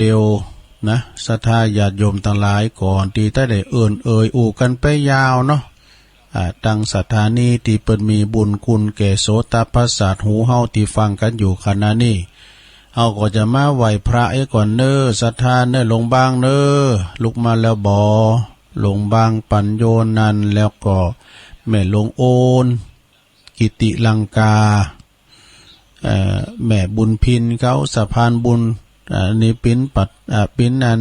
เดียวนะศรัทธาญาติโยมทั้งหลายก่อนที่ได้เอิ่นอู่กันไปยาวเนาะตั้งสถานีที่เปิดมีบุญคุณแก่โสตประสาทหูเฮาที่ฟังกันอยู่ขณะนี้เฮาก็จะมาไหว้พระก่อนเน้อศรัทธาเน้อลงบางเน้อลุกมาแล้วบ่ลงบางปัญโยนันแล้วก็แม่ลงโอนกิติลังกาแม่บุญพินเขาสะพานบุญนี่ปิ้นปิ้นนั้น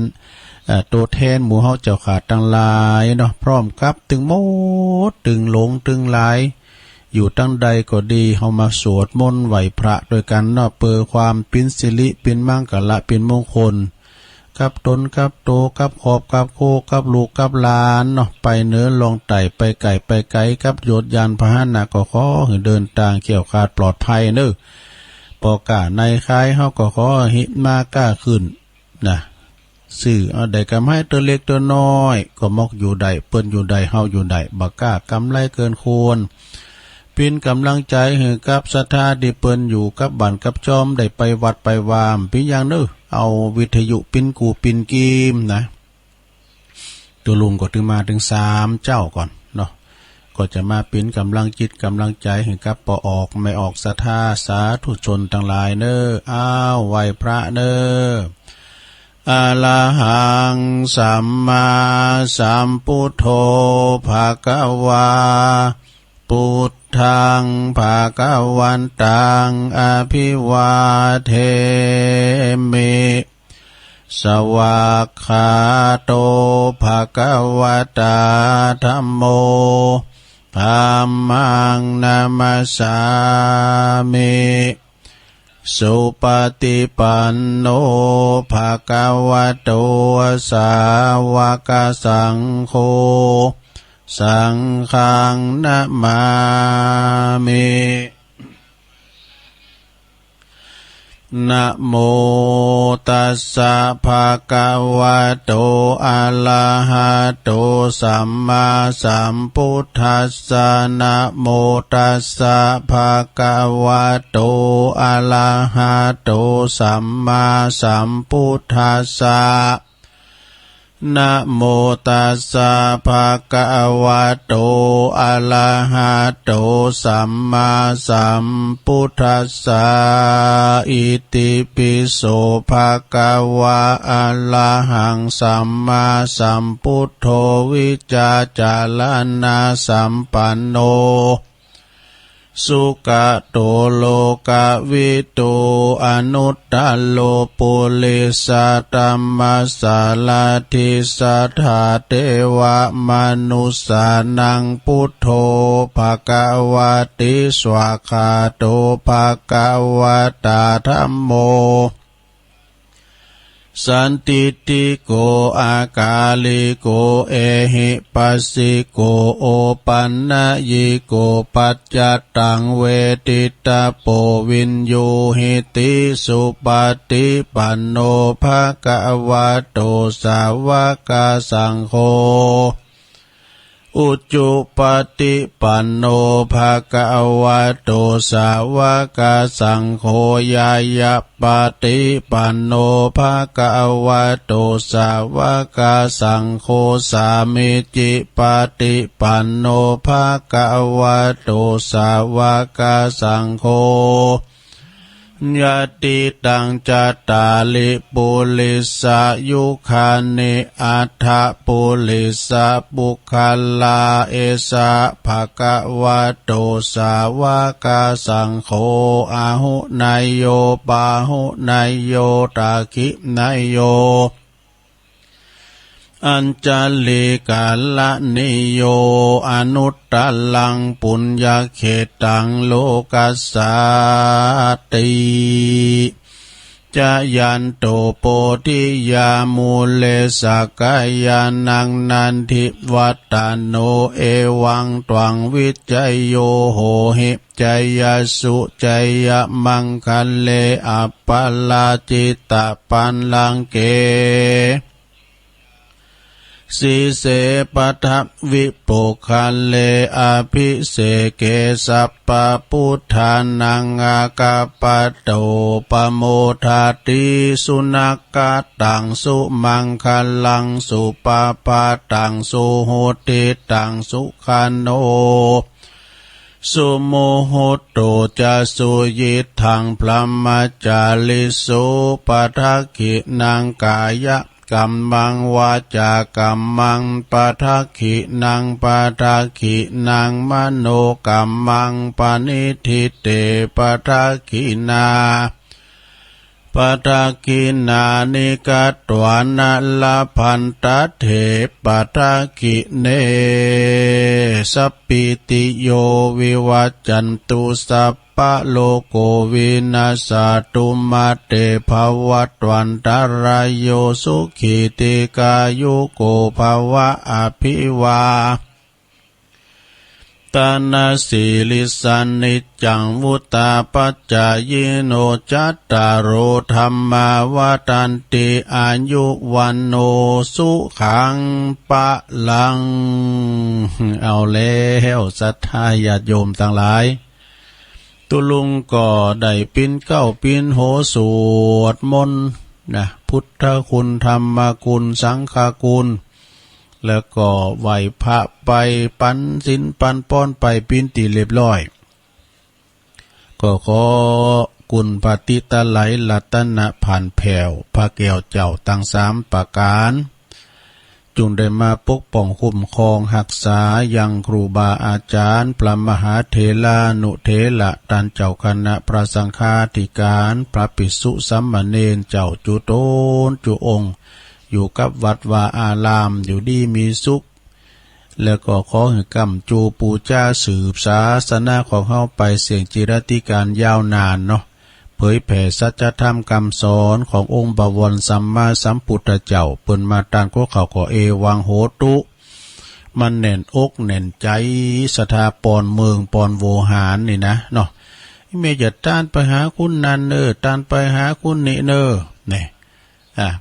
ตัวแทนหมู่เฮาเจ้าขาดตั้งหลายเนาะพร้อมกับตึงโมดตึงหลงตึงหลายอยู่ตั้งใดก็ดีเฮามาสวดมนต์ไหว้พระด้วยกันเนาะเปิดความปิ้นสิริปิ้นมังกละปิ้นมงคลกับตนกับโตกับขอบกับโคกับลูกกับหลานเนาะไปเนื้อลองไต่ไปไก่ไปไกลกับโยดยานพาหนะก็ขอให้เดินทางเกี่ยวขาดปลอดภัยเน้อปอกาในคายเฮาก็ขอหิมากล้าขึ้นนะสื่อเอาได้กำให้ตัวเล็กตัวน้อยก็มอกอยู่ใดเปิ้นอยู่ใดเฮาอยู่ใดบ่กล้ากำไรเกินควรเป็นกำลังใจให้กับศรัทธาที่เปิ้นอยู่กับบ้านกับจอมได้ไปวัดไปวามพี่อย่างเด้อเอาวิทยุปิ้นกูปิ้นกีมนะตัวลุงก็ถึงมาถึง3เจ้าก่อนเนาะก็จะมาปิ้นกำลังจิตกำลังใจให้กับปออกไม่ออกศรัทธาสาธุชนทั้งหลายเด้ออ้าวไหว้พระเด้ออะระหังสัมมาสัมพุทโธภะคะวาพุทธังภะคะวันตังอภิวาเทมิสวากขาโตภะคะวะตาธัมโมธัมมังนามัสสามิสุปฏิปันโนภะคะวะโตสาวกสังโฆสังฆังนะมามินะโมตัสสะภะคะวะโตอะระหะโตสัมมาสัมพุทธัสสะนะโมตัสสะภะคะวะโตอะระหะโตสัมมาสัมพุทธัสสะนะโมตัสสะภะคะวะโตอะระหะโตสัมมาสัมพุทธัสสะอิติปิโสภะคะวะอะระหังสัมมาสัมพุทโธวิจาจารณะสัมปันโนสุขโตโลกวิทูอนุตตโลปุริสตัมมัสสาลาทิสัทธาเทวมนุสสานังพุทโธภคะวะติสวากขาโตภคะวะตาธัมโมสันติติโกอากาลิโกเอหิปัสสิโกโอปันนยิโกปัจจตังเวทิตาโปวินโยหิติสุปฏิปันโนภะคะวะโตสาวกสังโฆอุจจุปฏิปันโนภะคะวะโตสาวกสังโฆยายะปฏิปันโนภะคะวะโตสาวกสังโฆสามิจิปฏิปันโนภะคะวะโตสาวกสังโฆยะติตังจัตตาลิปุริสายุคานิอัฏฐปุริสาบุคลาเอสะภะคะวะโตสาวกสังโฆอาหุนายโยปาหุนายโยตาคินายโยอัญจลิกาลนิโยอนุตตลังปุญญเขตังโลกัสสาติจะยันโตโปธิยามูเลสกายานังนันทิวัตตโนเอวังตวังวิจัยโยโหหิจยสุจยมังคัลเลอัปปลาจิตตปันลังเก สีเสปทัพวิปุคันเลอภิเสเกสัปปะพุทธานังอากาปะโตปโมทาติสุนักกะตังสุมังคลังสุปาปาตังสุโหติตังสุขันโนสุโมโหโตจะสุยิทังพระมจาลิสุปทักขินังกายะกัมมังวาจากัมมังปทักขินังปทักขินังมโนกัมมังปณิทิเตปทักขินาปทักขินานิกัตวานะละพันตเถปทักขิเนสัพพิติโยวิวัจจันตุสัพพะโลกโกวินาศตุมาเตภวัตวันตรายโยสุขิติกายุโกภวะอภิวาตานาสีลิสันนิจังวุตาปัจจายโนจัตตารโอธรรมาวตันติอายุวันโนสุขังปะลังเอาแล้วศรัทธาญาติโยมทั้งหลายตุลุงก็ได้ปิ้นเก้าปิ้นโหสวดมนต์นะพุทธคุณธรรมคุณสังฆคุณแล้วก็ไหวพระไปปันสินปันป้อนไปปิ้นตีเรียบร้อยก็ขอกุณปฏิตะไหลลัตนะผ่านแผ่วพระแก้วเจ้าตั้ง3ประการจุงได้มาปกป้องคุ้มครองรักษายังครูบาอาจารย์พระมหาเถรานุเถระท่านเจ้าคณะพระสังฆาธิการพระภิกษุสามเณรเจ้าจุโตนจุองค์อยู่กับวัดวาอารามอยู่ดีมีสุขแล้วก็ขอให้กำจูปูจ้าสืบศาสนาของเฮาไปเสียงจิรติการยาวนานเนาะเผยแผ่สัจธรรมคำสอนขององค์บวรสัมมาสัมพุทธเจ้าเปิ้นมาตานก็เขาก็เอวังโหตุมันแน่นอกแน่นใจสถาปอนเมืองปอนโวหารนี่นะเนาะเมื่อจะต้านไปหาคุณนันต้านไปหาคุณนี่เนี่ย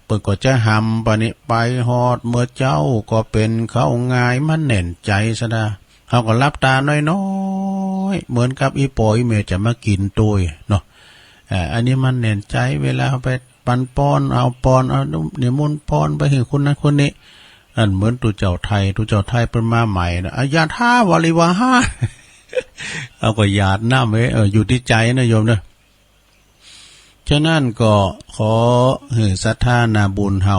เปิ้นก็จะหำปะนี้ไปฮอดเมื่อเจ้าก็เป็นเข้าง่ายมันแน่นใจซะนะเฮาก็รับตาน้อยๆเหมือนกับอีปอยเมจะมากินตัวเนาะอันนี้มันแน่นใจเวลาไปปันป้อนเอาป้อนเอาเนี่ยมุนป้อนไปให้คนนั้นคนนี้อันเหมือนตัวเจ้าไทยเป็นมาใหม่นะญาติห้าวริวาห้า เอาก็ญาติน้ำไว้อยู่ที่ใจนะโยมเนอะฉะนั้นก็ขอศรัทธานาบุญเฮา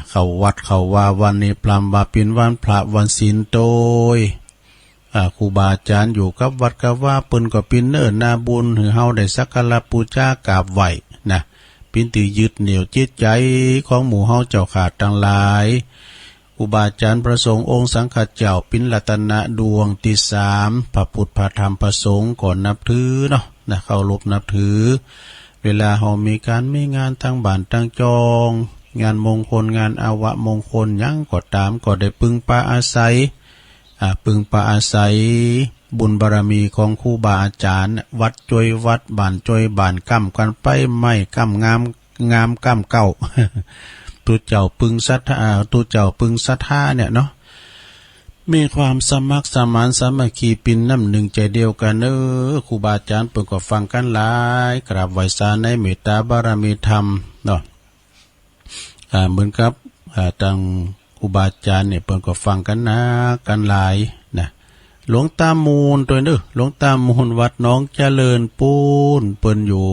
เข้าวัดเข้าวาวันนี้พรำว่าเป็นวันพระวันศีลโตยครูบาอาจารย์อยู่กับวัดกับว่าเปิ้นก็เป็นนาบุญให้เฮาได้สักการะบูชากราบไหว้นะเป็นที่ยึดเหนี่ยวจิตใจของหมู่เฮาเจ้าขาดทั้งหลายครูบาอาจารย์พระสงฆ์องค์สังฆเจ้าเป็นรัตนะดวงที่3พระพุทธพระธรรมพระสงฆ์ก่อนนับถือเนาะนะเคารพนับถือเวลาเฮามีการมีงานตั้งบ้านตั้งจองงานมงคลงานอาวะมงคลยังก็ตามก็ได้พึงพาอาศัยบุญบารมีของครูบาอาจารย์วัดจอยวัดบ้านจอยบ้านก้ำกันไปไม่ก้ำงามก้ำเก่า ตุเจ้าพึงศรัทธาเนี่ยเนาะมีความสมัครสมานสามัคคีเป็นน้ำหนึ่งใจเดียวกันครูบาอาจารย์เปิดก็ฟังกันหลายกราบไหว้ศาลในเมตตาบารมีธรรมเนาะเหมือนกับทางครูบาอาจารย์เนี่ยเปิดก็ฟังกันนะกันหลายนะหลวงตามูลตัวนึกหลวงตามูลวัดน้องเจริญปูนเปิ้นอยู่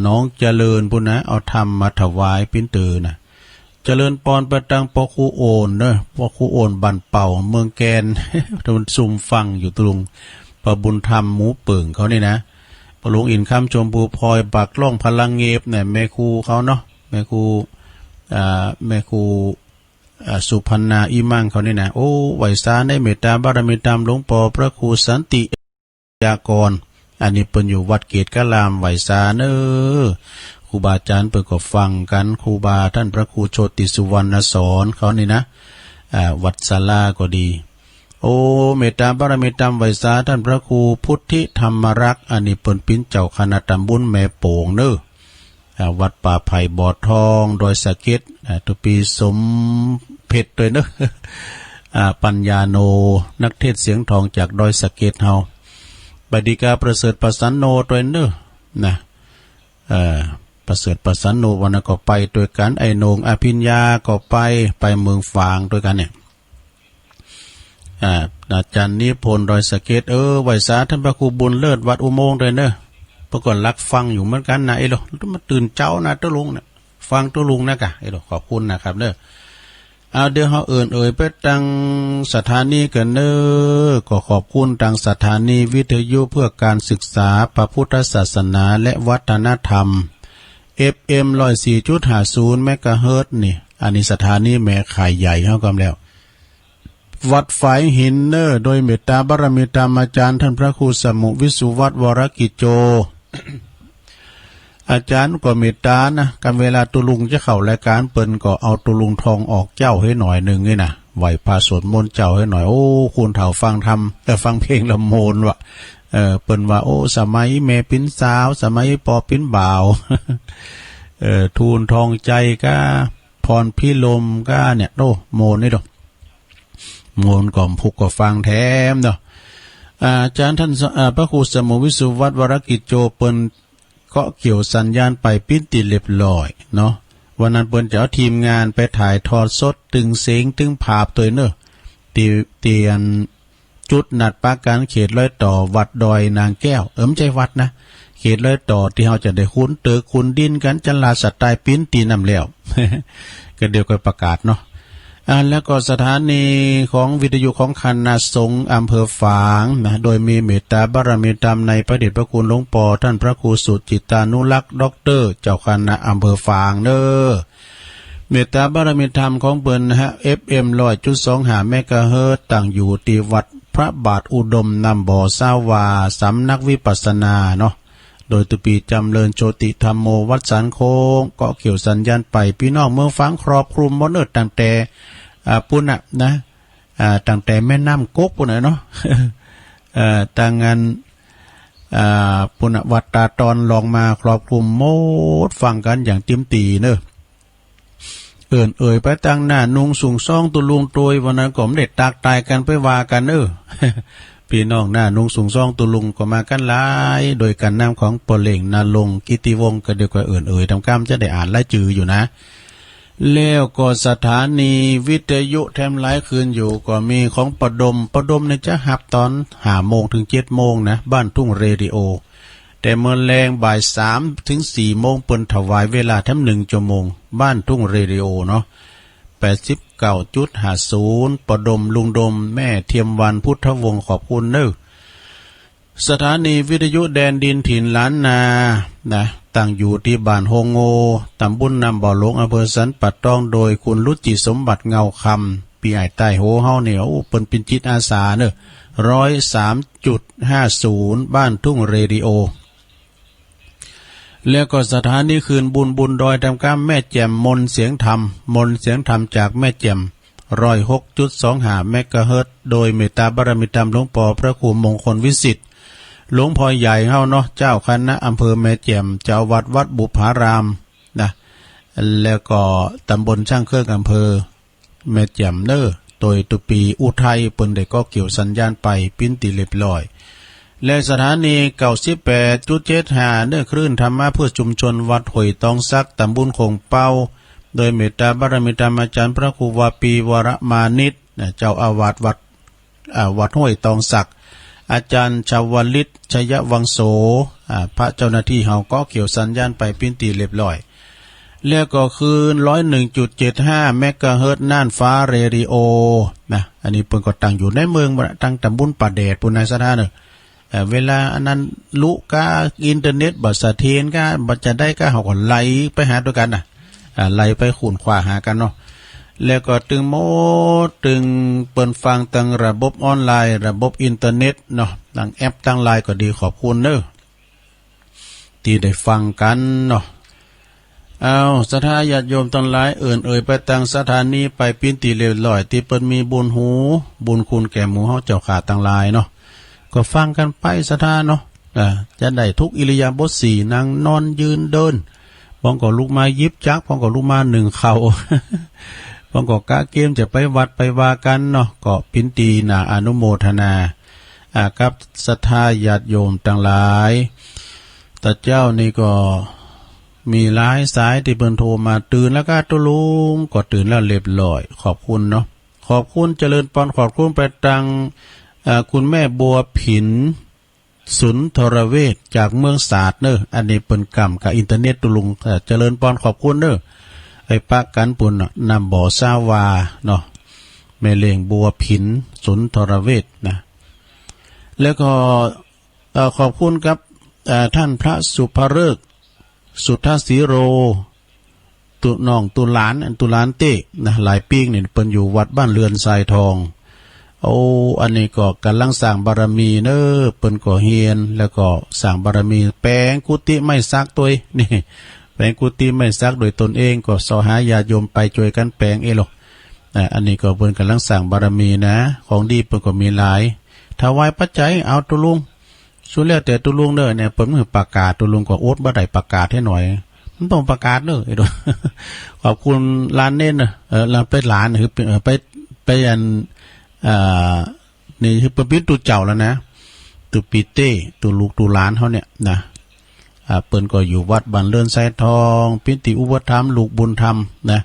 น้องเจริญปูนนะเอาธรรมมาถวายปิ้นตือนะเจริญปอนประตังปอคูโอนปอคูโอนบันเป่าเมืองแกน มันซุ่มฟังอยู่ตรงประบุญธรรมหมูเปิ่งเขานี่นะประลุงอินคำชมพูพลอยบักล่องพลังเงบเนี่ยแม่ครูเขาเนาะแม่ครูสุพรรณาอิมังเขานี่นะโอ้ไหวสาได้เมตตาบารมีธรรมหลวงปอพระครูสันติยากรอันนี้เป็นอยู่วัดเกตกะลามไหวสาครูบาอาจารย์เปิดก็ฟังกันครูบาท่านพระครูโชติสุวรรณสอนเขานี่นะวัดศาลาก็ดีโอ้เมตตาบารมีธรรมไหวสาท่านพระครูพุทธิธรรมรักษ์อันนี้เปิ้นปิ้นเจ้าคณะตำบลแม่โป่ง วัดป่าไผ่บ่อทองดอยสะเก็ดตุปีสมเพชรด้วยเนอะ ปัญญาโนนักเทศเสียงทองจากดอยสะเก็ดเฮาบดิกาประเสริฐประสันโนด้วยเนอะนะประเสริฐประสันโนวันนั้นก็ไปด้วยกันไอโหนงอภิญญาก็ไปเมืองฝางด้วยกันเนี่ยอาจารย์นิพนธ์ดอยสะเก็ดไหวสาท่านพระครูบุญเลิศวัดอุโมงค์ด้วยเนอะปรากฏรักฟังอยู่เหมือนกันนะไอ้หรอกต้องมาตื่นเจ้านะตัวลุงเนี่ยฟังตัวลุงนะกะไอ้หรอกขอบคุณนะครับเนอะเอาเดี๋ยวเฮาไปตั้งสถานีกันเนอะก็ขอบคุณตั้งสถานีวิทยุเพื่อการศึกษาพระพุทธศาสนาและวัฒนธรรม FM 104.50 เมกะเฮิรตซ์นี่อันนี้สถานีแม่ไข่ใหญ่เฮากำแล้ววัดฝายหินเนอร์โดยเมตตาบารมีธรรมอาจารย์ท่านพระครูสมุวิสุวัตวรกิจโจ อาจารย์ก็เมตตานะกันเวลาตุลุงจะเข้ารายการเปิ้นก็เอาตุลุงทองออกเจ้าให้หน่อยหนึ่งนี่นะไหวพาสวดมนต์เจ้าให้หน่อยโอ้คุณเฒ่าฟังธรรมฟังเพลงละโมนวะเปิ้นว่าโอ้สมัยแม่ปิ้นสาวสมัยปอปิ้นบ่าว ทูลทองใจก็พรพิลมก็เนี่ยโตโมนนี่ดอกโมนก่อมพุกก็ฟังแถมเนาะอาจารย์ท่านพระครูสมุวิสุวัตวรกิจโจเปิ้นก็เกี่ยวสัญญาณไปปิ้นติเรียบร้อยเนาะวันนั้นเปิ้นจะเอาทีมงานไปถ่ายทอดสดตึงเสียงตึงภาพตัวเนอะเตียนจุดนัดปาการเขตร้อยต่อวัดดอยนางแก้วไม่ใช่วัดนะเขตร้อยต่อที่เราจะได้คุ้นเตอคุ้นดินกันจันลาสัตตายปิ้นตีนำแล้ว ก็เดี๋ยวก็ประกาศเนาะแล้วก็สถานีของวิทยุของคณะสงฆ์อำเภอฝางนะโดยมีเมตตาบารมีธรรมในพระเดชพระคุณหลวงปู่ท่านพระครูสุจิตานุรักษ์ด็อกเตอร์เจ้าคณะอำเภอฝางเด้อเมตตาบารมีธรรมของเปิ้นนะฮะ FM 100.25 เมกะเฮิรตซ์ตั้งอยู่ที่วัดพระบาทอุดมนำบ่อสาวาสำนักวิปัสสนาเนาะโดยตุปีจำเริญโชติธรรมโมวัดสันโค้งก็เกี่ยวสัญญาณไปพี่น้องเมืองฟังครอบคลุมหมดเนอะตั้งแต่ปุ่นนะตั้งแต่แม่น้ำก๊กปุ่นเนาะ ต่างงานปุ่นวัดตาตอนลองมาครอบคลุมหมดฟังกันอย่างเต็มตีเนอะไปตั้งหน้านุงสูงซ่องตุลุงตวยวันนั้นก็ไม่ได้ตากตายกันไปว่ากันพี่น้องหน้านุงสูงซ่องตุลุงก็มากันหลายโดยการนำของปอเล่งนาลงกิติวงศ์ก็เดียวกับทำกรรมจะได้อ่านไล่จืออยู่นะแล้วก็สถานีวิทยุแถมหลายคืนอยู่ก็มีของประดมในจะหับตอน5 โมงถึง 7 โมงนะบ้านทุ่งเรดิโอแต่เมื่อแรงบ่าย3 ถึง 4 โมงเปิ้นถวายเวลาทั้ง1 ชั่วโมงบ้านทุ่งเรดิโอเนาะ89.50ประดมลุงดมแม่เทียมวันพุทธวงศ์ขอบคุณเนอะสถานีวิทยุแดนดินถิ่นล้านนานะตั้งอยู่ที่บ้านโฮงโงตำบลนำบ่อหลวงอำเภอสันปัดต้องโดยคุณรุจิสมบัติเงาคำปีไอใต้โหเฮาเนี่ยเปิ้นเป็นจิตอาสาเนอะ103.50บ้านทุ่งเรดิโอแล้วก็สถานีคืนบุญดอยทำการแม่แจ่มมนเสียงธรรมจากแม่แจ่ม106.25 เมกะเฮิรตซ์โดยเมตตาบารมีธรรมหลวงปู่พระครูมงคลวิสิทธิ์หลวงพ่อใหญ่เฮาเนาะเจ้าคณะอำเภอแม่แจ่มเจ้าวัดบุพารามนะแล้วก็ตำบลช่างเครื่องอำเภอแม่แจ่มเนอโดยตุปีอุทัยเปิ้นได้ก็เกี่ยวสัญญาณไปปิ้นติเรียบร้อยและสถานี98.75เนื้อคลื่นธรรมะเพื่อชุมชนวัดห้วยตองซักตำบลคงเป้าโดยเมตตาบารมีธรรมอาจารย์พระครูวาปีวรมานิตเจ้าอาวาสวัดห้วยตองซักอาจารย์ชาวลิตชยวังโสพระเจ้าหน้าที่เฮาก็เกี่ยวสัญญาณไปปิ้นตีเรียบร้อยแล้วก็คืน 101.75 เมกะเฮิรตซ์น่านฟ้าเรดิโอนะอันนี้เพิ่นก็ตั้งอยู่ในเมืองตั้งตำบลป่าแดดปุณณสถานเวลาอันนั้นลุกาอินเทอร์เน็ตบัดสะเทียนก็บัดจะได้ก็เฮาก็ไล่ไปหาด้วยกันไล่ไปขุนขวาหากันเนาะแล้วก็ตึงเปิ้นฟังตั้งระบบออนไลน์ระบบอินเทอร์เน็ตเนาะตั้งแอปตั้งไลน์ก็ดีขอบคุณเด้อที่ได้ฟังกันเนาะศรัทธาญาติโยมทั้งหลายไปตั้งสถานีไปปิ้นตีเรียบร้อยที่เปิ้นมีบุญหูบุญคุณแก่หมู่เฮาเจ้าขาตั้งหลายเนาะก็ฟังกันไปศรัทธาเนาะจะได้ทุกอิริยาบถ4นั่งนอนยืนเดิน พองก็ลุกมายิบจักพองก็ลุกมาหนึ่งเข่า พองก็กะเกมจะไปวัดไปว่ากันเนาะก็ปินตีนาอนุโมทนากับศรัทธาญาติโยมต่างหลายแต่เจ้านี่ก็มีหลายสายที่เพิ่นโทรมาตื่นแล้วก็ตุลุงก็ตื่นแล้วเรียบร้อยขอบคุณเนาะขอบคุณเจริญปอนขอบคุณไปตังคุณแม่บัวผินสุนทรเวชจากเมืองศาสตร์เนอะอันนี้เปิ้นกรรมกับอินเทอร์เน็ตตุลุงเจริญปอนขอบคุณเนอะไอ้ปะกันปุ่นนำบ่อซาวาเนาะแม่เลี้ยงบัวผินสุนทรเวชนะแล้วก็ขอบคุณครับท่านพระสุภฤกษ์สุทธสีโรตุน้องตุหลานตุหลานเต้นะหลายปีกเนี่ยเปิ้นอยู่วัดบ้านเรือนทรายทองโอ้อันนี้ก็กำลังสร้างบารมีเนอเปิ้นก็เฮียนแล้วก็สร้างบารมีแปลงกุฏิไม่ซักตัวนี่แปลงกุฏิไม่ซักโดยตนเองก็สอหาญาติโยมไปช่วยกันแปลงหรอกอันนี้ก็เปิ้นกำลังสร้างบารมีนะของดีเปิ้นก็มีหลายถวายปัจจัยเอาตุลุงสุดแล้วแต่ตุลุงเด้อเนี่ยเปิ้นมือประกาศตุลุงก็อดบ่ได้ประกาศให้หน่อยมันต้องประกาศเด้อไอ้ดอกขอบคุณร้านเน้นร้านไปหลานคือไปอันนี่คือเป็นตุเจ้าแล้วนะตุปีเต้ตุลูกตุหลานเขาเนี่ยนะเปิ้นก็อยู่วัดบ้านเรือนไซทองปิติอุปถัมภ์ลูกบุญธรรมนะ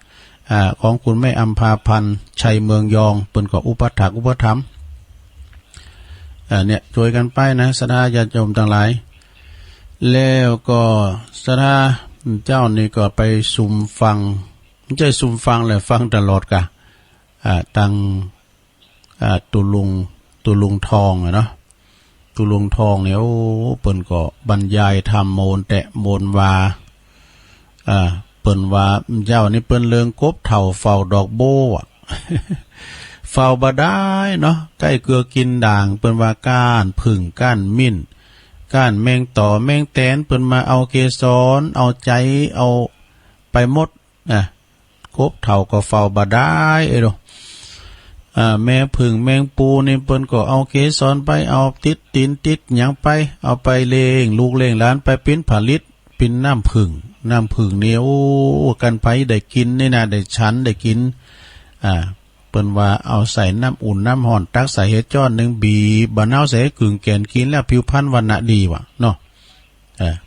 ของคุณแม่อัมพาพันธ์ชัยเมืองยองเปิ้นก็อุปถัมภ์เนี่ยช่วยกันไปนะศรัทธาญาติโยมทั้งหลายแล้วก็ศรัทธาเจ้านี่ก็ไปซุ่มฟังไม่ใช่ซุ่มฟังเลยฟังตลอดกะตังตุลุงทองเนาะตุลุงทองเนี่ยโอ้เปิ้นก็บรรยายธรรมโมนแตะโมนวาเปิ้นว่าเจ้านี่เปิ้นเลิงกบเถ่าเฝ้าดอกโบอ่ะ เฝ้าบ่ได้เนาะใกล้เกลือกินด่างเปิ้นว่าก้านผึ่งก้านมิ้นก้านแมงต่อแมงแตนเปิ้นมาเอาเกสรเอาใจเอาไปหมดกบเถ่าก็เฝ้าบ่ได้เนาะแม่ผึ่งแมงปูนี่เปิ้นก็เอาเกสรไปเอาติดตีนติดหยังไปเอาไปเลี้ยงลูกเลี้ยงหลานไปปิ้นผลิตปิ้นน้ำผึ่งนี่โอ้กันไปได้กินนี่นะได้ฉันได้กินเปิ้นว่าเอาใส่น้ำอุ่นน้ำห่อนตักใส่เฮ็ดจ้อนนึงบีบะนาวใส่กึ่งแกนกินแล้วผิวพรรณวรรณะดีว่ะเนาะ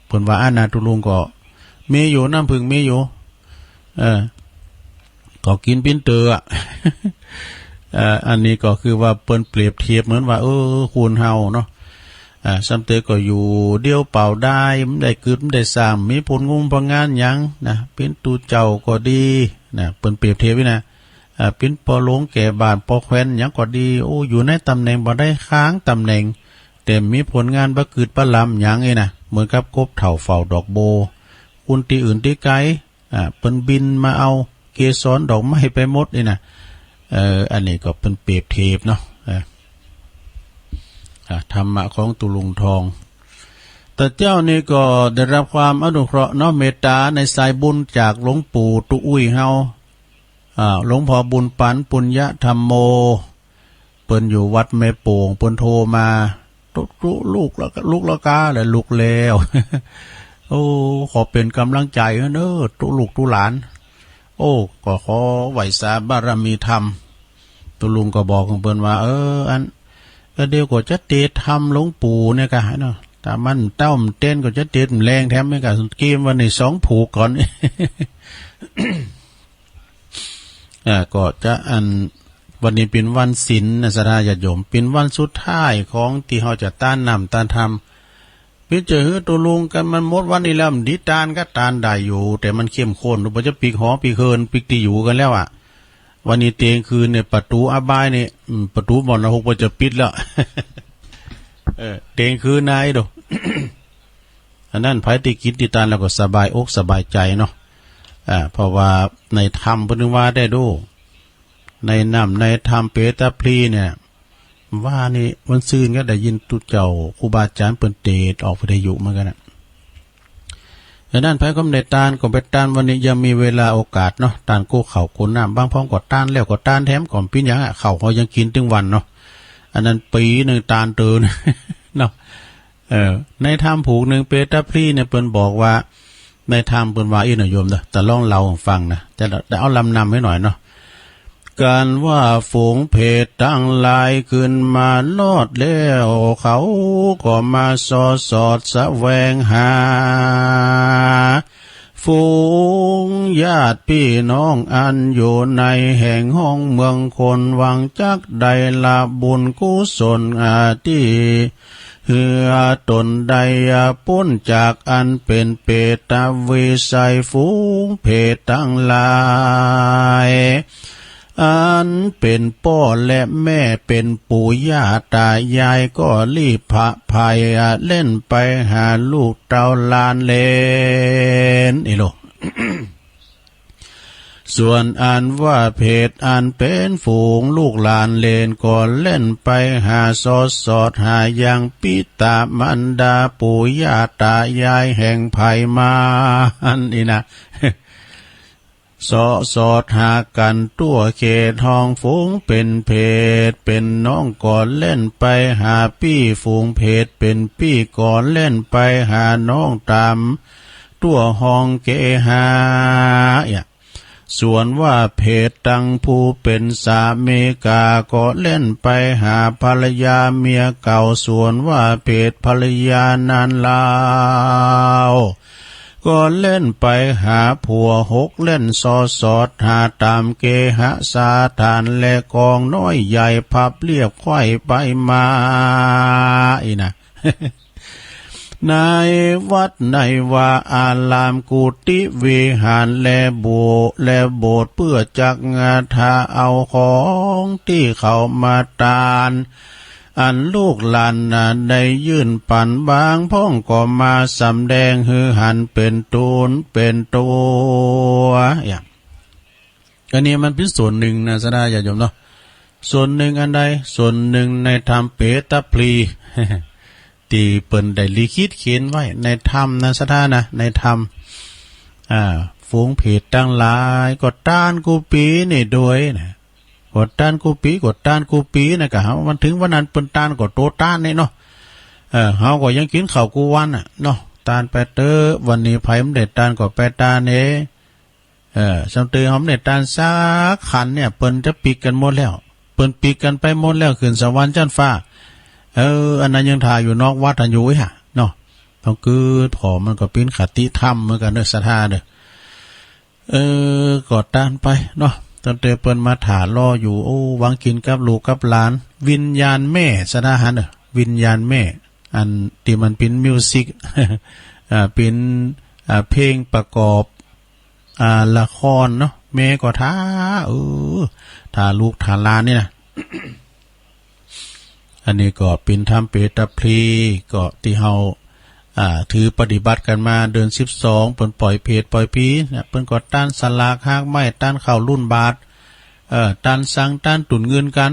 เปิ้นว่าอานาตุลุงก็มีอยู่น้ำผึ่งมีอยู่ก็กินปิ้นเตออันนี้ก็คือว่าเปิ้นเปรียบเทียบเหมือนว่าคุณเฮาเนาะซัมเตก็อยู่เดียวเป่าได้มันได้กึดมันได้สร้างมีผลงุมพงานหยังนะเป็นตูเจ้าก็ดีนะเปิ้นเปรียบเทียบไว้นะเป็นปอหลงแก่บานปอแควนหยังก็ดีโอ้อยู่ในตำแหน่งบ่ได้ค้างตำแหน่งแต่มีผลงานบ่กึดบ่ลำหยังนะเหมือนกับกบเฒ่าเฝ้าดอกโบคุณที่อื่นที่ไกลเปิ้นบินมาเอาเกสรดอกไม้ไปหมดนี่นะอันนี้ก็เป็นเปรียบเทียบเนาะธรรมะของตุลุงทองแต่เจ้านี่ก็ได้รับความอนุเคราะห์เนาะเมตตาในสายบุญจากหลวงปู่ตุอุ้ยเฮาหลวงพ่อบุญปันปุญญธรรมโมเปิ้นอยู่วัดแม่โป่งเปิ้นโทรมาลูกแล้วกาและลูกแล้ว โอ้ขอเป็นกำลังใจเด้อตุลูกตุหลานโอ้ก็ขอไหวสาบารมีธรรมตุลุงก็บอกของเปิ้นว่าอันเดี๋ยวก็จะเตะทำหลวงปู่เนี่ยกะเนาะแต่มันเต้ามันเต้นก็จะเตะแรงแถมไม่กะเกมวันนี้2ผูกก่อน ก็จะวันนี้เป็นวันศีลนะศรัทธาญาติโยมเป็นวันสุดท้ายของที่เขาจะต้านนำต้านทำพิจารณาตุลุงกันมันหมดวันนี้แล้วดิตานก็ตานได้อยู่แต่มันเข้มข้นเราจะปีกหอปีเคินปีกตีอยู่กันแล้ววันนี้เตียงคืนเนี่ยประตูอาบายเนี่ยประตูบ่อนละ6จะปิดแล้วเตียงคืนนายดู อันนั้นไผติกินติตานแล้วก็สบายอกสบายใจเนาะเพราะว่าในธรรมพนึงว่าได้ดูในน้ำในธรรมเปตพลีเนี่ยว่านี่วันซื่นก็ได้ยินตุเจ้าครูบาอาจารย์เปิ้นเตดออกวิทยุเหมือนกันนะดังนั้นไผก็ได้ตานก็ไปตานวันนี้ยังมีเวลาโอกาสเนาะตานกู้เข่ากู้น้ำบางพร้อมก็ตานแล้วก็ตานแถมก่อนปิ้นยังเข่าเขายังกินถึงวันเนาะอันนั้นปีนึงตานเตือนเนาะในธรรมผูกหนึ่งเปตพลีเนี่ยเปิ้นบอกว่า ในธรรมเปิ้นว่าอีน่ะโยมเด้อแต่ลองเล่าให้ฟังนะแต่เอาลำนำให้หน่อยเนาะการว่าฝูงเพศตั้งหลายขึ้นมาลอดแล้วเขาก็มาสอดแสวงหาฝูงญาติพี่น้องอันอยู่ในแห่งห้องเมืองคนวังจักใดละบุญกุศลที่เหือตนใดพ้นจากอันเป็นเปตวิสัยฝูงเพศตั้งหลายอันเป็นพ่อและแม่เป็นปู่ย่าตายายก็รีบพะพายเล่นไปหาลูกเต้าหลานเล่นนี่ลูก ส่วนอันว่าเพศอันเป็นฝูงลูกหลานเลนก็เล่นไปหาสอดหายังปิตามันดาปู่ย่าตายายแห่งไผ่มาอันนี้นะสอดหากันตัวเขตห้องฝูงเป็นเพศเป็นน้องก่อนเล่นไปหาพี่ฝูงเพศเป็นพี่ก่อนเล่นไปหาน้องตามตัวห้องเกหาส่วนว่าเพศตังผู้เป็นสามีกาก็เล่นไปหาภรรยาเมียเก่าส่วนว่าเพศภรรยานานลาวก็เล่นไปหาผัวหกเล่นสอดหาตามเกหะสาทานและกองน้อยใหญ่พับเรียบไข่ไปมาอีนะ ในวัดในว่าอารามกุฏิวิหารและโบสถ์เพื่อจักงาทาเอาของที่เขามาตานอันลูกหลานได้ยื่นปันบางพ้องก็มาสำแดงฮือหันเป็นตูนเป็นตัวอย่างอันนี้มันเป็นส่วนหนึ่งนะสดาญาติโยมเนาะส่วนหนึ่งอันใดส่วนหนึ่งในธรรมเปตพลี ที่เปิ้นได้ลิขิตเขียนไว้ในธรรมนะสดานะในธรรมฝูงเพศตั้งหลายก็ต้านกูปีนี่ด้วยนะกดต้านกูปีนะกะเฮามันถึงวันนั้นเปิ้นต้านก็โตต้านนี่เนาะเฮาก็ยังกินข้าวกูวันน่ะเนาะต้านไปเตอวันนี้ไผมันได้ต้านก็ไปต้านซัมเตอเฮาได้ต้านสักขันเนี่ยเปิ้นจะปิกกันหมดแล้วเปิ้นปิกกันไปหมดแล้วขึ้นสวรรค์ชั้นฟ้าอันนั้นยังถ่ายอยู่นอกวัดอยู่ฮะเนาะต้องคือผอมันก็เป็นคติธรรมเหมือนกันเด้อศรัทธาเด้อก็ต้านไปเนาะตอนเตเปิ้นมาถาล่ออยู่โอ้หวังกินกับลูกกับหลานวิญญาณแม่สดาหันวิญญาณแม่อันที่มันเป็นมิวสิก เป็นเพลงประกอบละครเนาะแม่ก็ท้าท้าลูกท้าหลานนี่นะ อันนี้ก็เป็นธรรมเปตพลีก็ที่เฮาถือปฏิบัติกันมาเดือน12เปิ้นปล่อยเพจปล่อยผีเนี่ยเปิ้นก็ต้านสลากหากไม้ต้านเข้ารุ่นบาทต้านสั่งต้านตุนเงินกัน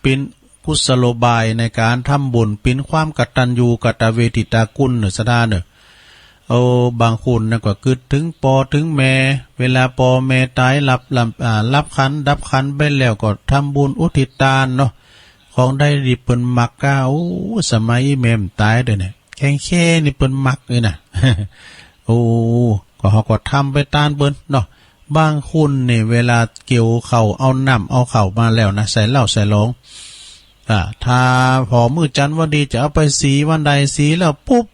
เป็นกุศโลบายในการทำบุญเป็นความกตัญญูกตเวทิตาคุณเนอะสดาเนอะบางคนนะก็คิดถึงปอถึงแม่เวลาปอแม่ตายรับขันดับขันไปแล้วก็ทำบุญอุทิศทานเนาะของได้ดิเปิ้นมักก้าสมัยแม่มตายเด้อเนี่ยแค่นี่เปิ้นมักเลยนะก็เขาก็ทำไปตานเปิ้นเนาะบางคนเนี่ยเวลาเกี่ยวเข่าเอาน้ำเอาเข่ามาแล้วนะใส่เหล้าใส่หลงถ้าพอมื้อจันทร์วันดีจะเอาไปสีวันใดสีแล้วปุ๊บ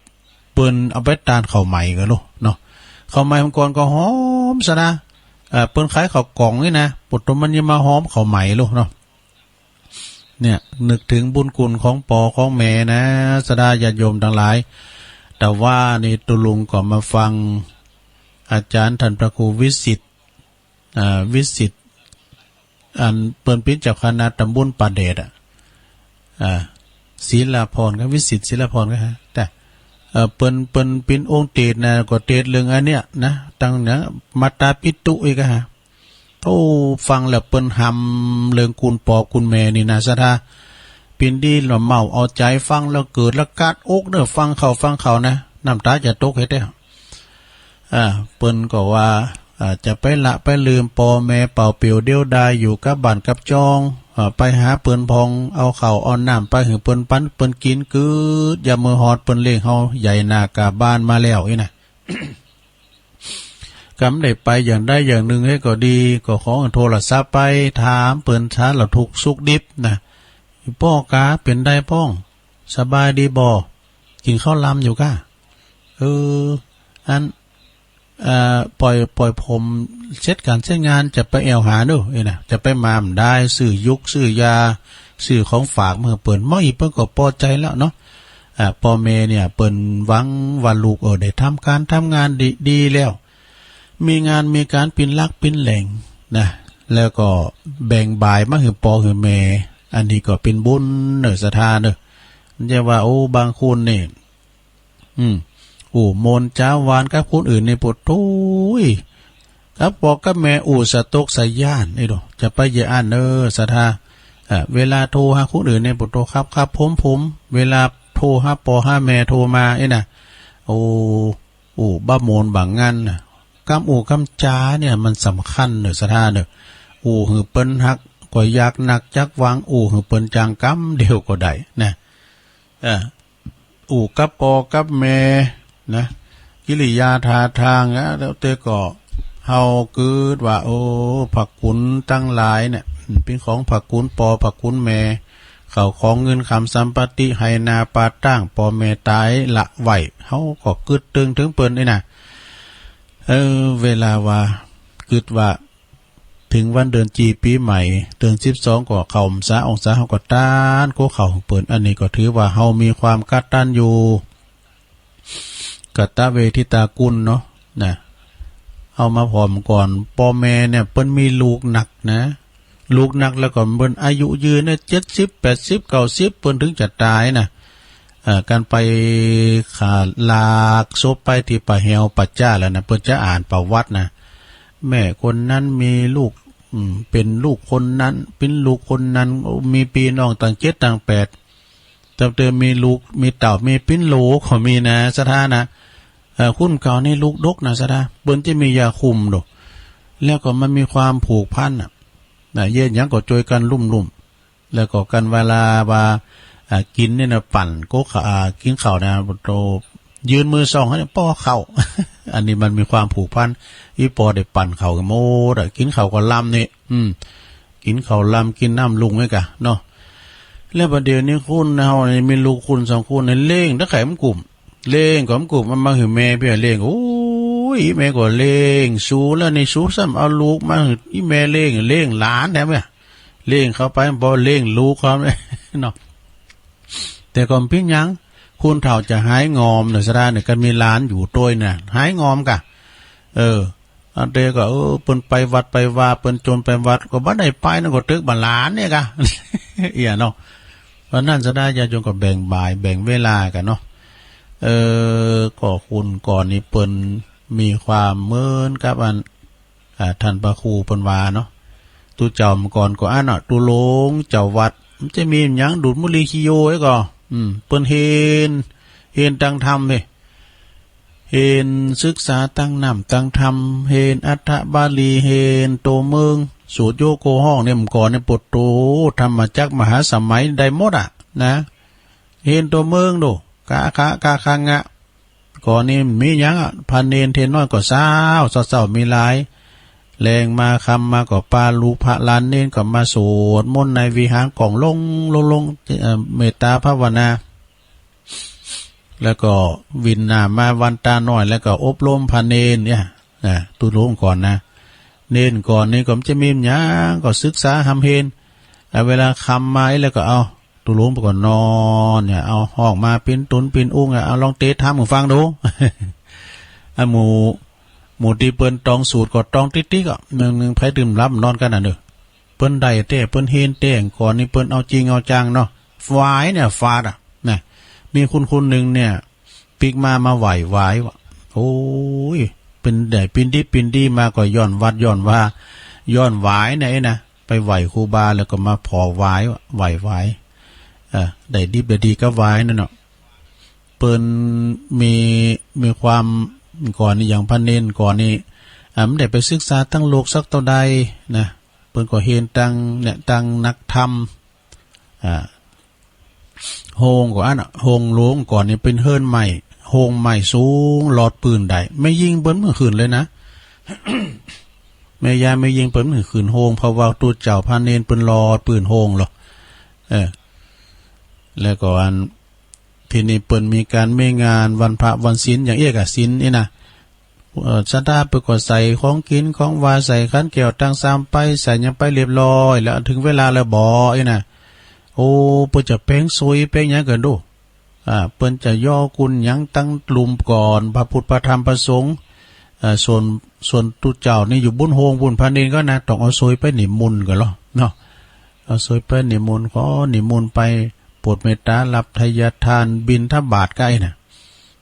เปิ้นเอาไปตานเข่าใหม่กันลูกเนาะเข่าใหม่มันก่อนก็หอมซะนะเปิ้นขายข้าวกล่องนี่นะปุตตมันยังมาหอมเข่าใหม่ลูกเนาะเนี่ยนึกถึงบุญคุณของปอของแม่นะสดาญาติโยมทั้งหลายแต่ว่านี่ตุลุงก็มาฟังอาจารย์ท่านพระครูวิสิทธิ์อันเปิ้นเป็นเจ้าคณะตำบลป่าเดชศิลาพรกับวิสิทธิ์ศิลาพรก็ฮะแต่เปิ้นเป็นองค์เตศนะก็เตศเรื่องอันเนี้ยนะตั้งเนี่ยมาตาปิตุอีกฮะฟังแล้วเปิ้นหำเรื่องคุณปอคุณแม่นี่นะสะทาปินดีหล่อเมาเอาใจฟังแล้วเกิดแล้วกัดอกเด้อฟังเขานะน้ำตาจะตกเฮ็ดได้เปิ้นก็ว่าจะไปละไปลืมปอแม่เป่าเปียวเดียวดายอยู่กับบ้านกับจองไปหาเปิ้นพองเอาข้าวเอาน้ำไปให้เปิ้นปั้นเปิ้นกินกืดอย่ามือฮอดเปิ้นเลี้ยงเฮาใหญ่หน้ากาบ้านมาแล้วอีน่ะ กำได้ไปอย่างได้อย่างหนึ่งให้ก็ดีก็ขอโทรศัพท์ไปถามเปิ้นช้าเราทุกสุกดิบนะป้อกาเป็นได้ป้องสบายดีบ่กินข้าวลำอยู่ก้าอันปล่อยผมเช็ดการเช็ดงานจะไปแอวหาดูนะจะไปมามได้ซื้อยุกซื้อยาซื้อของฝากเมื่อเปิ่นม้ออีเปิ้นก็พอใจแล้วเนาะพ่อแม่เนี่ยเปิ้นหวังว่าลูกได้ทำงานดีแล้วมีงานมีการปินลักปินแหล่งนะแล้วก็แบ่งบ่ายมาหือปอหือแม่อันนี้ก็เป็นบุญเนอศรัทธาเนอะจะว่าโอ้บางคนนี่มนจ้าวานกับคนอื่นในปวดทุยครับบอกกับแม่สะตกสายย่านนี่ดอกจะไปเยอ่านศรัทธาเวลาโทรหาคนอื่นในปวดโทรครับผมเวลาโทรหาปอหาแม่โทรมาน่ะบ้าโมนบางงานน่ะคำจ้าเนี่ยมันสำคัญเนอะศรัทธาเนอะหือเปิ้นฮักก็อยากหนักจักวางหือเปิ้นจางกำเดียวก็ได้นะกับปอกับแม่นะกิริยาท่าทางแล้วแต่ก็เฮาเกิดว่าผักกุนตั้งหลายเนี่ยเป็นของผักกุนปอผักกุนแม่เขาของเงินคำสัมปติให้นาปาตั้งปอแม่ตายละไหวเฮาก็กึดตึงถึงเปิ้นนี่นะเวลาว่ากึดว่าถึงวันเดือนจีปีใหม่เดือน12ก็เข้าพรรษาองศาเฮาก็ต้านโกเข้าเปิ้นอันนี้ก็ถือว่าเฮามีความกตัญญูกตเวทิตากุลเนาะนะเอามาพร้อมก่อนพ่อแม่เนี่ยเปิ้นมีลูกหนักนะลูกหนักแล้วก็เปิ้นอายุยืนเนี่ย70 80 90เปิ้นถึงจะตายนะการไปขาลากศพไปที่ป่าแหวปัจจ้าแล้วนะเปิ้นจะอ่านประวัตินะแม่คนนั้นมีลูกเป็นลูกคนนั้นเป็นลูกคนนั้นมีพี่น้องต่าง7ต่าง8แต่เติมมีลูกมีเต่ามีปิ้นโหลเขามีนะสถานะคุณเก่านี่ลูกดกนะสถาเปิ้นจะมียาคุมดอกแล้วก็มันมีความผูกพันเย็นยังก็จอยกันลุ่มๆแล้วก็กันเวลาว่ากินเนี่ยนะปั่นก็กินข้าวนะโตยืนมือสองให้ป้อเข้า อันนี้มันมีความผูกพันอีปอได้ปั่นเข่ากับโมดกินเข่ากับลำนี่กินเข่าลำกินน้ำลุงไว้กะเนาะแล้วประเดี๋ยวนี้คุณเฮานี่มีลูกคุณ2คนในเล่งถ้าไข่มันกลุ่มเล่งกับกลุ่มมันมาหือแม่เพี่เล่งโอ้ยแม่ก็เล่งสู้แล้วในสู้ซ้ำเอาลูกมาอีแม่เล่งหลานแท้มั้ยเล่งเข้าไปบ่เล่งลูกเขาเนาะแต่ก่อนพี่ยังคุณเฒ่าจะหายงอมเนอะสระเนี่ยก็มีหลานอยู่ต้วยน่ะหายงอมกะอันเดก็เปิ้นไปวัดไปว่าเปิ้นจนไปวัดก็บ่ได้ไปนั่นก็ตึกบ้านหลานเนี่ยกะ เอียเนาะเพราะนั้นสระญาติโยมก็แบ่งบ่ายแบ่งเวลากันเนาะก็คุณก่อนนี้เปิ้นมีความเหมือนกับอันท่านพระครูเปิ้นว่าเนาะตุเจ้าก่อนก็อันน่ะตุหลงเจ้าวัดมันจะมีหยังดูดมุลีขี้โยไว้ก็เปิ้นเห็นตั้งธรรมเด้เห็นศึกษาตั้งน้ำตั้งธรรมเห็นอัฏฐบาลีเห็นโตเมืองสูตรโยโกห้องเนี่ยมก่อนในปดโตธรรมจักมหาสมัยได้หมดนะเห็นโตเมืองดูกะคังะก่อนนี้มีหยังพันเนนเทนน้อยก็เศร้ามีหลายแรงมาคำมาก็ปาลูพระลานเน้นก็มาสวดมนต์ในวิหารของลงเมตตาภาวนาแล้วก็วินนามาวันตาหน่อยแล้วก็อบรมพระเนนเนี่ยตุลงก่อนนะเน้นก่อนนี่ก็จะมีหยังก็ศึกษาหำเฮนเวลาคำมาแล้วก็เอาตุลงไปก่อนนอนเนี่ยเอาห้องมาปิ้นตุนปิ้นอุ้งเอาลองเตะทำมึงฟังดู หมู่ที่เปิ้นตองสูตรก็ตองติ๊กๆอ่ะนึงไผดื่มรับนอนกันน่ะเด้อเปิ้นได้เต้เปิ้นเฮนเต้ก่อนนี่เปิ้นเอาจริงเอาจังเนาะฝายเนี่ยฟาดนะมีคุณนึงเนี่ยปิกมาไหวว่ะโอ้ยเป็นได้ปินดีมาก็ย้อนวัดย้อนว่าย้อนหวายไหนนะไปไหวครูบาแล้วก็มาพอไหวได้ดิบได้ดีก็ไหวนั่นเนาะเปิ้นมีความก่อนนี่อย่างพันเนนก่อนนี่ไม่ได้ไปศึกษาตั้งโลกสักเท่าใดนะเปิ้นก็เห็นตั้งนักธรรมโฮงก็อันโฮงหลวงก่อนนี่เป็นเฮิรนใหม่โฮงใหม่สูงหลอดปืนได้ไม่ยิงเบิ้นเมื่อคืนเลยนะ แม่ยายไม่ยิงเปิ้นมือขืนโฮงเพราะว่าตูเจ้าพาเนนเปิ้นรอปืนโฮงหรอแล้วก็อันที่นี่เปิ้นมีการไม่งานวันพระวันศีลอย่างเอี้ยกะศีลนี่นะชะตาเปิ้นก็ใส่ของกินของวาใส่ขันแก้วตั้งซ้ำไปใส่ยังไปเรียบร้อยแล้วถึงเวลาแล้วบ่นี่นะโอ้เปิ้นจะเป้งซุยเป้งหยังกันดูเปิ้นจะย่อกุลหยังตั้งลุมก่อนพระพุทธพระธรรมพระสงฆ์ส่วนตุเจ้านี่อยู่บุญโฮงบุญพานินก็นะต้องเอาซุยไปนิมนต์กันหรอเนาะเอาซุยไปนิมนต์ขอนิมนต์ไปโปรดเมตตารับทายทานบิณฑบาตใกล้น่ะ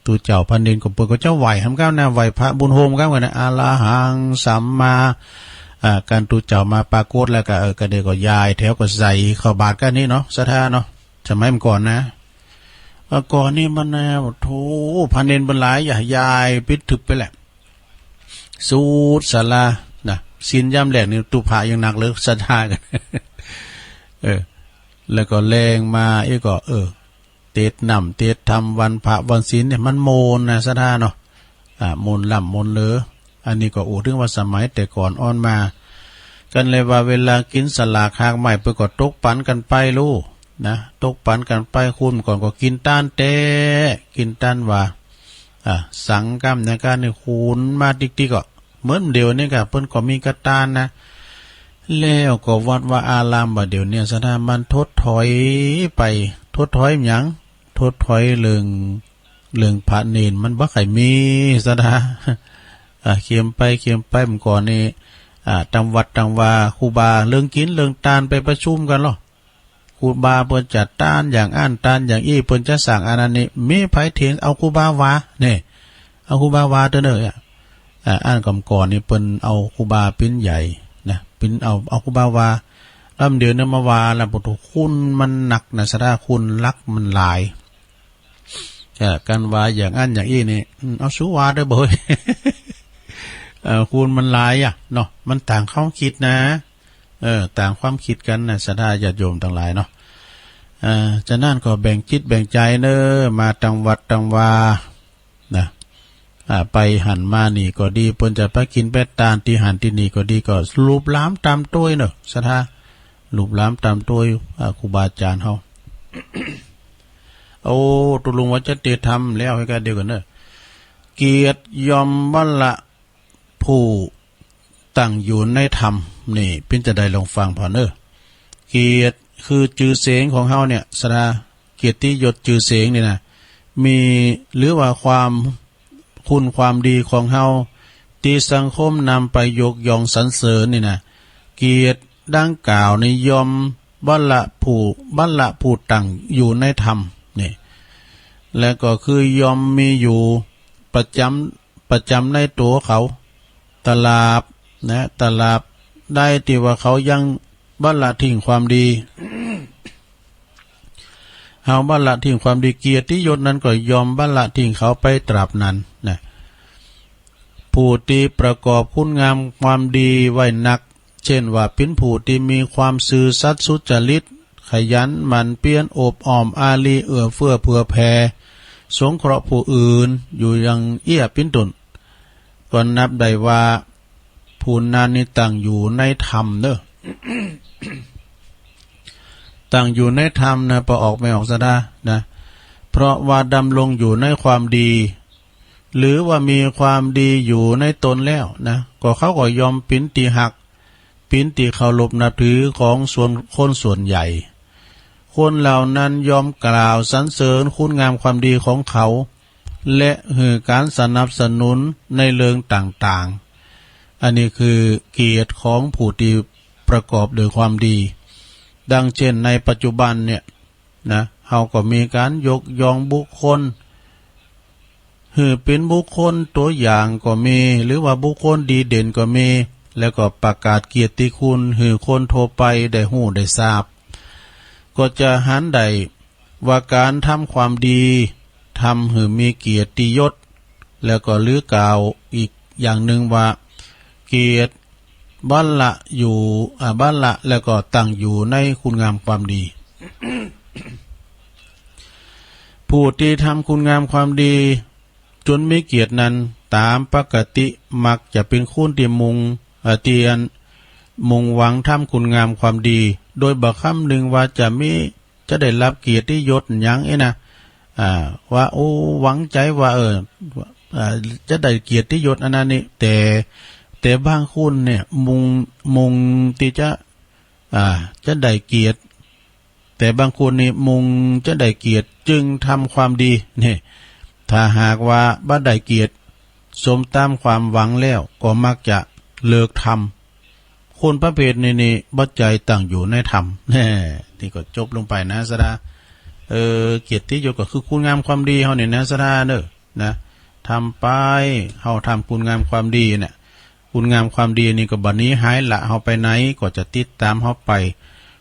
ตุเจ้าพานินก็เปิ้นก็เจ้าไหวทำก้าวหน้าไหวพระบุญโฮมก้าวกันนะอาลาหังสัมมาการตุเจ้ามาปรากฏแล้วก็เด็กก็ยายแถวก็ใส่เข้าบาตรกันนี่เนาะศรัทธาเนาะสมัยก่อนนะก่อนนี่มันนะโธ่พานินบรรลัยยายปิดทึบไปแหละสูดศาลานะศีลย่ำแหลกนี่ตุภายังหนักเลยศรัทธากันแล้วก็แรงมาก็เตดนำเตดทำวันพระวันศีลเนี่ยมันโมนนะศรัทธาเนาะโมนล่ำโมนเลออันนี้ก็ถึงว่าสมัยแต่ก่อนอ่อนมากันเลยว่าเวลากินสลากหากใหม่ไปก็ตกปันกันไปลูกนะตกปันกันไปคุณก่อนก็กินต้านเตกินต้านว่าสังกรรมในการในคูณมาติ๊กๆก็เหมือนเดียวนี่ก็เพิ่นก็มีกระตานนะแล้วก็วัดว่าอารามบ่เดี๋ยวเนี่ยสถามันทดถอยไปทดถอยหยังทดถอยเรื่องพระเนรมันบ่ค่อยมีสถาเขียมไปเมื่อก่อนนี่ตังวัดตังวาครูบาเรื่องกินเรื่องตานไปประชุมกันหรอครูบาเพิ่นจัดตานอย่างอ่านตานอย่างอี้เพิ่นจะสั่งอันนั้นนี่มีไผเถียงเอาครูบาวาเนี่ยเอาครูบาวาเด้ออ่านก่อนนี่เปิ้นเอาครูบาปิ้นใหญ่นะปิ้นเอาครูบาวาลำเดียวเนี่ยมาวาแล้วปุถุคุณมันหนักนะสะดาคุณรักมันหลายการวาอย่างอันอย่างอี้นี่เอาสู้วาเด้อบ่ยคุณมันหลายเนาะมันต่างความคิดนะต่างความคิดกันนะสะดาญาติโยมทั้งหลายเนาะจะนั่นก็แบ่งจิตแบ่งใจเนอมาตังวัดตังวานะไปหันมานี่ก็ดีเปิ้นจะไปกินไปตานที่หันที่นี่ก็ดีก็รูปล้ามตามต้วยเนอะสถารูปล้ามตามต้วยครูบาอาจารย์เฮา โอ้ตุลุงว่าจะเตทำแล้วให้กันเดียวกันเนอะเกียรติยอมบัลละผู้ตั้งอยู่ในธรรมนี่เป็นจะได้ลองฟังพอเนอะเกียรติคือจื่อเสียงของเฮาเนี่ยสถาเกียรติยศจื่อเสียงนี่นะมีหรือว่าความคุณความดีของเฮาที่สังคมนำไปยกย่องสรรเสริญนี่นะเกียรติดังกล่าวนิยมบัลละผู้ตั้งอยู่ในธรรมนี่และก็คือยอมมีอยู่ประจำในตัวเขาตลาบนะตลาบได้ที่ว่าเขายังบัลละทิ้งความดี เฮาบัลละทิ้งความดีเกียรติยศนั้นก็ยอมบัลละทิ้งเขาไปตราบนั้นนะผู้ที่ประกอบคุณงามความดีไว้นักเช่นว่าเป็นผู้ที่มีความซื่อสัตย์สุจริตขยันหมั่นเพียรอบอ้อมอารีเอื้อเฟื้อเผื่อแผ่สงเคราะห์ผู้อื่นอยู่อย่างเอี้ยปิ้นตุนก็นับได้ว่าผู้นั้นนี่ตั้งอยู่ในธรรมเด้อ ตั้งอยู่ในธรรมนะพอออกไม่ออกซะได้นะเพราะว่าดำรงอยู่ในความดีหรือว่ามีความดีอยู่ในตนแล้วนะก็เขาก็ยอมปิ้นตีหักปิ้นตีเคารพนับถือของคนส่วนใหญ่คนเหล่านั้นยอมกล่าวสรรเสริญคุณงามความดีของเขาและให้การสนับสนุนในเรื่องต่างๆอันนี้คือเกียรติของผู้ที่ประกอบด้วยความดีดังเช่นในปัจจุบันเนี่ยนะเฮาก็มีการยกย่องบุคคลเป็นบุคคลตัวอย่างก็มีหรือว่าบุคคลดีเด่นก็มีแล้วก็ประกาศเกียรติคุณให้คนทั่วไปได้ฮู้ได้ทราบก็จะหันได้ว่าการทำความดีทำให้มีเกียรติยศแล้วก็ลือกล่าวอีกอย่างหนึ่งว่าเกียรติบัลละอยู่บัลละแล้วก็ตั้งอยู่ในคุณงามความดี ผู้ที่ทำคุณงามความดีจนมีเกียรตินั้น ตามปกติมักจะเป็นคุณที่มุงเตียนมุงหวังทำคุณงามความดีโดยบักคำหนึ่งว่าจะได้รับเกียรติยศหยังนะว่าโอ้หวังใจว่าจะได้เกียรติยศอันนั้นนี่แต่บางคนเนี่ยมุงที่จะได้เกียรติแต่บางคนนี่มุงจะได้เกียรติจึงทำความดีนี่ถ้าหากว่าบ่ได้เกียรติสมตามความหวังแล้วก็มักจะเลิกทำคนประเภทนี้บ่ใจตั้งอยู่ในธรรมแน่ที่ก็จบลงไปนะสดาเกียรติยศก็คือคุณงามความดีเฮานี่นะสดาเด้อนะทำไปเฮาทำคุณงามความดีเนี่ยคุณงามความดีนี่ก็บัดนี้หายละเฮาไปไหนก็จะติดตามเฮาไป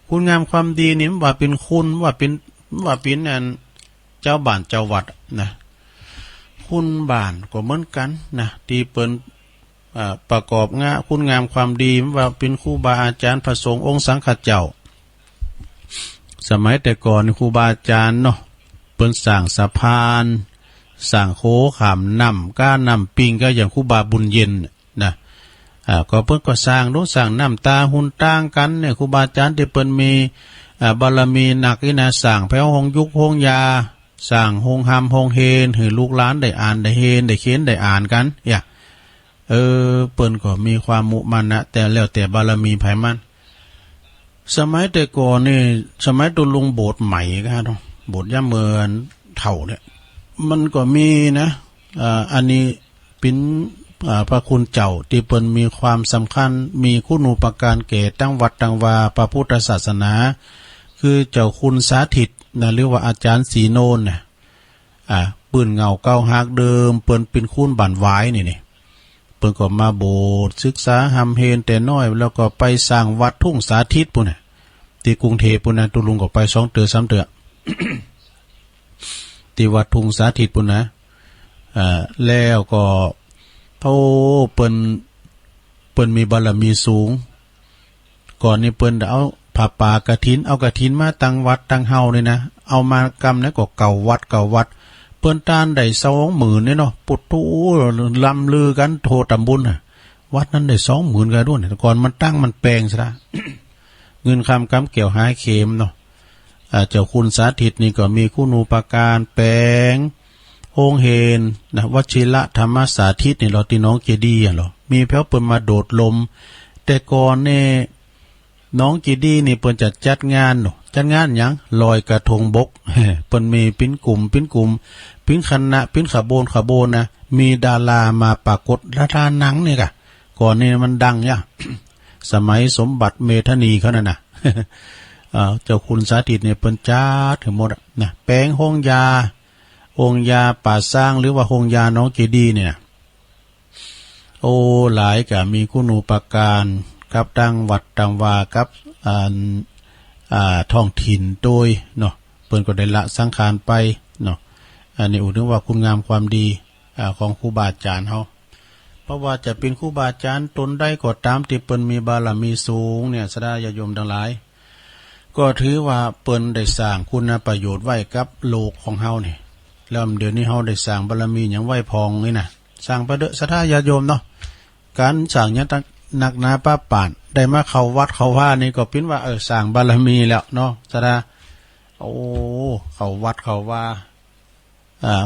คุณงามความดีนี่ว่าเป็นคุณว่าเป็นอันเจ้าบ้านเจ้าวัดนะคุณบ้านก็เหมือนกันนะที่เปิ้นประกอบคุณงามความดีว่าเป็นครูบาอาจารย์พระสงฆ์องค์สังฆเจ้าสมัยแต่ก่อนครูบาอาจารย์เนาะเปิ้นสร้างสะพานสร้างโคขามน้ำก้านำปิงก็อย่างครูบาบุญเย็นนะก็เพิ่นก็สร้างสร้างน้ำตาหุ่นต่างกันเนี่ยครูบาอาจารย์ที่เปิ้นมีบารมีหนักนี่นะสร้างแพ้ห้องยุคห้องยาสร้างห้องหำห้องเฮนให้ลูกหลานได้อ่านได้เฮนได้เขียนได้อ่านกันเปิ้นก็มีความมุมานะแต่แล้วแต่บารมีไผมันสมัยแต่ก่อนนี่สมัยตุลุงโบสถ์ใหม่ก็ฮะโบสถ์ย่าเมือนเฒ่าเนี่ยมันก็มีนะอันนี้เป็นพระคุณเจ้าที่เปิ้นมีความสำคัญมีคุณูปการแก่ตั้งวัดตั้งวาพระพุทธศาสนาคือเจ้าคุณสาธิตนะหรือว่าอาจารย์ศรีโนนเนี่ยปืนเงาเก้าหักเดิมเปิ้นเป็นคุณบั่นหวายนี่เปิ้นก็มาโบสถ์ศึกษาหำเฮนแต่น้อยแล้วก็ไปสร้างวัดทุ่งสาธิตปุ่นน่ะที่กรุงเทพปุ่นน่ะตุลุงก็ไป2 เทื่อ 3 เทื่อ ที่วัดทุ่งสาธิตปุ่นนะแล้วก็เปิ้นมีบารมีสูงก่อนนี้เปิ้นเอาผ้าป่ากฐินเอากฐินมาตั้งวัดตั้งเฮานี่นะเอามากำนั้นก็เก่าวัดเปิ้นต้านได้20,000เนี่ยเนาะปุถุลำลือกันโทตำบุญน่ะวัดนั้นได้20,000กันด้วยแต่ก่อนมันตั้งมันแปลงซะละ เงินคำกำเกี่ยวหายเข็มเนาะเจ้าคุณสาธิตนี่ก็มีคุณูปการแปลงโฮงเฮนนะวชิระธรรมสาธิตนี่เราที่น้องเจดีเหรอมีแพ้วเปิ้นมาโดดลมแต่ก่อนเนี่ยน้องเจดีนี่เปิ้นจัดงานเนาะจัดงานหยังลอยกระทงบกเปิ้นมีปิ้นกลุ่มปิ้นคณะปิ้นขบวนนะมีดารามาปรากฏดาราหนังนี่กะก่อนนี่มันดังเนี่ย สมัยสมบัติเมธานีเขานั่นน่ะ เจ้าคุณสาธิตเนี่ยเปิ้นจัดถึงหมดนะแปลงห้องยาป่าสร้างหรือว่าห้องยาน้องเจดีเนี่ยโอ้หลายกะมีคุณูปการกับตั้งวัดตั้งวากับท้องถิ่นโดยเนาะเปิ้นก็ได้ละสังขารไปเนาะอันนี้อุดนึกว่าคุณงามความดีของครูบาอาจารย์เฮาเพราะว่าจะเป็นครูบาอาจารย์ตนได้ก็ตามที่เปิ้นมีบารมีสูงเนี่ยสดาญาโยมทั้งหลายก็ถือว่าเปิ้นได้สร้างคุณประโยชน์ไว้กับโลกของเฮานี่แล้วเดี๋ยวนี้เฮาได้สร้างบารมีหยังไว้พองนี่นะสร้างประเดสดาญาโยมเนาะการสร้างหยังนักหนาป้าป่านได้มาเข้าวัดเข้าว่านี่ก็เป็นว่าสร้างบารมีแล้วเนาะสดาโอ้เข้าวัดเข้าว่า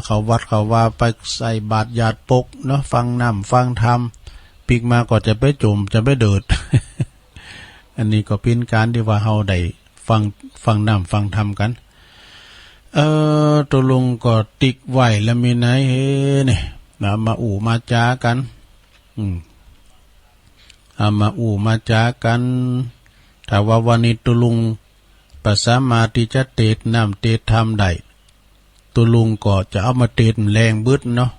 เข้าวัดเข้าว่าไปใส่บาตรญาติปกเนาะฟังน้ำฟังธรรมปีกมาก็จะไปจุ่มจะไปเดิด อันนี้ก็เป็นการที่ว่าเฮาได้ฟังน้ำฟังธรรมกันตัวลุงก็ติ๊กไว้แล้วมีไหนเฮ้เนี่ยมามาจากันมามาจากันถ้าว่าวันนี้ตัวลุงปัสสามาติจะเตดน้ำเตดธรรมได้ตัวลุงก็จะเอามาเตดแรงบึดเนาะ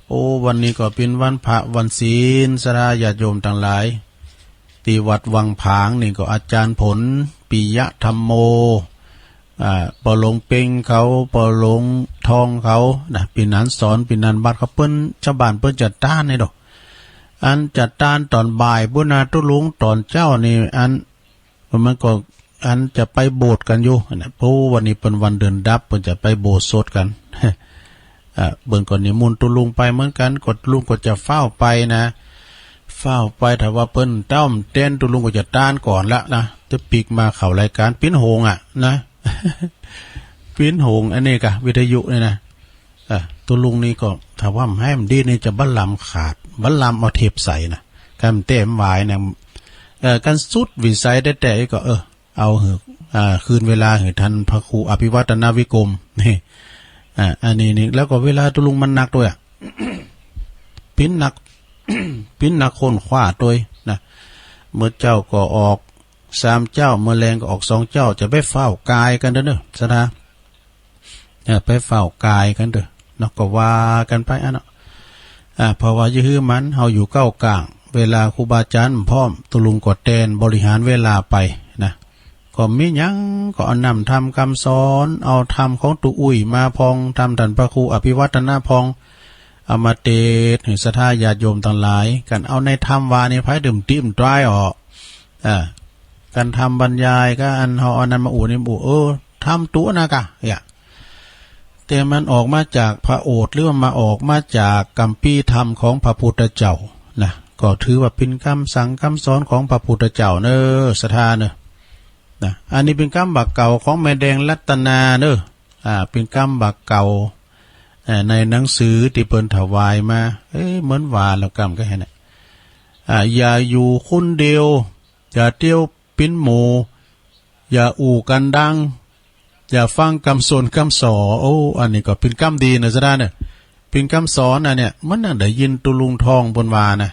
โอ้วันนี้ก็เป็นวันพระวันศีลสราญาติโยมทั้งหลายที่วัดวังผางนี่ก็อาจารย์ผลปิยะธรรมโมปอหลงเป่งเขาปอหลงทองเขานะปีนั้นสอนปีนั้นบัดเขาเปิ้นชาวบ้านเปิ้นจัดต้านนี่ดอกอันจัดต้านตอนบ่ายบุญนาตุลุงตอนเจ้านี่อันมันก็อันจะไปโบสถ์กันอยู่นะเพราะวันนี้เป็นวันเดือนดับเปิ้นจะไปโบสถ์สดกัน เบิ่นก่อนนิมนต์ตุลุงไปเหมือนกันกดลุงก็จะเฝ้าไปนะเฝ้าไปถ้าว่าเปิ้นต้อมเต้นตุลุงก็จะต้านก่อนละนะจะปีกมาเข้ารายการปิ้นโหงนะ ปิ้นโหงอันนี้กะวิทยุนี่นะตุลุงนี่ก็ถ้าว่าให้มันดีนี่จะบัลลัมขาดบัลลัมเอาเทปใส่นะการเต้มวายเนี่ยการสุดวิสัยได้แต่ก็เอาเหอะคืนเวลาให้ทันพระครูอภิวัตนาวิกรมนี่อันนี้นี่แล้วก็เวลาตุลุงมันหนักด้วย ปิ้นหนัก ปิ้นหนักคนขว้าด้วยนะเมื่อเจ้าก็ออก3เจ้าเมื่อแรงก็ออก2เจ้าจะไปเฝ้ากายกันเด้อสนะไปเฝ้ากายกันเด้อเนาะก็ว่ากันไปเนาะเพราะว่ายื้อมันเฮาอยู่เก้ากลางเวลาครูบาอาจารย์พร้อมตุลุงก็แตนบริหารเวลาไปนะก็มีหยังก็เอานำทำคำสอนเอาธรรมของตุอุ้ยมาพองทำท่านพระครูอภิวัตนาพองเอามาเตศให้ศรัทธาญาติโยมทั้งหลายกันเอาในธรรมวานี่ไผดื่มติ้มตรายออกการทำบรรยายก็อันเฮาอันนั้นมาอูนี่ทำตัวนะกะแต่มันออกมาจากพระโอษฐ์หรือว่ามาออกมาจากกัมพีธรรมของพระพุทธเจ้านะก็ถือว่าเป็นคำสั่งคำสอนของพระพุทธเจ้าเนอศรัทธาเนอนะอันนี้เป็นคำบักเก่าของแม่แดงรัตนาเนอเป็นคำบักเก่าในหนังสือที่เปิ้นถวายมาเหมือนว่าแล้วกำก็เห็นอย่าอยู่คนเดียวอย่าเที่ยวปิ้นหมู่อย่าอู่กันดังอย่าฟังคำสอนคำสออันนี้ก็เป็นคำดีนะซะได้เนี่ยเป็นคำสอนเนี่ยมันน่ะได้ยินตุลุงทองบนวานะ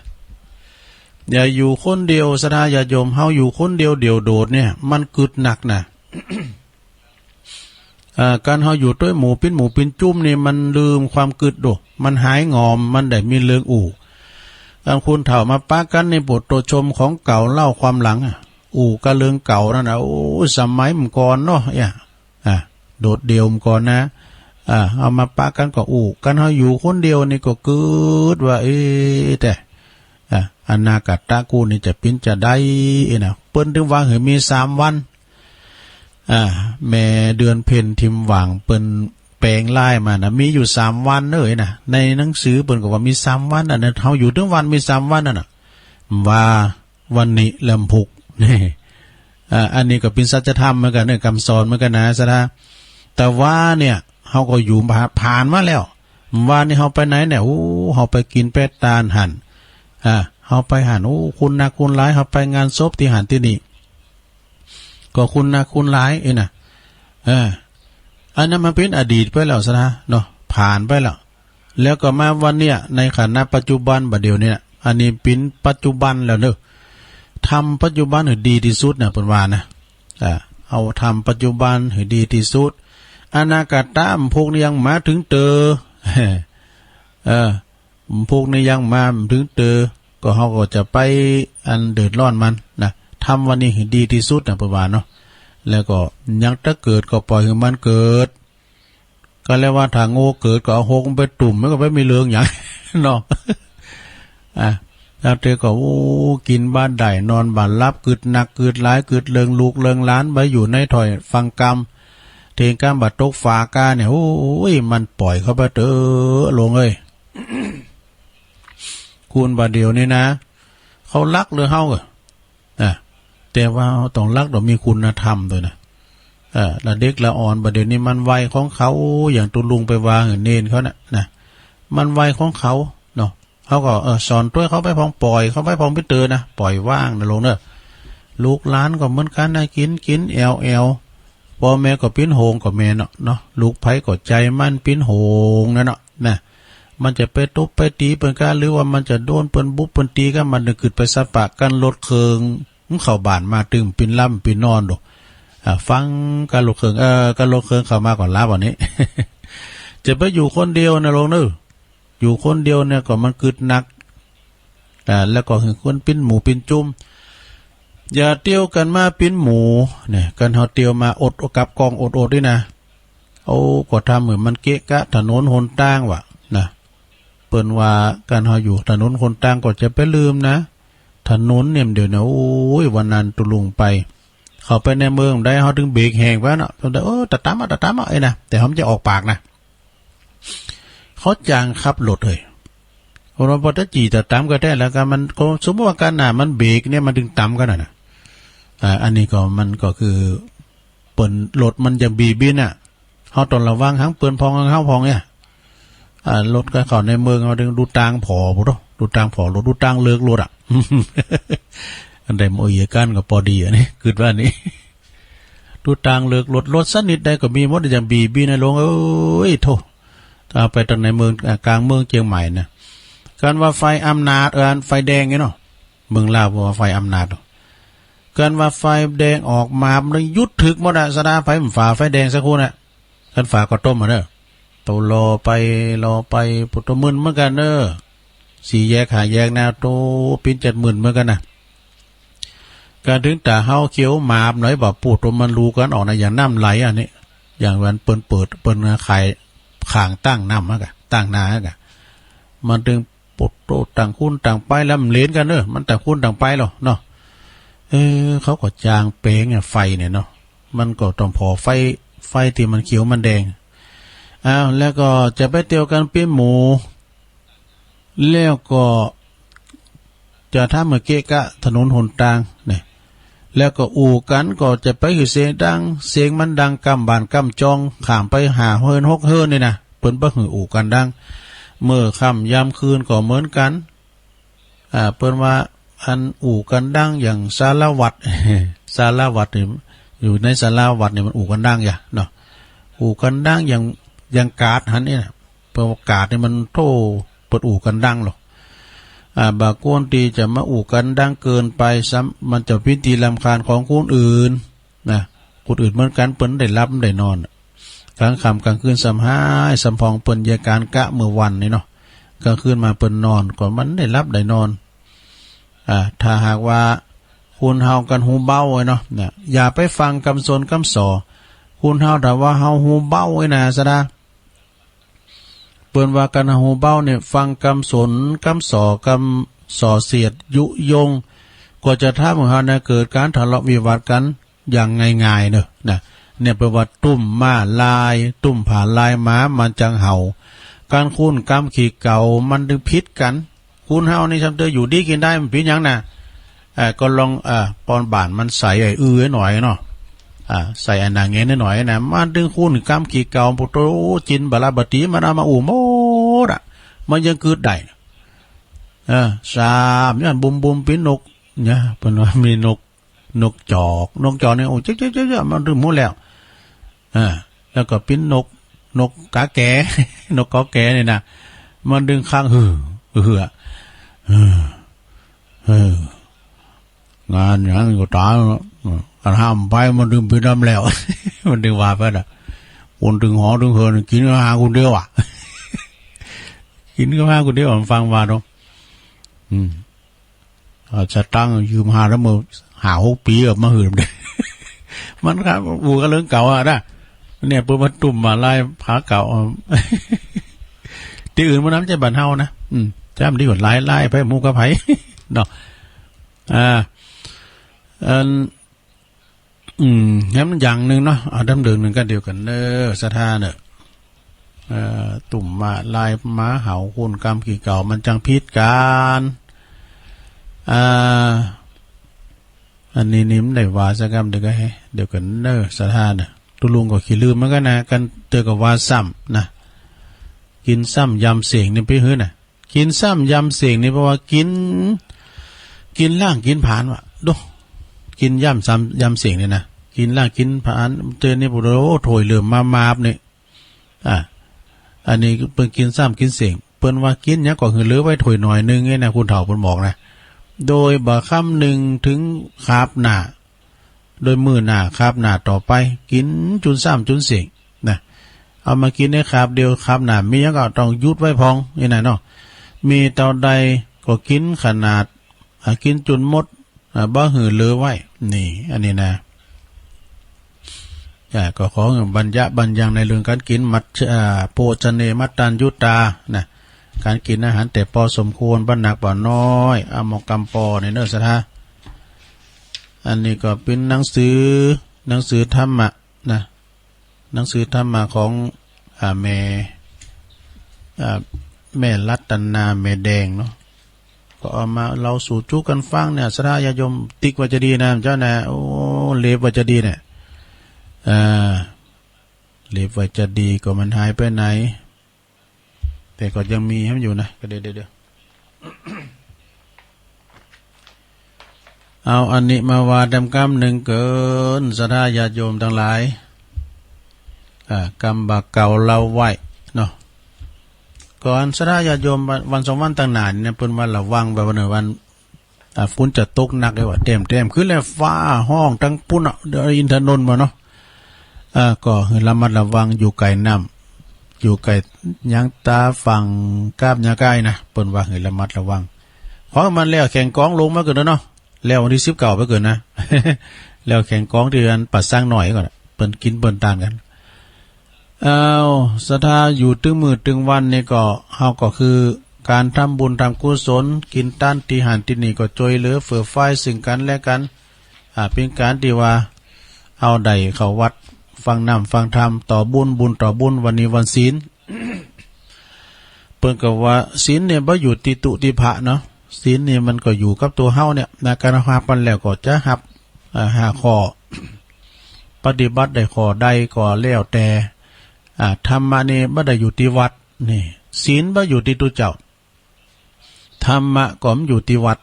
อย่าอยู่คนเดียวสดาอย่าโยมเฮาอยู่คนเดียวเดียวโดดเนี่ยมันกึดหนักนะ การเฮาอยู่ด้วยหมู่ปิ้นจุ้มนี่มันลืมความกึดโดมันหายงอมมันได้มีเรื่องอู่การคุณเถ่ามาป้ากันในบทโตชมของเก่าเล่าความหลังอู่กะเรื่องเก่านั่นนะสมัยมก่อนเนาะโดดเดี่ยวมก่อนนะเอามาป้ากันก็อู่กันเฮาอยู่คนเดียวนี่ก็กึดว่าแต่อนาคตกูนี่จะปิ้นจะได้นะเปิ้นถึงว่าเหมี3วันแม่เดือนเพ็ญทิมหว่างเปิ้นแปลงลายมานะมีอยู่3วันเอ้ยนะในหนังสือเปิ้นก็ว่ามี3วันน่ะเฮาอยู่ถึงวันมี3วันน่ะว่าวันนี้ลำพุกนี่อันนี้ก็เป็นสัจธรรมเหมือนกันเนี่ยคำสอนเหมือนกันนะซะนะแต่ว่าเนี่ยเฮาก็อยู่ผ่านมาแล้วว่านี่เฮาไปไหนเนี่ยเฮาไปกินเป็ดตาลหั่นเฮาไปหันคุณนะคุณร้ายเฮาไปงานศพที่หันที่นี่ก็คุณนะคุณร้ายน่ะอันนั้นมันเป็นอดีตไปแล้วซะนะเนาะผ่านไปแล้วก็มาวันเนี้ยในขณะปัจจุบันบัดเดี๋ยวนี้อันนี้เป็นปัจจุบันแล้วเด้อทำปัจจุบันให้ดีที่สุดนะเพิ่นว่านะเอาทำปัจจุบันให้ดีที่สุดอนาคตพวกนี้ยังมาถึงเตอพวกนี้ยังมาถึงเตอก็เฮาก็จะไปอันเดือดร้อนมันนะทำวันนี้ให้ดีที่สุดนะเพิ่นว่าเนาะแล้วก็ยังถ้าเกิดก็ปล่อยให้มันเกิดก็แล้วว่าถ้าโง่เกิดก็เอาหกไปตุ่มมันก็ไม่มีเรื่องหยังเนาะแล้วเธอก็กินบ้านได้นอนบ้านรับกึดหนักกึดหลายกึดเลิงลูกเลิงล้านไปอยู่ในถอยฟังกรรมเทงกรรมบัดตกฝากาเนี่ยมันปล่อยเข้าไปเตอลงเลยคุณบาเดียวนี่นะเขารักหรือเฮาแต่ว่าต้องรักต้องมีคุณธรรมด้วยนะละเด็กละอ่อนบาเดียวนี้มันวัยของเขาอย่างตุลุงไปวางเน้นเขานะมันวัยของเขาเนาะเขาก็สอนตัวเขาไปพองปล่อยเขาไปพองไปเตือนนะปล่อยว่างนะลงเนอะลูกหลานก็เหมือนกันนะกินแอลพ่อแม่ก็ปิ้นโหงก็แม่เนาะลูกไผ่ก็ใจมันปิ้นโหงนะเนาะมันจะไปตบไปตีเปิ้นกันหรือว่ามันจะโดนเปิ้นบุบเปิ้นตีกันมันนึกขึ้นไปสะปะกันรถเคืองเข้าบ้านมาตึงปิ้นล่ำปิ้นนอนดูฟังกันรถเคืองกันรถเคืองเข้ามาก่อนลาวันนี้ จะไปอยู่คนเดียวนะลงเนอะอยู่คนเดียวเนี่ยก็มันกึดหนักแล้วก็คือคนปิ้นหมูปิ้นจุ่มอย่าเตี้ยวกันมาปิ้นหมูเนี่ยกันเฮาเตี้ยวมาอดกับกองอดด้วยนะก็ทำเหมือนมันเกะกะถนนหนทางว่ะนะเปิ้นว่าการเฮาอยู่ถนนคนต่างก็จะไปลืมนะถนนเนี่ยเดี๋ยวนะวันนั้นตุลุงไปเข้าไปในเมืองได้เฮาถึงเบรกแหงไว้เนาะแต่ตะตามนะแต่เฮาจะออกปากนะเข เขาจ้างขับรถเลยเราพอจะจีแต่ตามก็ได้แล้วกันมันก็สมมติว่าการหนามันเบรกเนี่ยมันดึงต่ำกันน่ะอันนี้ก็มันก็คือเปิ่นรถมันจะบีบินอ่ะเขาต้องระวังทั้งเปิ่นพองทั้งเข้าพองเนี่ยรถก็เข้าในเมืองเราดึงดูตางผอปุ๊ดดูตางผอรถดูตางเลิกรถอ่ะ อันใดโมยกันก็พอดีอันนี้คือว่านี้ดูตางเลิกรถสนิทได้ก็มีหมดอย่างบีบินนะลงเอ้ยโธ่ถ้าไปตรงในเมืองกลางเมืองเชียงใหม่นะการว่าไฟอำนาจไฟแดงไงเนาะเมืองลาวว่าไฟอำนาจการว่าไฟแดงออกมามันยุดถึกหมดอะสดาไฟมันฝ่าไฟแดงสักครู่น่ะกันฝ่าก็ต้มมาเด้อโตรอไปปุตมึนเหมือนกันเด้อสี่แยกหาแยกแนวโตปิ้น70,000เหมือนกันนะการถึงแต่เฮาเขียวหมาบหน่อยบอกปูดมันรู้กันออกนะอย่างน้ำไหลอันนี้อย่างวันเปิดไข่ข่างตั้งน้ำมากะตั้งนาฮะกะมันถึงปดโตต่างคุณต่างไปแล้วมันเล่นกันเนอะมันต่างคุณต่างไปหรอเนาะเขาก็จางเป้งไฟเนี่ยเนาะมันก็ต้องพอไฟที่มันเขียวมันแดงแล้วก็จะไปเตียวกันปิ้นหมูแล้วก็จะทำเมื่อเกะกะถนนหนทางเนี่ยแล้วก็อู่กันก็จะไปคือเสียงดังเสียงมันดังกำบานกำจองข้ามไปหาเฮินฮกเฮินนี่นะเปิ้นบ่หืออู่กันดังเมื่อค่ำยามคืนก็เหมือนกันเปิ้นว่าอันอู่กันดังอย่างสารวัตร สารวัตรนี่อยู่ในสารวัตรเนี่ยมันอู่กันดังอย่าเนาะอู่กันดังอย่างกาดหันนี่นะเพราะกาดนี่มันโตเปิดอู่กันดังหรอกบางคนที่จะมาอู่กันดังเกินไปซ้ำมันจะพิธีรำคาญของคนอื่นนะคนอื่นเหมือนกันเปิ้นได้รับได้นอนกลางค่ำกลางคืนสำหายสำพองเปิ้นยาการกะเมื่อวันนี่เนาะกลางคืนมาเปิ้นนอนก่อนมันได้รับได้นอนถ้าหากว่าคุณเฮากันหูเบ้าไว้เนาะเนี่ยอย่าไปฟังคำสนคำสอคุณเฮาแต่ว่าเฮาหูเบ้าไว้นะซะนะเปิ้นว่ากันหูเบ้าเนี่ยฟังคำสนคำสอคำสอเสียดยุยงก็จะทำให้เฮาเกิดการทะเลาะวิวาทกันอย่างง่ายๆเนอะนะเนี่ยประวัติตุ่มม้าลายตุ่มผ่าลายม้ามันจังเห่าการคุ้นกำขี่เก่ามันดึงพิษกันคุณเฮานี่จำเตออยู่ดีกินได้มันพิษยังนะก็ลองปอนบานมันใส่หน่อยเนาะใส่อันนางเงี้ยหน่อยนะมันดึงคุ้นกำขี่เก่าปุโตจินบาลาบตีมันเอามาอู่โมดมันยังเกิดได้สามเนี่ยบุมปิ้นนกเนี่ยเป็นว่ามีนกจอกเนี่ยโอ้เจ๊มันดึงหมดแล้วแล้วก็ปิ้นนกกาแก นกกาแกเนี่ยนะมันดึงข้างงานอย่างนี้ก็ตายกันห้ามไปมันดึงไปดำแล้ว มันดึงว่าไปนะคนดึงหอดึงเหินกินก็หาคนเดียวกินก็หาคนเดียวฟังว่าเนาะจะตั้งยืมหาแล้วมือหา6 ปีมาหื่นเลย มันครับบูก็เรื่องเก่านะเนี่ยเปิดมาตุ่มมาไล่ผาเก่า ที่อื่นมันน้ำใจบันเฮานะจ้ามดีกว่าไล่ไปมูกระไผ เนาะงั้นมันอย่างหนึ่งเนาะดำเดินหนึ่งก็เดียวกันสถานเนอะตุ่มมาลายม้าเห่าคุณกรรมกี่เก่ามันจังพิษกันอันนี้นิ่มได้ว่าสักคำเดียวกันสถานเนอะตุลุงก็ขี้ลืมมันก็นะกันเตือกับว่าซ้ำนะกินซ้ำยำเสียงนี่ไปเฮ้ยนะกินซ้ำยำเสียงนี่เพราะว่ากินล่างกินผ่านวะดูกินย่ำซ้ำยำเสียงเนี่ยนะกินล่างกินผ่านเตือนนี่ปุโรโถยเหลื่อมมาบเนี่ยอันนี้เปิ้นกินซ้ำกินเสียงเปิ้นว่ากินเนี้ยก็คือเหลือไว้ถอยหน่อยนึงไงนะคุณเฒ่าเปิ้นบอกนะโดยบ่ค่ำหนึ่งถึงคาบหน้าโดยมือหน้าคาบหน้าต่อไปกินจุนซ้ำจุนเสียงนะเอามากินในคาบเดียวคาบหน้ามีแล้วก็ต้องยุดไว้พองนี่นะเนาะมีเตาใดก็กินขนาดกินจุนมดบ่หือเหลือไว้นี่อันนี้นะก็ขอบรรยังในเรื่องการกินมัดโภชเนมัตตัญยุตานะการกินอาหารแต่พอสมควรบ่หนักบ่น้อยอมกรรมปอในเนื้อสถาอันนี้ก็เป็นหนังสือธรรมะนะหนังสือธรรมะของแม่ แม่รัตนาแม่แดงเนาะก็เอามาเราสู่จูกันฟังเนี่ยสระญาติโยมติ๊กว่าจะดีนะเจ้านะโอ้เลวว่าจะดีเนี่ยเลวว่าจะดีก็มันหายไปไหนแต่ก็ยังมีให้มันอยู่นะก็เดี๋ยวเอาอันนี้มาวาดกรรมหนึ่งเกินสระญาติโยมทั้งหลายกรรมบาเก่าเราไหวเนาะก่อนสระญาติโยมวันสองวันต่างหน้าเนี่ยเพิ่นว่าระวังแบบวันฝนจะตกหนักเลยว่าเต็มขึ้นแล้วฟ้าห้องทั้งปุ่นอินทนนท์มาเนาะก็ระมัดระวังอยู่ไกลน้ำอยู่ไกลยังตาฝั่งกาบยาใกล้นะเปิ้นว่าให้ระมัดระวังเพราะมันแล้วแข่งกองลงมาเกินเนาะแล้ววันที่19ไปเกินนะ แล้วแข่งกองเดือนปัดสร้างหน่อยก่อนเปิ้นกินเปิ้นตานกันศรัทธาอยู่ตึงมือตึงวันนี่ก็เฮาก็คือการทำบุญทำกุศลกินต้านที่หันที่นี่ก็ช่วยเหลือเฟื่อไฟซึ่งกันและกันเป็นการที่ว่าเอาใดเข้าวัดฟังน้ำฟังธรรมต่อบุญต่อบุญวันนี้วันศีล เปิ้นก็ว่าศีลเนี่ยบ่อยู่ที่ตุที่พระเนาะศีลเนี่ยมันก็อยู่กับตัวเฮาเนี่ยในการหาปันแล้วก็จะหับ5ข้อ ปฏิบัติได้ข้อใดก็แล้วแต่ธรรมะนี่บ่ได้อยู่ที่วัดนี่ศีลบ่อยู่ที่ตัวเจ้าธรรมะก็มอยู่ที่วัด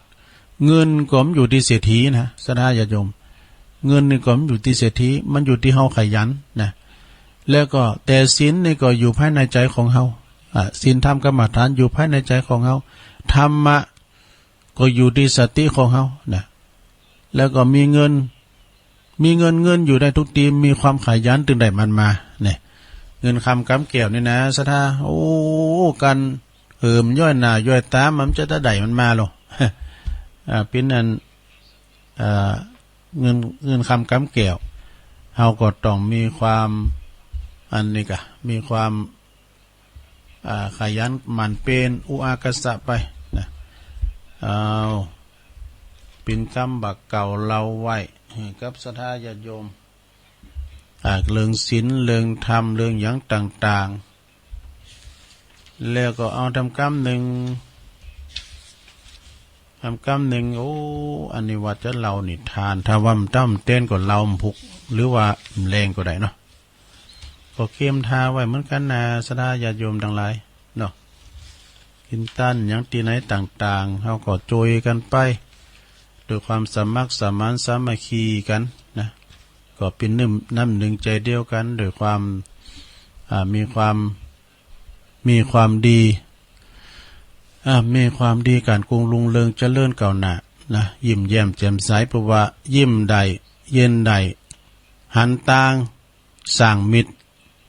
เงินก็มอยู่ที่เศรษฐีนะสถาญาติโยมเงินนี่ก็มอยู่ที่เศรษฐีมันอยู่ที่เฮาขยันนะแล้วก็แต่ศีลนี่ก็อยู่ภายในใจของเฮาศีลธรรมกรรมฐานอยู่ภายในใจของเฮาธรรมะก็อยู่ที่สติของเฮานะแล้วก็มีเงินอยู่ได้ทุกทีมีความขยันถึงได้มันมาเนี่ยเงินคำกำเกี่ยวนี่นะสถาโอ้กันเหิมย่อยหน้าย่อยตามันจะได้มันมาหรอเป็นอันเงินคำกำเกี่ยวเฮาก็ต้องมีความอันนี้กะมีความขยันหมั่นเป็นอุอากษะไปนะเป็นกรรมบักเก่าเราไว้กับศรัทธาญาติโยมเรื่องศีลเรื่องธรรมเรื่องอย่างต่างๆแล้วก็เอาทำกรรมหนึ่งโอ้อันนี้ว่าจะเรานิทานถ้าว่ามันตั้มเต้นก็เราพุกหรือว่าแรงก็ได้เนาะก็เข้มทาไว้เหมือนกันนะศรัทธาญาติโยมทั้งหลายเนาะกินตั้นอย่างที่ไหนต่างๆเขาก็โจยกันไปด้วยความสมัครสมานสามัคคีกันนะก็เป็นน้ำหนึ่งใจเดียวกันโดยความมีความดีมีความดีการกรุงลุงเรืองเจริญก้าวหน้านะยิ้มแย้มแจ่มใสเพราะว่ายิ้มใดเย็นใดหันต่างสร้างมิตร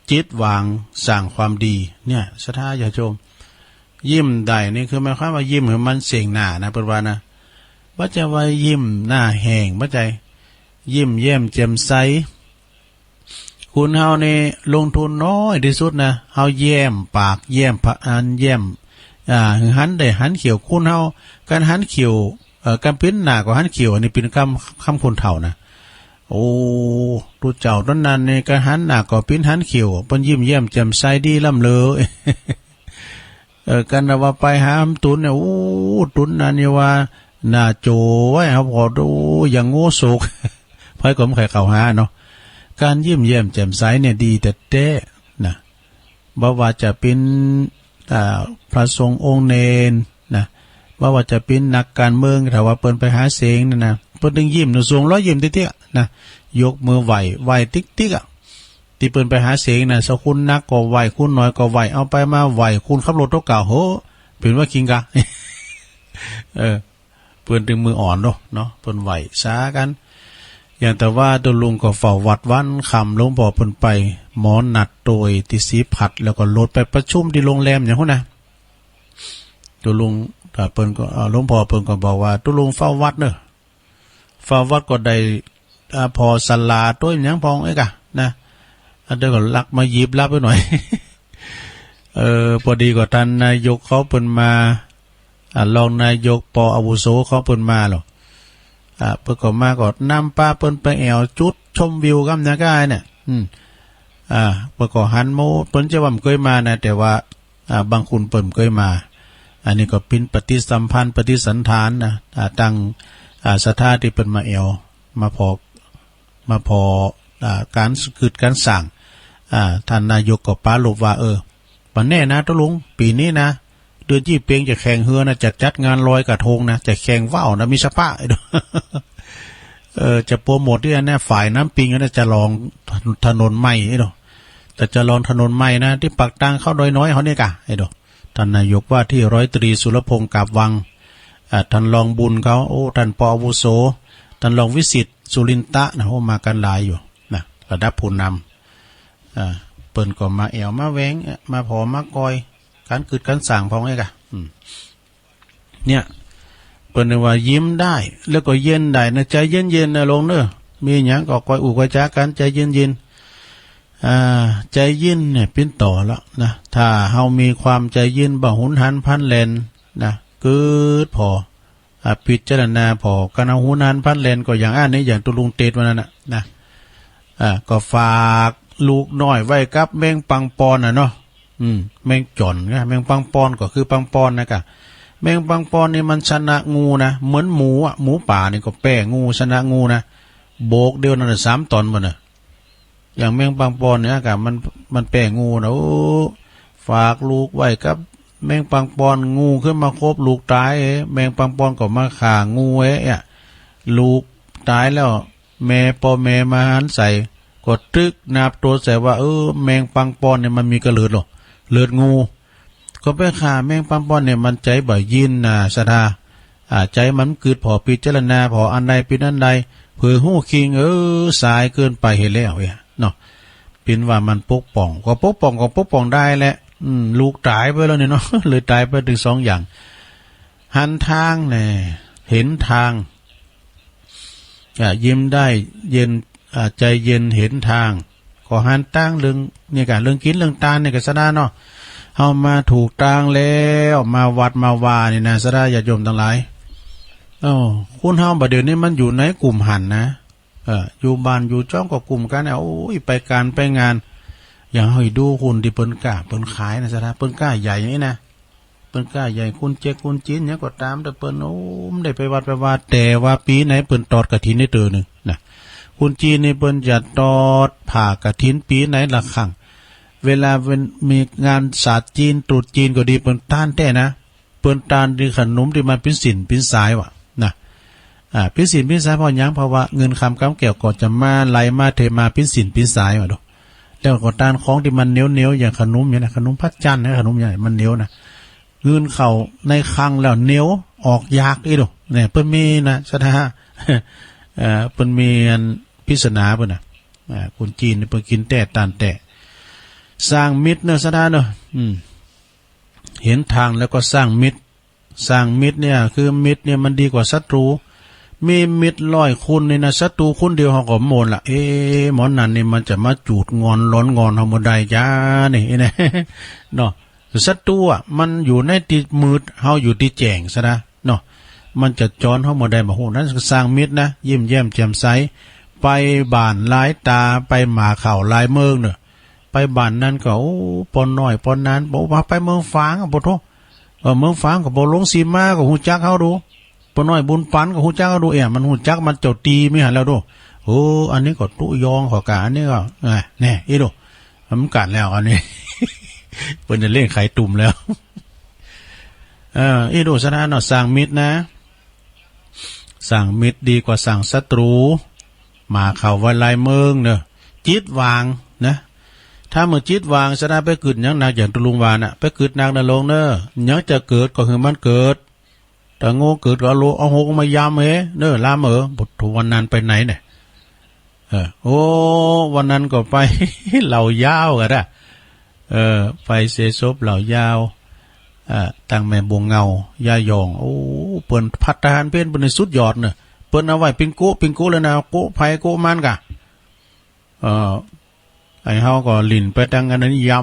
จิตวางสร้างความดีเนี่ยศรัทธาญาติโยมยิ้มใดนี่คือหมายความว่ายิ้มให้มันเสียงหน้านะเปิดว่านะว่าจะว่ายิ้มหน้าแห้งว่าใจยิ้มแย้มแจ่มใสคุณเฮานี่ลงทุนน้อยที่สุดนะเฮาแย้มปากแย้มพระอันแย้มหันได้หันเขียวคุณเฮาการหันเขียวการปิ้นหน้าก็หันเขียวอันนี้เป็นคำคนเฒ่านะโอ้ตัวเจ้าต้นนั้นนี่การหันหน้าก็ปิ้นหันเขียวเปิ้นยิ้มแย้มแจ่มใสดีล่ำเลอ กันว่าไปหาตุนเนี่ยโอ้ตุนนั่นนี่ว่าหน้าโจไว้ครับพอดูอย่างโง่โศกไพ่ก็ไม่เคยเข้าหาเนาะการยิ้มแย้มแจ่มใสเนี่ยดีแต่เต้นะบ่ว่าจะเป็นพระสงฆ์องค์เนนนะบ่ว่าจะเป็นนักการเมืองถ้าว่าเปิ้นไปหาเสียงนั่นนะเปิ้นดึงยิ้มนะทรงร้อยยิ้มติ๊กๆนะยกมือไหวติ๊กๆอ่ะที่เปิ้นไปหาเสียงน่ะสักคุณนักก็ไหวคุณน้อยก็ไหวเอาไปมาไหวคุณขับรถรถเก่าโหเป็นว่าคิงกะ เปิ้นดึงมืออ่อนเนาะเปิ้นไหวช้ากันอย่างแต่ว่าตัวลุงก็เฝ้าวัดวันคำหลวงพ่อเปิ้นไปหมอนัดโดยที่สีผัดแล้วก็รถไปประชุมที่โรงแรมอย่างนั้นนะตัวลุงเปิ้นก็หลวงพ่อเปิ้นก็บอกว่าตัวลุงเฝ้าวัดเนอะเฝ้าวัดก็ได้พอศาลาตัวอย่างพองไอ้กะนะอันเดียวก็ลักมาหยิบรับไปหน่อย พอดีก็ท่านนายกเขาเปิ้นมารองนายกปอาวุโสเขาเปิ้นมาหรอเปิ้นก็มาก็นำป้าเปิ้นไปแอวจุดชมวิวกำนาก้ายเนี่ยเปิ้นก็หันโมเปิ้นจะว่าเคยมานะแต่ว่า บางคุณเปิ่มเคยมาอันนี้ก็เป็นปฏิสัมพันธ์ปฏิสันฐานนะตั้งสถาที่เป็นมาเอวมาพอการคืดการสั่งท่านนายกก็ป้าลบว่าปันแน่นะตะลุงปีนี้นะเดือนยี่เปียงจะแข่งเฮือนะจะจัดงานลอยกระทงนะจะแข่งว่าวนะมีสปะจะโปรโมทที่นั่นฝ่ายน้ำปิงนะจะลองถนนใหม่แต่จะลองถนนใหม่นะที่ปักตังเข้าดอยน้อยเขาเนี่ยกะท่านนายกว่าที่ร้อยตรีสุรพงศ์กาบวังท่านรองบุญเขาท่านปอวุโสท่านรองวิสิตสุรินตะนะมากันหลายอยู่นะระดับผู้นำเปิ้นก็มาแอวมาแวงมาพอมากอยการคืดการสั่งพองไงกะเนี่ยเปิ้นว่ายิ้มได้แล้วก็เย็นได้นะใจเย็นๆนะลงเนอะมีหยังก็คอยอุกจากันใจเย็นใจเย็นเนี่ยเป็นต่อแล้วนะถ้าเฮามีความใจเย็นบ่หุนหันพันแลนนะเกิดพอพิจารณาพอกันหุนหันพันแลนก็อย่างนี้อย่างตุลุงเตดวันนั้นนะก็ฝากลูกน้อยไว้กับแมงปังปอนเนาะแมงจ่อนนะแมงปังปอนก็คือปังปอนนะกะแมงปังปอนนี่มันชนะงูนะเหมือนหมูหมูป่านี่ก็แป้งูชนะงูนะโบกเดียวนั่น3 ตอนหมดน่ะอย่างแมงปังปอนเนี่ยกะมันแป้งูนะฝากลูกไว้กับแมงปังปอนงูขึ้นมาครบลูกตายแมงปังปอนก็มาฆ่างูลูกตายแล้วแม่พ่อแม่มาหันใส่ก็ตึกนับตัวใส่ว่าแมงปังปอนเนี่ยมันมีกระเลือดหรอเลือดงูก็ไปฆ่าแมงปังปอนเนี่ยมันใจบ่ยินนะสดาใจมันเกิดพอพิจารณาพออันใดเป็นอันใดเผื่อหู้คิงสายเกินไปเห็นแล้วเนาะเป็นว่ามันปกป้องก็ปกป้องได้แหละลูกตายไปแล้วเนี่ยเนาะเลยตายไปถึง2 อย่างหันทางเนี่ยเห็นทางยิ้มได้เย็นใจเย็นเห็นทางก็หันตั้งเรื่องเนี่ยกันเรื่องกินเรื่องตาเนี่ยก็สดาเนาะเฮามาถูกทางแล้วมาวัดมาวานี่นะสดาญาติโยมทั้งหลายคุณเฮาบัดเดี๋ยวนี้มันอยู่ในกลุ่มหันนะอยู่บ้านอยู่จ้องก็กลุ่มกันไปการไปงานอย่างเฮาดูคุณที่เปิ้นกล้าเปิ้นขายนะสดาเปิ้นกล้าใหญ่อย่างนี้นะเปิ้นกล้าใหญ่คุณเจ๊กคุณจีนเนี่ยก็ตามแต่เปิ้นไม่ได้ไปวัดไปวาแต่ว่าปีไหนเปิ้นตอดกฐินได้นึงนะคุณจีนนี่เปิ้นจะตอดผ่ากฐินปีไหนละครั้งเวลามีงานศาสตร์จีนตรุษจีนก็ดีเปิ้นต้านแต่นะเปิ้นต้านดีขนมที่มันเป็นสินเป็นสายว่ะนะเป็นสินเป็นสายเพราะหยังเพราะว่าเงินคำกำแก้วก็จะมาไหลมาเทมาเป็นสินเป็นสายว่ะดูแล้วก็ต้านของที่มันเหนียวอย่างขนมเนี่ยนะขนมพัดจันทร์นะขนมใหญ่มันเหนียวนะเงินเข้าในคลังแล้วเหนียวออกยากอีดูเนี่ยเปิ้นมีนะสถาเปิ้นมีพิศนาเปิ้นน่ะคนจีนเปิ้นกินแต่ตานแต่สร้างมิตรเนอะสถาเนอะเห็นทางแล้วก็สร้างมิตรเนี่ยคือมิตรเนี่ยมันดีกว่าศัตรูมีมิตร100 คนนี่นะศัตรูคนเดียวเฮาก็หมดละหมอนนั่นนี่มันจะมาจูดงอนร้อนงอนเฮาบ่ได้จ้านี่นะเนาะศัตรูมันอยู่ในที่มืดเฮาอยู่ที่แจ้งซะนะเนาะมันจะจรเฮาบ่ได้บ่ฮู้นั้นสร้างมิตรนะยิ้มแย้มแจ่มใสไปบ้านหลายตาไปหมาเข้าหลายเมืองเนาะไปบ้านนั้นก็ปอนน้อยปอนนั้นบอกว่าไปเมืองฝางบ่โทเมืองฝางก็บ่ลงสีมาก็ฮู้จักเฮาดูปอนน้อยบุญปันก็ฮู้จักเฮาดูมันฮู้จักมันเจ้าตีมีหันแล้วดูอันนี้ก็ตุยองขอกะอันนี้ก็แน่อีดูมันกันแล้วอันนี้เปิ้นจะเล่นไข่ตุ่มแล้วอีดูซะนะเนาะสร้างมิตรนะสร้างมิตรดีกว่าสร้างศัตรูมาเข้าไว้ลายเมืองเนาะจิตวางนะถ้าเมื่อจิตวางซะนะไปเกิดหยังหนักอย่างตุลุงวาน่ะไปเกิดหนักนรกเนอะหยังจะเกิดก็คือมันเกิดแต่โง่เกิดก็เอาหกมายามเนอะลามบทวันนั้นไปไหนเนี่ยวันนั้นก็ไป เหล่ายาวกันนะไปเสซบเหล่ายาวตั้งแม่บวงเงายายองเปิ้นพัฒนาเป็นเป็นสุดยอดเนอะเปิ้นเอาไว้ปิงโก้เลยนะโก้ไผโก้มันกะไอ้เฮาก็ลิ่นไปตั้งอันนั้นยำ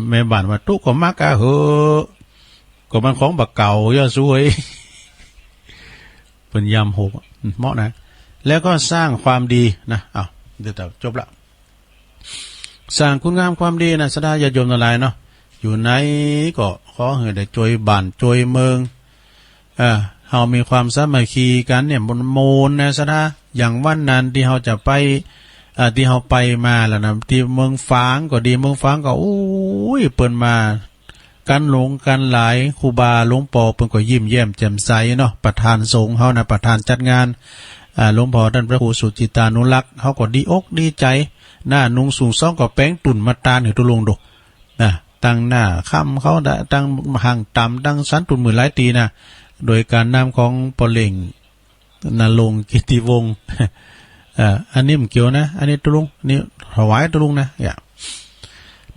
แม่บ้านว่าตุก็มักเหอะก็มันของบักเก่าย่าสวยเป็นยำหกเหมาะนะแล้วก็สร้างความดีนะเดี๋ยวจบละ สร้างคุณงามความดีนะสดาญาติโยมทั้งหลายเนาะอยู่ไหนก็ขอให้ได้ช่วยบ้านช่วยเมืองเฮามีความสามัคคีกันเนี่ยบนโมนนะสดาอย่างวันนั้นที่เฮาจะไปที่เฮาไปมาแล้วนะที่เมืองฝางก็ดีเมืองฝางก็โอ้ยเปิ้นมากันหลงกันหลายครูบาหลวงปอเพิ่นก็ยิ้มแย้มแจ่มใสเนาะประธานสงฆ์เฮานะประธานจัดงานหลวงพ่อท่านพระครูสุจิตานุรักษ์เฮาก็ดีอกดีใจหน้านุ่งสูงซ่องก็แป้งตุ่นมาตาลให้ตุลงดกตั้งหน้าค่ำเขาตั้งห่างต่ำตั้งสันตุ่นหมื่นหลายตีนะโดยการนำของปอเล่งนรงค์กิติวงศ์อันนี้มันเกี่ยวนะอันนี้ตุลงนี่ถวายตุลงนะ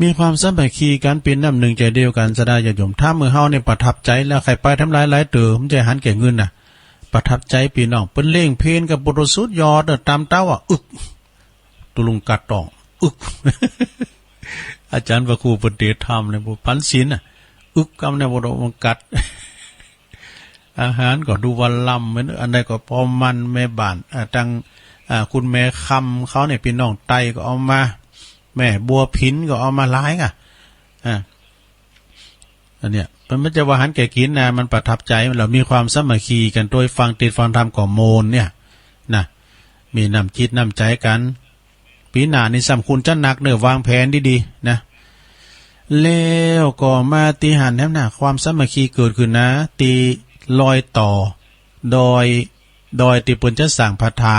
มีความสามัคคีกันเป็นน้ำหนึ่งใจเดียวกันสดาญาติโยมถ้ามือเฮาเนี่ยประทับใจแล้วใครไปทำลายหลายเติมใจหันแก่เงินน่ะประทับใจพี่น้องเป็นเล่งเพลนกับบุรุษสุดยอดตามเต้าอึกตุลุงกัดตองอึก อาจารย์พระครูปฏิธรรมเนี่ยพันศีลอึกกำเนี่ยบุรุษมันกัด อาหารก็ดูวันลำเหมือนอันใดก็พอมันแม่บ้านตั้งคุณแม่คำเขาเนี่ยพี่น้องไตก็เอามาแม่บัวพินก็เอามาล้ายอันเนี้ยมันไม่จะว่าหันแก่กินนะมันประทับใจเรามีความสามัคคีกันโดยฟังติดฟังธรรมก่อโมนเนี่ยนะมีน้ำจิตน้ำใจกันปีหน้านี่สำคุณจะหนักเนื้อวางแผนดีๆนะแล้วก็มาตีหันแนมหน้าความสามัคคีเกิดขึ้นนะตีลอยต่อดอยติปุ่นจะสั่งพระธา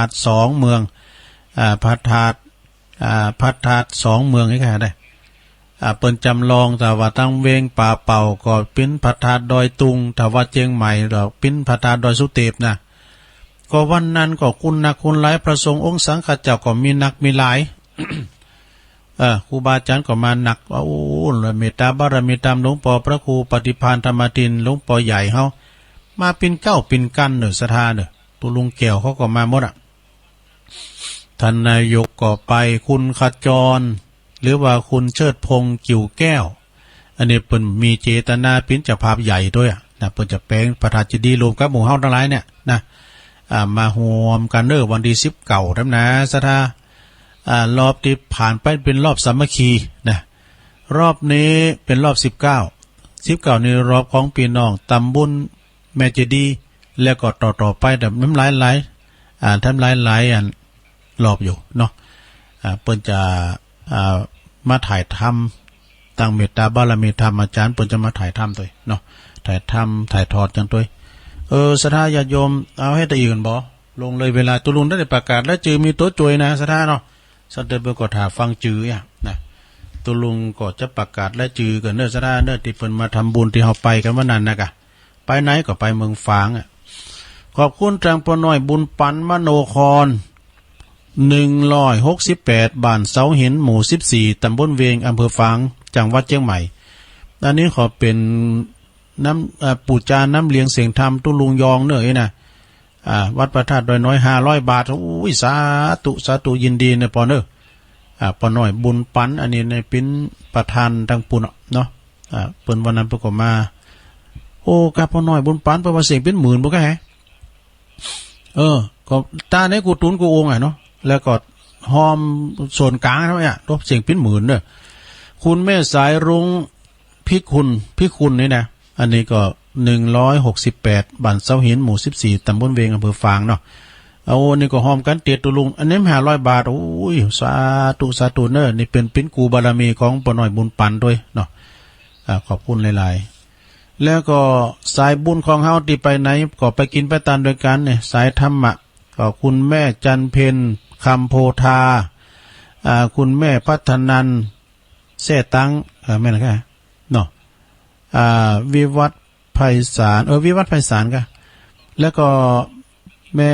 ตุสองเมืองพระธาตุสองเมืองให้ใครได้เปิ้นจำลองแต่ว่าตั้งเวงป่าเป่าก็เป็นพระธาตุดอยตุงแต่ว่าเจียงใหม่เราเป็นพระธาตุดอยสุเทพนะก็วันนั้นก็คุณนักคุณหลายพระสงฆ์องค์สังฆเจ้าก็มีนักมีหลาย ครูบาอาจารย์ก็มาหนักโอ้เมตตาบารมีตามหลวงพ่อพระครูปฏิภาณธรรมทินหลวงพ่อใหญ่เฮามาเป็นเก้าเป็นกันเนอศรัทธาเนอตุลุงแก้วเขาก็มาหมดท่านนายกก็ไปคุณขจรหรือว่าคุณเชิดพงษ์กิ่วแก้วอันนี้เปิ้นมีเจตนาเป็นเจ้าภาพใหญ่ด้วยนะเปิ้นจะแปลงประธานเจดีย์รวมกับหมู่เฮาทั้งหลายเนี่ยนะมาโฮมกันเด้อวันที่19นะศรัทธารอบที่ผ่านไปเป็นรอบสามัคคีนะรอบนี้เป็นรอบ19นี่รอบของพี่น้องตำบลแม่เจดีย์แล้วก็ต่อไปแต่น้ำหลายทำหลายอันรอบอยู่เนาะเปิ้นจะมาถ่ายทำตั้งเมตตาบารมีธรรมอาจารย์เปิ้นจะมาถ่ายทำตัวเนาะถ่ายทอดจังตัวศรัทธาญาติโยมเอาให้ตะอีกันบ่ลงเลยเวลาตุลุงได้ประกาศแล้วจือมีตัวจวยนะศรัทธาเนาะสัตว์เดินก็ถาฟังจือนะตุลุงก็จะประกาศและจือกันเด้อศรัทธาเด้อที่เพิ่นมาทำบุญที่เฮาไปกันวันนั้นนะกะไปไหนก็ไปเมืองฝางขอบคุณจังปอน้อยบุญปันมโนคร168บ้านเสาหินหมู่14ตำบลเวงอำเภอฝางจังหวัดเชียงใหม่อันนี้ขอเป็นน้ำปู่จาน้ำเลี้ยงเสียงธรรมตุลุงยองเนอะนะวัดพระธาตุดอยน้อย500 บาทอุ้ยสาธุยินดีนะปอเนอะปอน้อยบุญปันอันนี้ในเป็นประธานทางปุ่นเนาะเปิ้นวันนั้นประกอบมาโอ้กับปอน้อยบุญปันเพราะว่าเสียงเป็นหมื่นบ่ก็แฮก็ตาในกูตุนกูองเนาะแล้วก็หอมส่วนกลางเท่านี้รบเสียงเป็นหมื่นเนอะคุณแม่สายรุ้งพิคุณนี่นะอันนี้ก็168บ้านเสาหินหมู่14ตำบลเวงอำเภอฝางเนาะเอานี่ก็หอมกันเตียตุลุงอันนี้500 บาทโอ้ยสาธุเนอะนี่เป็นกูบารมีของปอน้อยบุญปันด้วยเนาะขอบคุณหลายๆแล้วก็สายบุญของเฮาที่ไปไหนก็ไปกินไปตามโดยกันเนี่ยสายธรรมะก็คุณแม่จันเพ็ญคำโพธาคุณแม่พัฒนันแซ่ตังแม่นะค่ะเนาะวิวัฒน์ไพศาลวิวัฒน์ไพศาลค่ะแล้วก็แม่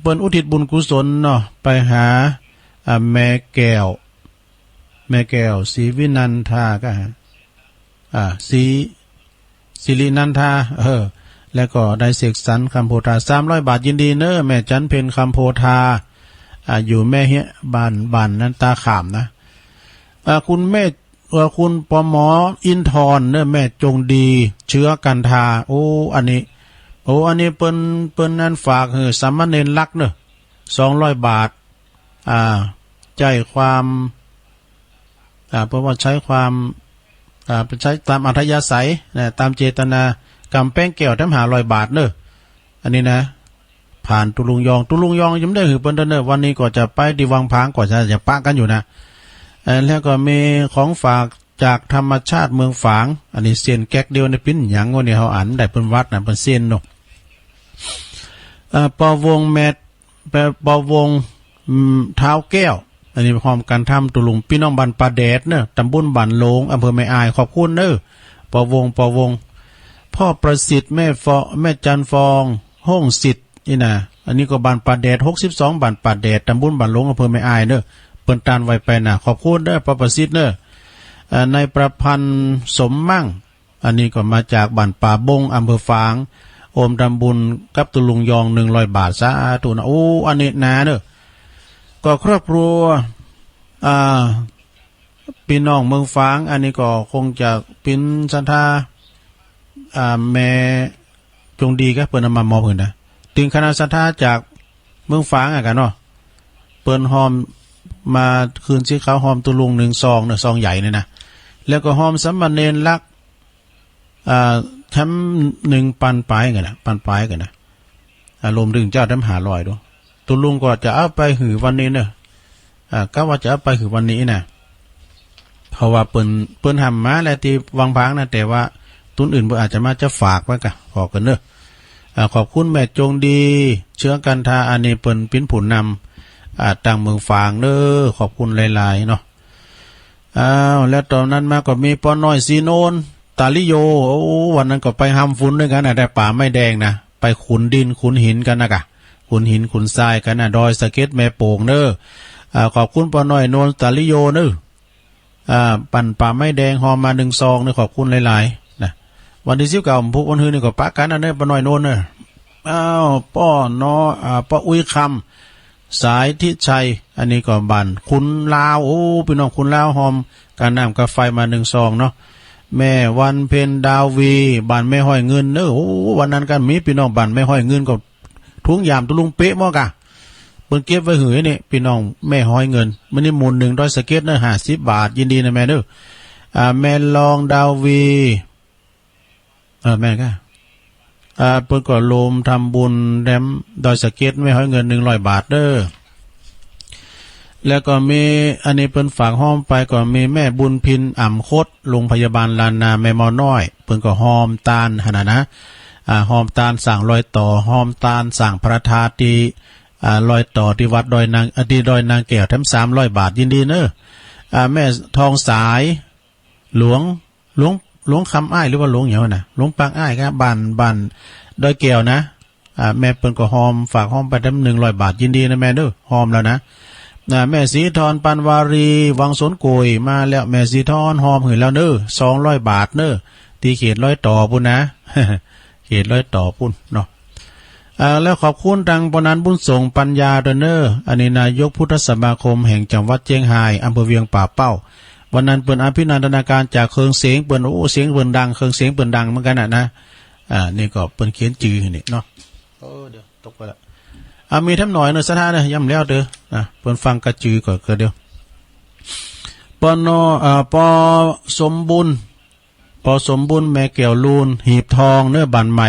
เปิ้นอุทิศบุญกุศลเนาะไปหาแม่แก้วศรีวินันทาก็ศรีรินันทาแล้วก็ได้เสกสรรคำโพธา300 บาทยินดีเนอะแม่จันเพ็ญคำโพธาอยู่แม่เฮียบ้านนั้นตาขามนะคุณแม่คุณปหมออินทร์เนอะแม่จงดีเชื้อกันทาอันนี้เปิ้นนั้นฝากสามเณรลักเนอะ200 บาทใจความ เพราะว่าใช้ความใช้ตามอัธยาศัยนะตามเจตนากำแป้งแก้วทั้ง500 บาทเนอะอันนี้นะผ่านตุลุงยองยังได้หือเปิ้นเนอะวันนี้ก็จะไปที่วังพางก่อนจะปะกันอยู่นะแล้วก็มีของฝากจากธรรมชาติเมืองฝางอันนี้เซียนแก๊กเดียวในปิ้นหยังวันนี้เขาอ่านได้เปิ้นวัดนะเปิ้นเซียนเนาะปอวงแมทปอวงเท้าแก้วอันนี้พร้อมกันทำตุลุงพี่น้องบันปลาแดดเนอะตำบลบันโลงอำเภอแม่อายขอบคุณเนอะปอวงพ่อประสิทธิ์แม่จันฟองห้องสิทธิ์นี่นะอันนี้ก็บันปลาแดด62บันปลาแดดตำบลบันโลงอำเภอแม่อายเนอะเปิ้นตานไว้ไปนะขอบคุณเนอะพ่อประสิทธิ์เนอะในประพันธ์สมมั่งอันนี้ก็มาจากบันป่าบงอำเภอฝางโอมทำบุญกับตุลุงยอง100 บาทสาธุนะโอ้อันนี้นะเนอะก็ครอบครัวพี่น้องเมืองฝางอันนี้ก็คงจะเป็นศรัทธาแม่จงดีก็เปิ้นมามอบเพิ่นนะถึงคณะศรัทธาจากเมืองฝางกันเนาะเปิ้นหอมมาคืนสิเขาหอมตุลุง1 ซองเนาะซองใหญ่นี่นะแล้วก็หอมสามเณรลักทำ1 ปันปลายกันนะปันปลายกันนะอารมณ์ดึงเจ้าทำ500ดูตุลุงก็จะเอาไปหือวันนี้เนอะก็ว่าจะเอาไปหือวันนี้นะเพราะว่าเปิ้นทำมาแล้วที่วังพางนะแต่ว่าตุนอื่นเพิ่นอาจจะมาจะฝากไว้กันขอกันเนอะขอบคุณแม่จงดีเชื้อกันทาอันนี้เปิ้นปิ้นผุนนำต่างเมืองฝางเนอะขอบคุณหลายๆเนาะแล้วตอนนั้นมาก็มีปอน้อยซีโนนตาลิโยโอ้วันนั้นก็ไปห้ำฟุ้นด้วยกันนะแต่ป่าไม่แดงนะไปขุนดินขุนหินกันนะกะขุนหินขุนทรายกันนะดอยสะเก็ดแม่โป่งเนอะขอบคุณปอน้อยโนนตาลิโยเนอะปั่นป่าไม่แดงหอมมา1 ซองเนอะขอบคุณหลายๆนะวันที่19พุกวันฮือนี่ก็ปะกันนะเนอะปอน้อยโนนเนอะป้ออุ้ยคำสายทิชัยอันนี้ก็บันคุณลาวโอ้พี่น้องคุณลาวหอมการน้ำกาไฟมา1 ซองเนาะแม่วันเพ็ญดาววีบันไม่ห้อยเงินเนอะโอ้วันนั้นกันมีพี่น้องบันไม่ห้อยเงินก็ทุงยามตุลุงเป๊ะมั้งกะเปิ้นเก็บไว้หือนี่พี่น้องแม่ห้อยเงินมันนี่มูล1 ดอยสะเก็ดเนอะ50 บาทยินดีนะแม่เด้อแม่ลองดาววีแม่ก็เปิ้นก็โลมทำบุญแรมดอยสะเก็ดไม่ห้อยเงิน100 บาทเด้อแล้วก็มีอันนี้เปิ้นฝากห้อมไปก็มีแม่บุญพินอ่ำคดโรงพยาบาลลานนาแม่มอน้อยเปิ้นก็หอมตาลหั่นนะหอมตาลสั่งรอยต่อหอมตาลสั่งพระธาตุรอยต่อที่วัดดอยนางดอยนางแก้วแถม300 บาทยินดีเนอะแม่ทองสายหลวงคำอ้ายหรือว่าหลวงเหยวนะหลวงปังอ้ายครับบ้านดอยแก้วนะแม่เปิ้นก็หอมฝากหอมไปแถม100 บาทยินดีนะแม่เด้อหอมแล้วนะแม่สีทอนปันวารีวังสนโกยมาแล้วแม่สีทอนหอมหือแล้วเนอะ200 บาทเนอะตีเขตร้อยต่อปุ่นนะ เขตร้อยต่อปุ่นเนาะแล้วขอบคุณทางปนันบุญส่งปัญญาเดเนอร์อันนี้นายกพุทธสมาคมแห่งจังหวัดเจียงไฮ้อำเภอเวียงป่าเป้าวันนั้นเปิดอภินันทนาการจากเครื่องเสียงเปิดโอ้เสียงเปิดดังเครื่องเสียงเปิดดังเหมือนกันนะนี่ก็เปิดเขียนจือนี่เนาะเดี๋ยวตกไปละมีทั้งหน่อยเนอะสถานเนี่ยย้ำแล้วเด้อเปิดฟังกระจือก่อนก็เดี๋ยวปอสมบุญแม่แก้วลูนหีบทองเนื้อบันใหม่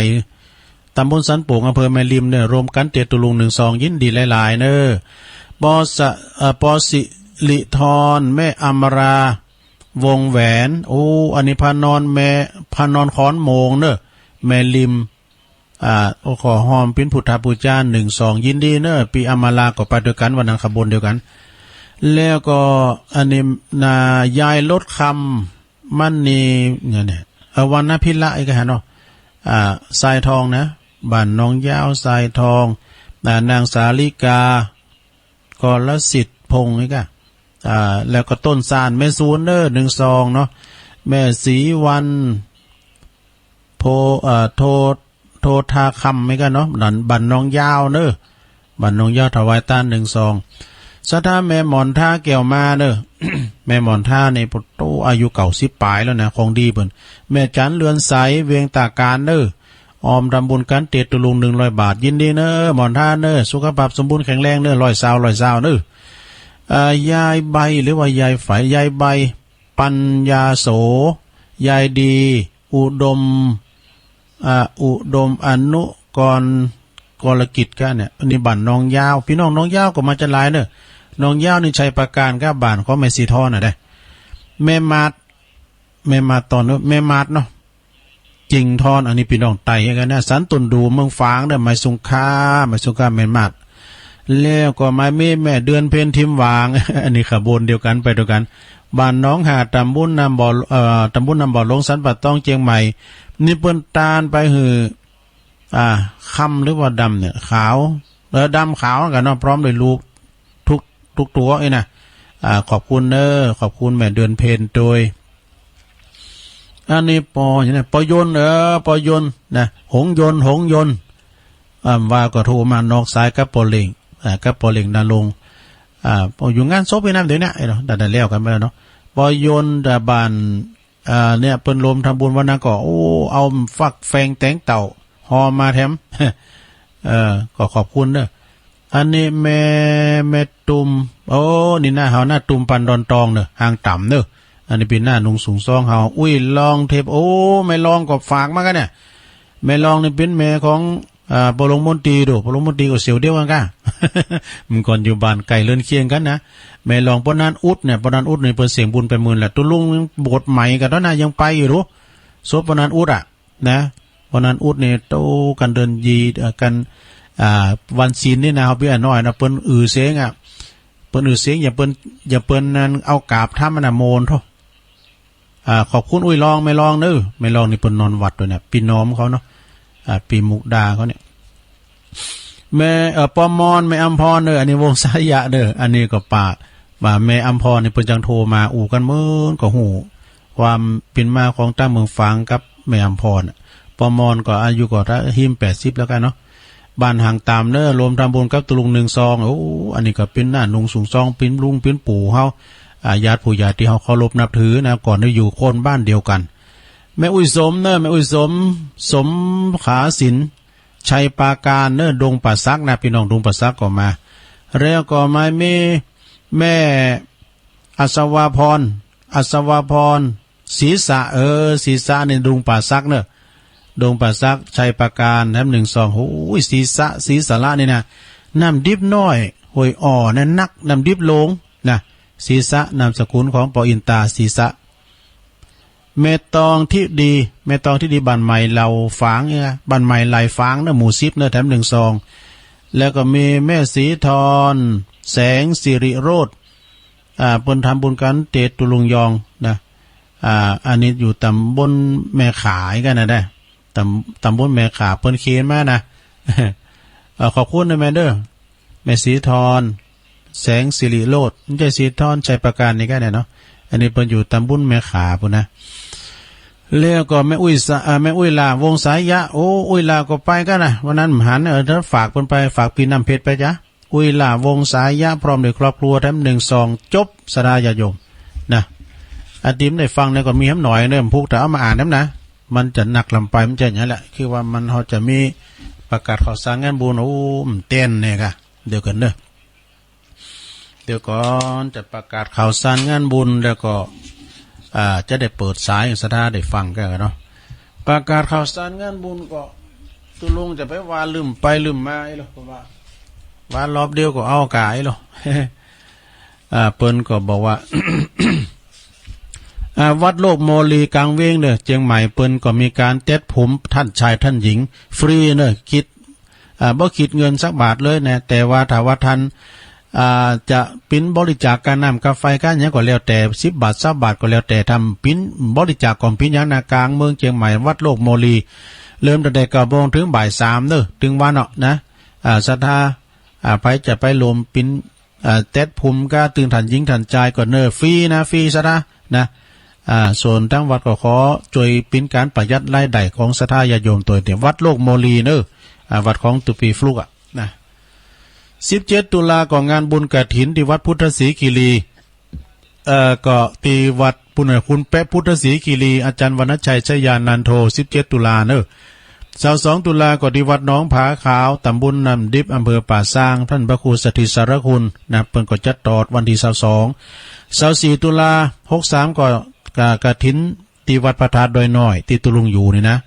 ตำบลสันโป่งอำเภอแม่ริมเนี่ยรวมกันตุลุง1 ซองยินดีหลายๆเนอะปอสิริธรแม่อมราวงแหวนโอ้อันนี้พานอนค้อนโมงเนอะแม่ริมขอหอมปิ้นพุทธปูจาน1 ซองยินดีเนอะปีอมราก็ไปด้วยกันวันนั้นขบวนเดียวกันแล้วก็อันนี้ยายลดคำมันนี่เนี่ยวันนพิละอีกฮะเนาะทรายทองนะบ้านน้องยาวทรายทองนางสาลิกากรสิทธิ์พงศ์นี่ก็แล้วก็ต้นซานแม่ซูนเนอร์1 ซองเนาะแม่ศรีวันโททาคำไม่กันเนาะบ้านน้องยาวเนอะบ้านน้องยาวถวายต้าน1 ซองสถาแม่หมอนท่าแก้วมาเนอะ แม่หมอนท่าในปุตโตอายุ90 ปลายแล้วนะของดีเพิ่นแม่จันเรือนใสเวียงตาการเนอะออมทำบุญกันตุลุง100 บาทยินดีเนอะหมอนท่าเนอะสุขภาพสมบูรณ์แข็งแรงเนอะ100 ซาวเนอะยายใบหรือว่ายายฝายยายใบ ปัญญาโสยายดีอุดมอนุกรกิจกันเนี่ยนี่บ้านน้องยาวพี่น้องน้องยาวก็มาจะหลายเด้อน้องยาวนี่ชัยประการกับบ้านของแม่สีทอน่ะได้แม่มาดตอนนู้นแม่มาดเนาะจริงทอนอันนี้พี่น้องไต่กันนะสันตุนดูเมืองฝางเด้อไม้สุงค่าแม่มาดแล้วก็ไม้แม่เดือนเพ็ญทิมวาง อันนี้ขบวนเดียวกันไปด้วยกันบ้านน้องหาตำบุญนำบ่อลงสันปัดต้องเจียงใหม่นี่เปิ้นตาลไปหือค่ำหรือว่าดำเนี่ยขาวดำขาวกันเนาะพร้อมด้วยลูกทุกตัวไอ้นะขอบคุณขอบคุณแม่เดือนเพ็ญโดยอันนี้ปอยนนะหงยนว่าก็โทรมานอกสายกับปอเล่งนาลงอยู่งานศพไปน้ำเดี๋ยวนี้เนาะแต่แล้วกันไปแล้วเนาะปอยนแต่บ้านเนี่ยเปิ้นลมทำบุญวันนั้นก็เอาฟักแฟงแตงเต่าหอมาแถม ก็ขอบคุณเด้ออันนี้แม่ตุ่มนี่หน้าเฮาหน้าตุ่มปันดอนตองเด้อห่างต่ำเด้ออันนี้เป็นหน้านุงสูงซองเฮาลองเทปไม่ลองก็ฝากมากันเนี่ยไม่ลองนี่เป็นแม่ของปลงมนตรีปลงมนตรีก็เสียวเดียวกันก้า มันก่อนอยู่บ้านไก่เลื่อนเคียงกันนะแม่ลองปนันอุดเนี่ยเปิดเสียงบุญไปหมื่นแหละตุลุงบทใหม่กันแล้วนะยังไปอยู่รู้ซบปนันอุดนะปนันอุดเนี่ยโตกันเดินยีกันวันศีลนี่นะเขาพี่น้อยนะเปิ้นเสียงเปิ้นเสียงอย่าเปิ้นนั้นเอากาบท่ามันโมนเถอะขอบคุณลองไม่ลองเด้อไม่ลองนี่เปิ้นนอนวัดด้วยเนี่ยพี่น้องเขาเนาะปีมุกดาเขาเนี่ยแม่ปอมอนแม่อัมพรเด้ออันนี้วงสายะเด้ออันนี้ก็ป่าว่าแม่อัมพรนี่เปิ้นจังโทรมากันมื้อก็ฮู้ความเป็นมาของตาเมืองฝางกับแม่อัมพรปอมอนก็อายุก็หิม80แล้วกันเนาะบ้านห่างตามเน้อรวมทำบุญกับตุลุง1ซองอันนี้ก็เป็นหน้านุงสูงซองเป็นลุงเป็นปู่เฮาญาติผู้ใหญ่ที่เฮาเคารพนับถือนะก่อนได้อยู่คนบ้านเดียวกันแม่อุ้ยสมเน้อแม่อุ้ยสมขาศิลป์ชัยปาการเน้อดงป่าซักนะพี่น้องดงป่าซักก็มาแล้วก็มาแม่อัศวาพรศีรษะในดงป่าซักเน้อดงป่าซักชัยปาการแถม1 2โอ้ยศีสละนี่นะน้ำดิบน้อยหวยนั่นนักน้ำดิบลงนะศีสะนามสกุลของปออินตาศีสะเมตองที่ดีบ้านใหม่เราฝางเนี่ยบ้านใหม่ไหลฝางนะหมู่10นะแถม1 2แล้วก็มีแม่สีทอนแสงสิริโรจน์เปิ้นทำบุญกันเตตุลุงยองนะอันนี้อยู่ตำบลแม่ขายกันนะได้ตำบลแม่ขาเปิ้นเคียนมานะ ขอบคุณนะแม่เด้อแม่สีทอนแสงสิริโรจน์ไม่ใช่สีทอนชัยประการนี่ก็ได้เนาะอันนี้เปิ้นอยู่ตำบลแม่ขาพุ่นนะแล้วก็แม่อุ้ยลาวงสายยะอุ้ยลาก็ไปกันนะวันนั้นหันถ้าฝากเปิ้นไปฝากพี่น้ำเพชรไปจ้ะอุ้ยลาวงสายยะพร้อมด้วยครอบครัวแถม1 2จบสดาญาโยมนะอาติมได้ฟังแล้วก็มีหำหน่อยเด้อพวกแต่เอามาอ่านนำนะมันจะหนักลำไปมันจะอย่างนี้แหละคือว่ามันเขาจะมีประกาศข่าวสารงานบุญเต้นเนี่ยค่ะเดี๋ยวก่อนจะประกาศข่าวสารงานบุญแล้วก็จะได้เปิดสายสถาได้ฟังกันเนาะประกาศข่าวสารงานบุญก็ตุลุงจะไปว่าลืมไปลืมมาไอ้หรอผมว่ารอบเดียวก็เอากายหรอ เปิ้นก็บอกว่า วัดโลกโมลีกลางเวงเด้อเจียงใหม่เปิ้นก็มีการเต็ดผมท่านชายท่านหญิงฟรีเด้อคิดบ่คิดเงินสักบาทเลยนะแต่ว่าถ้าว่าท่านจะปิ้นบริจาคการน้ำกาแฟกันหยังก็แล้วแต่10 บาท20 บาทก็แล้วแต่ทำปิ้นบริจาคก่อนปิ้นหยังนากลางเมืองเจียงใหม่วัดโลกโมลีเริ่มตั้งแต่9 โมงถึงบ่าย 3เด้อถึงวันเนาะนะศรัทธาไปจะไปรวมปิ้นเต็ดผมก็ตื่นท่านหญิงท่านชายก็เนอฟรีนะฟรีซะนะส่วนทั้งวัดก็ขอช่วยปิ้นการประหยัดรายได้ของศรัทธาญาติโยมตัวเดียววัดโลกโมลีเนอวัดของตุปีฟลุกนะ17 ตุลาก็งานบุญกฐินที่วัดพุทธศรีคีรีก็ที่วัดปุณณคุณแปะพุทธศรีคีรีอาจารย์วรรณชัยชยานันโท17 ตุลา 22ตุลาก็ที่วัดหนองผาขาวตำบลน้ำดิบอำเภอป่าซางท่านพระครูสถิตสารคุณนะเพิ่นก็จัดตอดวันที่22 24ตุลา63ก็กฐินที่วัดพระธาตุดอยน้อยที่ตุลุงอยู่นี่นะ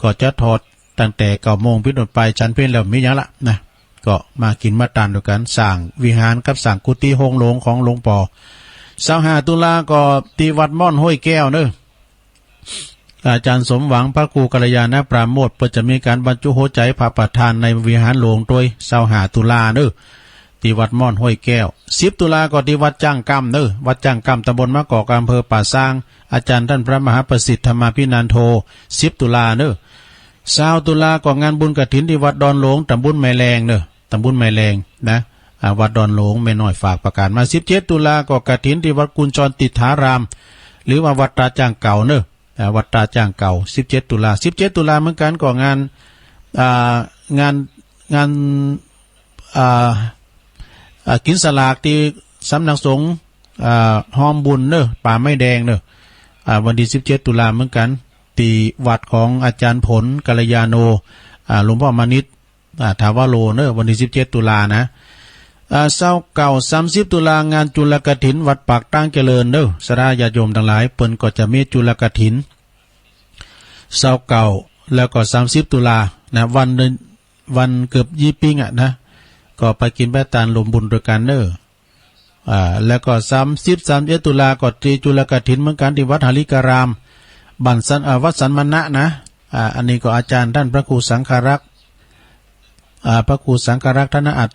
ก็จะทอดตั้งแต่9 โมงเป็นต้นไปฉันเพลแล้วมีหยังละนะก็มากินมาทานด้วยกันสร้างวิหารกับสร้างกุฏิโฮงโลงของหลวงปู่25ตุลาก็ที่วัดม่อนห้วยแก้วเด้ออาจารย์สมหวังพระครูกัลยาณปราโมทย์เพื่อจะมีการบรรจุหัวใจพระประธานในวิหารหลวงโดย25ตุลาเด้อที่วัดม่อนห้วยแก้ว10ตุลาก็ที่วัดจ้างกำเด้อวัดจ้างกำตำบลมะกอกอำเภอป่าซางอาจารย์ท่านพระมหาประสิทธิ์ธรรมาภินันโท10ตุลาเด้อ20ตุลาก็งานบุญกฐินที่วัดดอนหลวงตำบลไม้แรงเด้อตำบลไม้แรงนะวัดดอนหลวงแม่น้อยฝากประกาศมา17ตุลาก็กฐินที่วัดกุญจรติถารามหรือว่าวัดตาจ้างเก่าเด้อวัดตาจ้างเก่า17ตุลา17ตุลาเหมือนกันก็งานกินสลากที่สำนักสงฆ์หอมบุญเนอะป่าไม้แดงเนอะวันที่17ตุลาเหมือนกันที่วัดของอาจารย์ผลกัลยาโนหลวงพ่อมานิตถาวโรเนอะวันที่17ตุลานะ30ตุลางานจุลกฐินวัดปากตั้งเจริญเนอะสราญาติโยมทั้งหลายเปิ้นก็จะมีจุลกฐินแล้วก็30ตุลานะวันเกือบ20 ปีนะก็ไปกินแป้ตานลมบุญด้วยกันเนอะแล้วก็31ตุลาก็ตรีจุลกฐินเหมือนกันที่วัดหาริการามบันสันวัดสันมณะนะอันนี้ก็อาจารย์ท่านพระครูสังฆรักษ์พระครูสังฆรักษ์ท่านอัด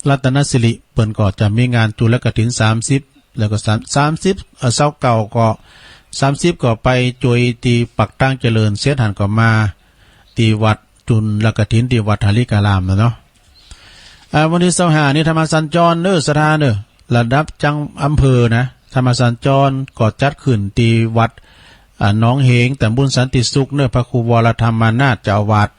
รัตนสิริเปิ่นก็จะมีงานจุลกฐิน30แล้วก็29ก็30ก็ไปจวยที่ปักตั้งเจริญเสียหันก็มาที่วัดจุลกฐินที่วัดหาริการามเนาะวันที่25นี่ธรรมสัญจรเนอะสถานเนอะระดับจังอำเภอนะธรรมสัญจรก็จัดขึ้นที่วัดหนองเหงตำบลสันติสุขเนอะพระครูวรธรรมานาถเจ้าอาวาส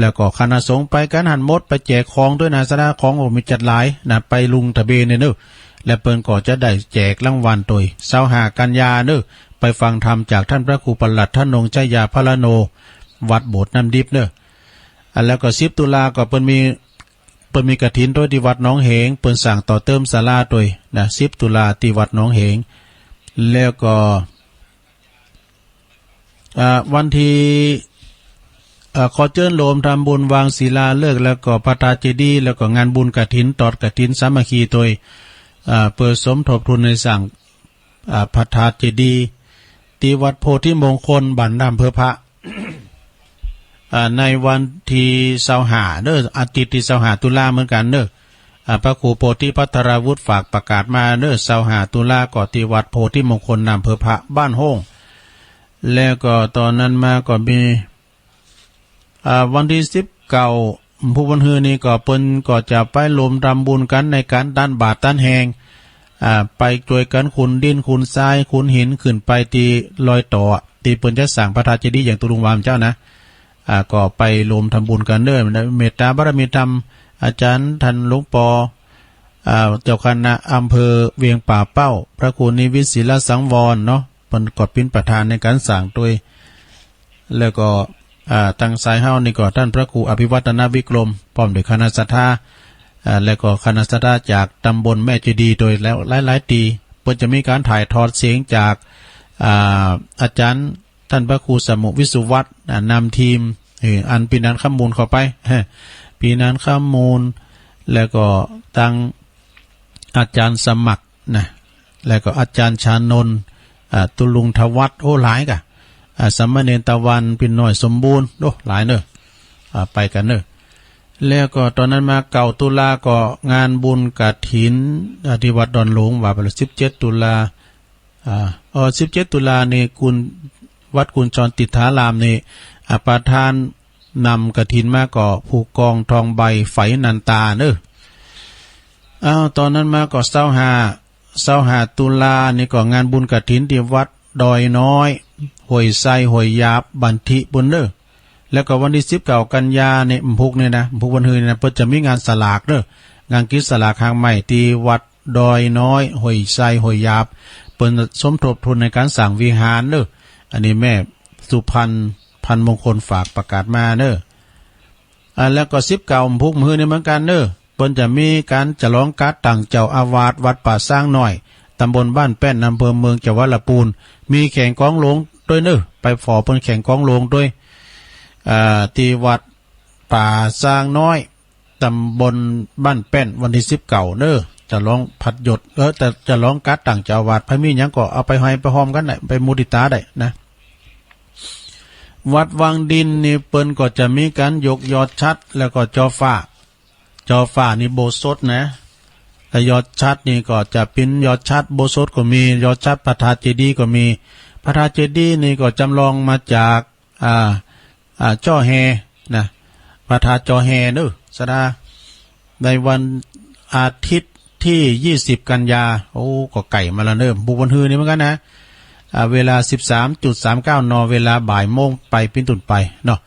แล้วก็คณะสงฆ์ไปกันหันมดไปแจกของด้วยนะสถานของมีจัดหลายนะไปลุงทะเบนเนอะและเปิ้นก็จะได้แจกรางวัลโดย25กันยาเนอะไปฟังธรรมจากท่านพระครูปลัดท่านนงชัยยาพระโนวัดโบสถ์น้ำดิบเนอะแล้วก็10ตุลาก็เปิ้นมีกฐินโดยที่วัดหนองเหงเปิ้นสั่งต่อเติมศาลาโดยนะ10ตุลาที่วัดหนองเหงแล้วก็วันที่ขอเชิญโลมทำบุญวางศิลาฤกษ์แล้วก็พระธาตุเจดีย์แล้วก็งานบุญกฐินตอดกฐินสามัคคีโดยเปิดสมทบทุนในสั่งพระธาตุเจดีย์ที่วัดโพธิมงคลบ้านน้ำเพอพระ ในวันที่25เด้ออาทิตย์ที่25ตุลาเหมือนกันเด้อพระครูโพธิพัทรวุฒิฝากประกาศมาเด้อ25ตุลาก็ที่วัดโพธิมงคลน้ำเพอพระบ้านโฮงแล้วก็ตอนนั้นมาก็มีวันที่19ผู้บันเฮือนี่ก็เปิ้นก็จะไปรวมทำบุญกันในการด้านบาทด้านแหงไปช่วยกันขุนดินขุนทรายขุนหินขึ้นไปที่ลอยต่อที่เปิ้นจะสั่งพระธาตุเจดีย์อย่างตุลุงวามเจ้านะก็ไปรวมทำบุญกันเด้อเมตตาบารมีธรรมอาจารย์ท่านหลวงปอเจ้าคณะอำเภอเวียงป่าเป้าพระครูนิวิตศิลสังวรเนาะเปิ้นก็เป็นประธานในการสั่งด้วยแล้วก็ทางสายเฮานี่ก็ท่านพระครูอภิวัตนวิกรมพร้อมด้วยคณะสัตยาและก็คณะสัตยาจากตำบลแม่เจดีย์โดยแล้วหลายๆตีเพิ่นจะมีการถ่ายทอดเสียงจากอาจารย์ท่านพระครูสมุวิสุวัฒน์นำทีมอันปีนันข้อมูลเข้าไปปีนันข้อมูลแล้วก็ตั้งอาจารย์สมัครนะแล้วก็อาจารย์ชานนท์ตุลุงทวัฒน์โอ้หลายกะสัมมาเนรตะวันปิ่นน้อยสมบูรณ์โอ้หลายเนอะไปกันเนอะแล้วก็ตอนนั้นมา9ตุลาก็งานบุญกฐินที่วัดดอนหลวงว่าไป17ตุลา17ตุลานี่คุณวัดกุญจรติถารามนี่ประธานนำกฐินมาก็ผูกกองทองใบไฝนันตาเนอะตอนนั้นมาก็25ตุลานี่ก็งานบุญกฐินที่วัดดอยน้อยห้วยไซห้วยยาบบันทิบุญเด้อแล้วก็วันที่19กันยาเนี่ยพุกเนี่ยนะพุกวันฮือนะเพิ่นจะมีงานสลากเด้องานกิจสลากทางใหม่ที่วัดดอยน้อยห้วยไซห้วยยาบเพิ่นสมทบทุนในการสร้างวิหารเด้ออันนี้แม่สุพรรณ พันมงคลฝากประกาศมาเนอะแล้วก็19พุกมือนี่เหมือนกันเนอะเปิ้นจะมีการฉลองการ์ดต่างเจ้าอาวาสวัดป่าสร้างน้อยตำบลบ้านแป้นอำเภอเมืองจังหวัดลำพูนมีแข่งกองหลวงด้วยเนอะไปฝอเปิ้นแข่งกองหลวงด้วยที่วัดป่าสร้างน้อยตำบลบ้านแป้นวันที่19เนอะจะร้องผัดหยดแต่จะร้องการ์ดต่างเจ้าอาวาสพระมีหยังก็เอาไปให้ไปหอมกันได้ไปมุติตาได้นะวัดวังดินนี่เปิ้นก็จะมีการยกยอดชัดแล้วก็จอฟ้านี่โบสถนะแต่ยอดชัดนี่ก็จะเป็นยอดชัดโบสถก็มียอดชัดพระธาตุเจดีย์ก็มีพระธาตุเจดีย์นี่ก็จำลองมาจากจ้อแฮนะพระธาตุจ้อแฮเด้อสดาในวันอาทิตย์ที่20กันยาโอ้ก็ไก่มาแล้วเด้อบุกวันฮือนี่เหมือนกันนะเวลา 13.39 น.เวลาบ่ายโมงไปเป็นต้นไปเนาะ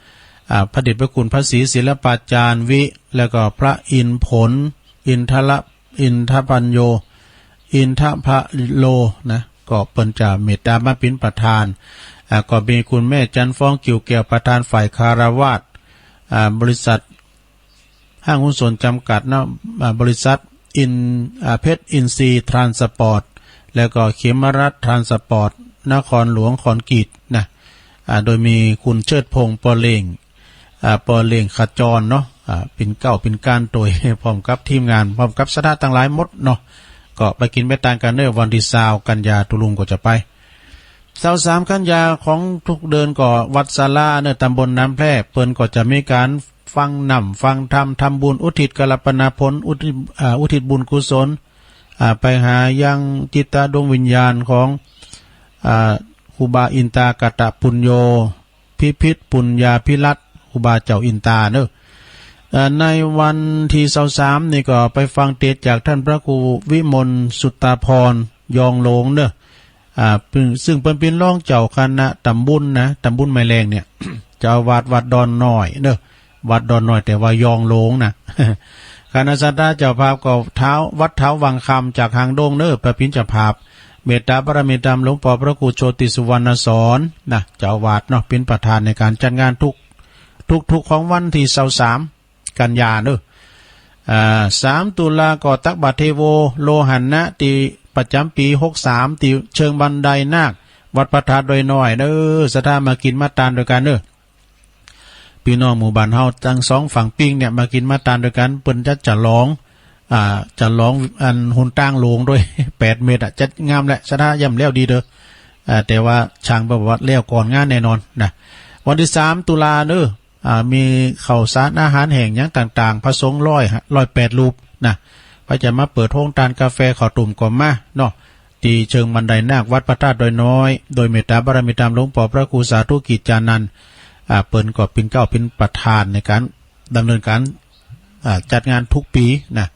พระเดชพระคุณพระศรีศิลปาจารย์วิแล้วก็พระอินทร์ผลอินทปัญโยอินทพะโลนะก็เปิ้นจะเมตตามาเป็นประธานก็มีคุณแม่จันฟ้องกิ่วแก้วประธานฝ่ายคารวาสบริษัทห้างหุ้นส่วนจำกัดนะบริษัทเพชรอินซีทรานสปอร์ตแล้วก็เขมรัฐทรานสปอร์ตนครหลวงขอนกีดนะโดยมีคุณเชิดพงษ์ปอเลงขจรเนาะเป็นเก้าเป็นการโดยพร้อมกับทีมงานพร้อมกับสถานต่างหลายหมดเนาะก็ไปกินไปตางกันเนอวันที่20กันยาตุลุงก็จะไป23กันยาของทุกเดือนก็วัดศาลาเนอตำบลน้ำแพร่เปิ้นก็จะมีการฟังฟังธรรมทำบุญอุทิศกัลปนาผลอุทิศบุญกุศลไปหายังจิตตดวงวิญญาณของครูบาอินตากตะปุญโญพิพิธปุญญาภิรัตน์ครูบาเจ้าอินตาเนอะในวันที่23นี่ก็ไปฟังเทศจากท่านพระครูวิมลสุตตาพรยองโลงเนอะซึ่งเป็นรองเจ้าคณะตำบุญนะตำบุญไม้แรงเนี่ย เจ้าวัดดอนน้อยเนอะวัดดอนน้อยแต่ว่ายองโลงนะ คณะสัตย์เจ้าภาพก็วัดเท้าวังคำจากหางดงเนอะประพินเจ้าภาพเมตตาบารมีธรรมหลวงพ่อพระครูโชติสุวรรณสอนนะเจ้าวาดเนาะเป็นประธานในการจัดงานทุกของวันที่23กันยาเนอะ3ตุลาก็ตักบาตรเทโวโลหันนะตีประจำปี63ตีเชิงบันไดนาควัดพระธาตุโดยน้อยเด้อสถานมากินมาตานโดยกันเด้อพี่น้องหมู่บ้านเฮาทั้งสองฝั่งปิ้งเนี่ยมากินมาตานโดยกันเปิ้นจะร้องอันหุ่นตั้งโลงด้วย8เมตรจัดงามแหละสถานย่ำแล้วดีเด้อแต่ว่าช่างประวัติแล้วก่อนงานแน่นอนนะวันที่3ตุลาเด้อมีข้าวสารอาหารแห้งอย่างต่างๆพระสงฆ์108รูปนะก็จะมาเปิดห้องทานกาแฟข้าวตุ่มก่อนมาเนาะที่เชิงบันไดนาควัดพระธาตุโดยน้อยโดยเมตตาบารมีธรรมหลวงพ่อพระครูสาธุกิจจานันท์เปิ้นก็เป็นเป็นประธานในการดำเนินการจัดงานทุกปีนะ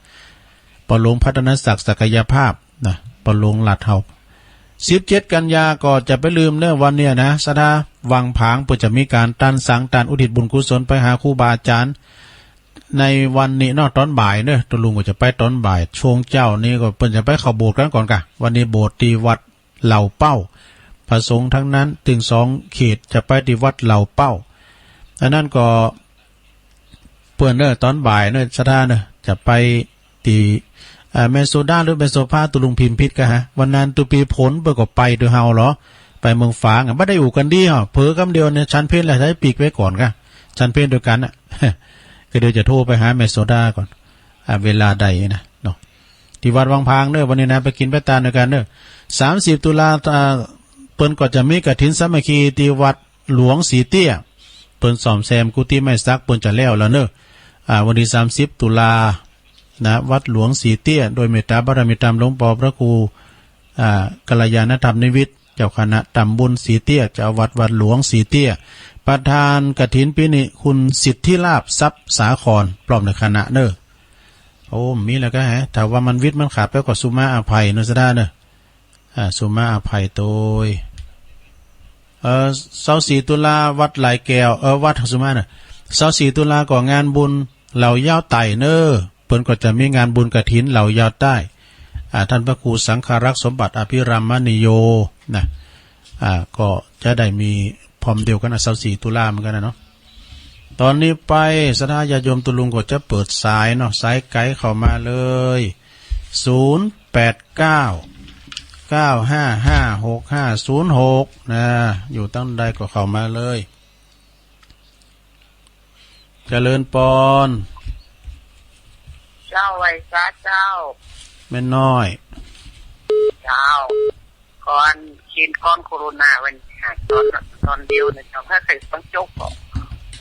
ปหลวงพัฒนศักยภาพนะปหลวงหลัดเฮา17กันยาก็จะไปลืมเรื่องวันเนี้ยนะสดาวังผางเพื่อจะมีการตันสังตันอุทิศบุญกุศลไปหาครูบาอาจารย์ในวันนี้นอกตอนบ่ายเนอะตัวลุงก็จะไปตอนบ่ายช่วงเจ้านี่ก็เพิ่นจะไปเข้าโบสถ์กันก่อนกะวันนี้โบสถ์ที่วัดเหล่าเป้าพระสงฆ์ทั้งนั้นถึง2เขตจะไปที่วัดเหล่าเป้าอันนั้นก็เพิ่นเนอะตอนบ่ายเนอะสดาเนอะจะไปที่แมโซดาหรือแมโซพาตุลุงพิมพิษกะฮะวันนั้นตุปีผลเปิดก็ไปโดยเฮาเหรอไปเมืองฝางไม่ได้อยู่กันดีเหรอเผลอคำเดียวเนี่ยชันเพลอะไรใช้ปีกไว้ก่อนกะชันเพลโดยกันอ่ะ ก็เดี๋ยวจะโทรไปหาแมโซดาก่อนเวลาใดนะเนาะที่วัดวังพางเนอะวันนี้นะไปกินไปตาด้วยกันเนอะ30ตุลาเปิ้นก็จะมีกฐินสามัคคีที่วัดหลวงสีเตี้ยเปิ้นซ่อมแซมกุฏิไม้ซักเปิ้นจะแล้วเนอะวันที่30ตุลานะวัดหลวงสีเตี้ยโดยเมตตาบารมีธรรมหลวงพ่อพระครูกัลยาณธรรมนิวิทย์เจ้าคณะตำบลสีเตี้ยเจ้าวัดหลวงสีเตี้ยประธานกฐินปีนี้คุณสิทธิลาภทรัพย์สาครพร้อมในคณะเนอะโอ้มีแล้วก็ฮะแต่ว่ามันวิทย์มันขาดไปกว่าสุมาอภัยนุสดาเนอะสุมาอภัยโดย24ตุลาวัดหลายแก้ววัดสุมาเนอะ24ตุลาก่องานบุญเหล่ายาวไต่เนอะเพิ่นก็จะมีงานบุญกฐินเหล่ายาวใต้ท่านพระครูสังฆรักษ์สมบัติอภิรามณีโยนะก็จะได้มี พร้อมเดียวกัน24ตุลาเหมือนกันนะเนาะตอนนี้ไปสถาญาติโยมตุลุงก็จะเปิดสายเนาะสายไกด์เข้ามาเลย0899555606นะอยู่ตั้งใดก็เข้ามาเลยเจริญปอนเจ้าไว้ซะเจ้าแม่น้อยเจ้าก่อนกินก้อนโคโรนาวันตอนเดียวเนี่ยเจ้าถ้าใครต้องจก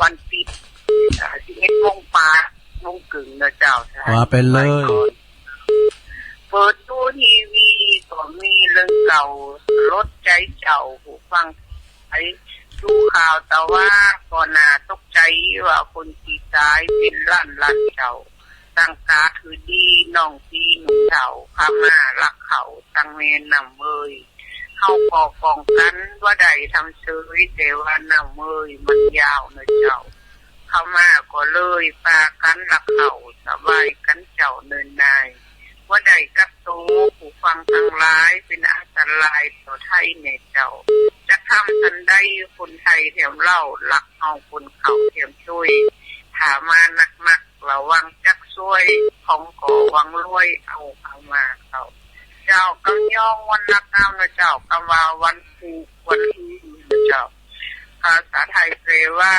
วันปิด11 โมงปาโมงกึ่งนะเจ้าว่าไปเลยเปิดดูทีวีก็มีเรื่องเก่ารถใจเจ้าผู้ฟังไอ้ดูข่าวแต่ว่าก่อนหน้าตกใจว่าคนที่ตายเป็นล้านเจ้าตั้งกาถือดีน้องพี่หนุ่มเจ้าพามารักเขาตั้งเมนนำเมยเข้าก่อป้องกันว่าใดทำซื้อแต่ว่านำเมยมันยาวนะเจ้าเข้ามาก็เลยปากันรักเขาสบายกันเจ้าเนินนายว่าใดกับตัวผู้ฟังทั้งหลายเป็นอันตรายต่อไทยในเจ้าจะทำทันได้คนไทยแถมเล่าหลักเอาคนเขาแถมช่วยถามานักระวังจักช่วยของก่อวังรวยเอามาเขาเจ้ากำย่องวันนักเอานะเจ้ากำว่าวันผูกวันที่นะเจ้าภาษาไทยเรียกว่า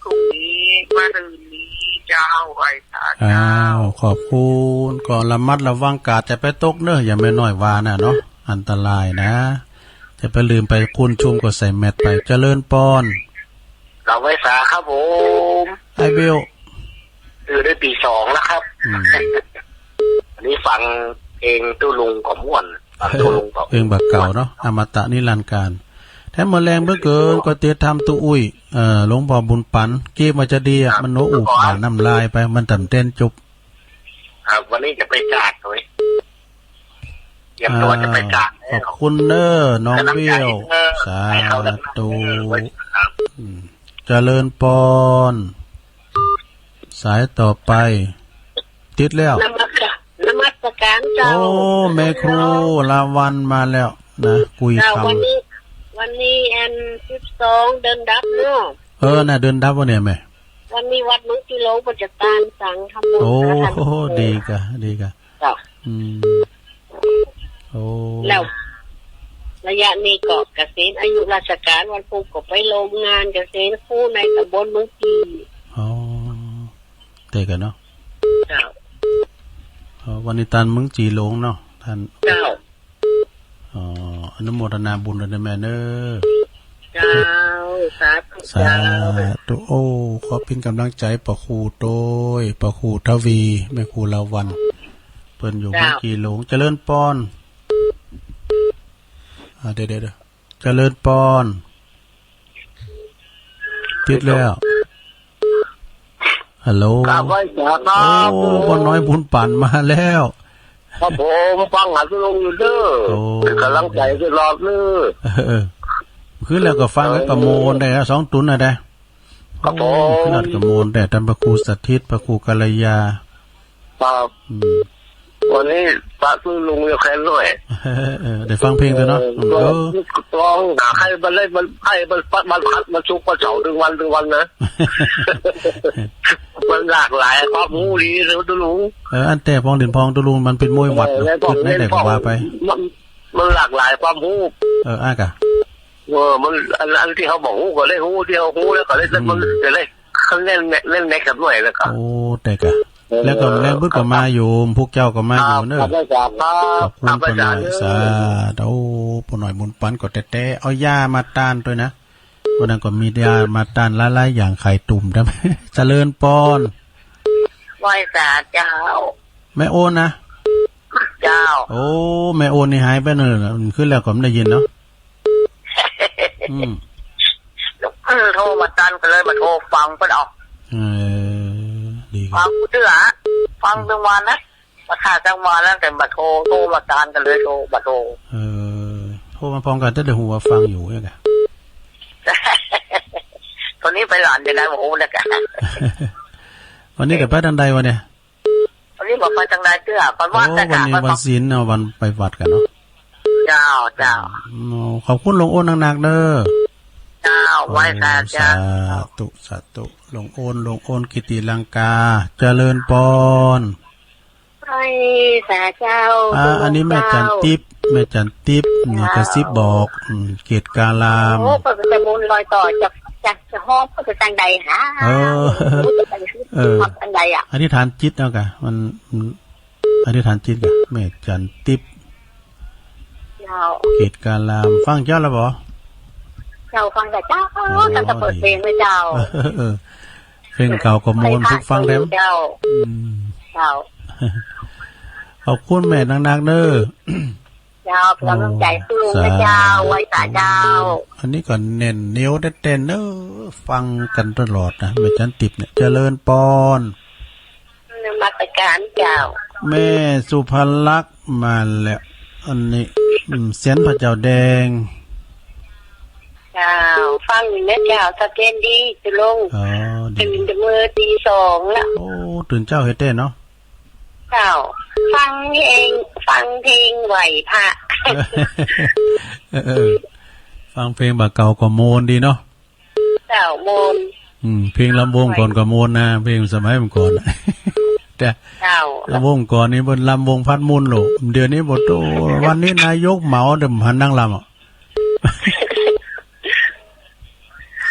พรุ่งนี้มะรืนนี้เจ้าไว้สาเจ้าขอบคุณก่อนระมัดระวังกาดจะไปตกเนอะอย่าไม่น้อยวานะเนาะอันตรายนะจะไปลืมไปคุณชุมก็ใส่แมทไปเจริญปอนเราไว้สาครับผมไอเบลได้ปี 2แล้วครับอันนี้ฟังเองตู้ลุงก็ม่วนตู้ลุงก็เองแบบเก่าเนาะอมตะนิรันดร์การแถมแรงเบื่อเกินก็เตี้ยทำตู้อุ้ยหลวงพ่อบุญปันเก็บมาจะดีอ่ะมันโนอุบอ่านน้ำลายไปมันต่ำเต้นจุบครับวันนี้จะไปจากเลยเตรียมตัวจะไปจากขอบคุณเนอน้องเบี้ยวสาธุเจริญปอนสายต่อไปติดแล้วนมัสการเจ้าโอ้แม่ครูลาวันมาแล้วนะคุยคำวันนี้อัน12เดินดับเนาะน่ะเดินดับวะเนี่ยแม่วันนี้วัดมุกิโลปัจจตานสังทำบุญโอ้ดีกะจ้ะโอ้แล้วระยะนี้ก็เกษียณอายุราชการวันพุธก็ไปโรงงานเกษียณผู้ในตำบลมุกีอ๋อเตะกันเนาะเจ้าวันนี้ตันมึงจีหลงเนาะท่านเจ้าอนุโมทนาบุญด้วยแม่เนอเจ้าสาธุโอ้ขอเป็นกำลังใจประครูโดยประครูทวีแม่ครูลาวันเปิ้นอยู่มึงจีหลงเจริญปอนเดี๋ยวเจริญปอนติดแล้วฮัลโหลโอ้บ่น้อยบุญปั่นมาแล้วครับผมฟังหาสุลงอยู่เด้อเป็นกำลังใจตลอดเลยคือแล้วก็ฟังแล้วก็โมนได้แล้ว2ตุนน่ะได้ครับผมขนาดก็โมนได้ท่านพระครูสถิตพระครูกัลยาครับวันนี้พระสุลงอยู่แค่น้อยได้ฟังเพลงด้วยเนาะร้องให้มันได้มันให้มันพัดมันชุกประเจ้าถึงวันนะมันหลากหลายความรู้ดีเลยตุลุงอันแต่พองเด่นพองตุลุงมันเป็นมวยวัดพูดได้แต่ก็ว่าไปมันหลากหลายความรู้อ้ากะมันอันที่เขาบอกก็เลยรู้ที่เขารู้แล้วก็เลยมันจะเลยเขาเล่นแม็กกับหน่วยแล้วก็โอ้แต่กะแล้วก็แรงบึ้ดก็มาอยู่พวกเจ้าก็มาอยู่เนอะขอบคุณปนอยสาธุปนอยบุญปันก็แต่เอายามาต้านด้วยนะวันนั้นก็มียามาต้านหลายๆอย่างไข่ตุ่มได้ไหมเจริญปอนไหว้สาเจ้าแม่โอนนะเจ้าโอ้แม่โอนนี่หายไปเนอะขึ้นแล้วก็ไม่ได้ยินเนาะโทรมาตันก็เลยมาโทรฟังเพิ่นออกดีฟังเตื้อฟังจังหวะนะมาขาดจังหวะแล้วแต่มาโทรมาตันกันเลยโทรมาโทรโทรมาพร้อมกันแต่เดี๋ยวหัวฟังอยู่เนี่ยตอนนี้ไปหลานจะได้โอ้เนี่ยกันวันนี้กับไปทางใดวะเนี่ยวันนี้บอกไปทางใดเตื้อไปวัดแต่วันนี้วันศีลเอาวันไปวัดกันเนาะเจ้าขอบคุณหลวงโอนหนักๆเด้อ เจ้าไหว้สาเจ้า สาธุหลวงโอนกิติลังกาเจริญปอน ไหว้สาเจ้า อันนี้แม่จันทิพย์นี่กระซิบบอกเกตกาลาม โอ้ก็จะมูลลอยต่อจากจะห้องก็จะจังใดฮะจังใดอ่ะอธิษฐานจิตเอากะมันอธิษฐานจิตกะแม่จันทิพย์เกตกาลามฟังเจ้าแล้วบ่เจ้าฟังแต่เจ้าจะเปิดเพลงเลยเจ้าเพลงเก่าก็มวนทุกฟังแล้วเจ้าขอบคุณแม่นักๆเด้อเจ้าเป็นกำลังใจสู้นะเจ้าไว้สาเจ้าอันนี้ก็เน้นเนี้ยวเต้นเด้อฟังกันตลอดนะแม่จันทิพย์เนี่ยเจริญปอนนมัสการเจ้าแม่สุภลักษณ์มาแล้วอันนี้เสียนพระเจ้าแดงเจ้าฟังอยู่นะเจ้าสะเกนดีจะลงตื่นจะมือตีสองแล้วโอ้ตื่นเจ้าเฮ็ดเต้นเนาะเจ้าฟังเองฟังเพลงไหวพระฟังเพลงบาเก่าก็โมนดีเนาะเจ้าโมนเพลงลำวงก่อนก็โมนนะเพลงสมัยเมื่อก่อนแต่ลำวงก่อนนี่บนลำวงพัดมุนหรอกเดี๋ยวนี้บทวันนี้นายกเหมาเดิมหันนั่งลำอ่ะ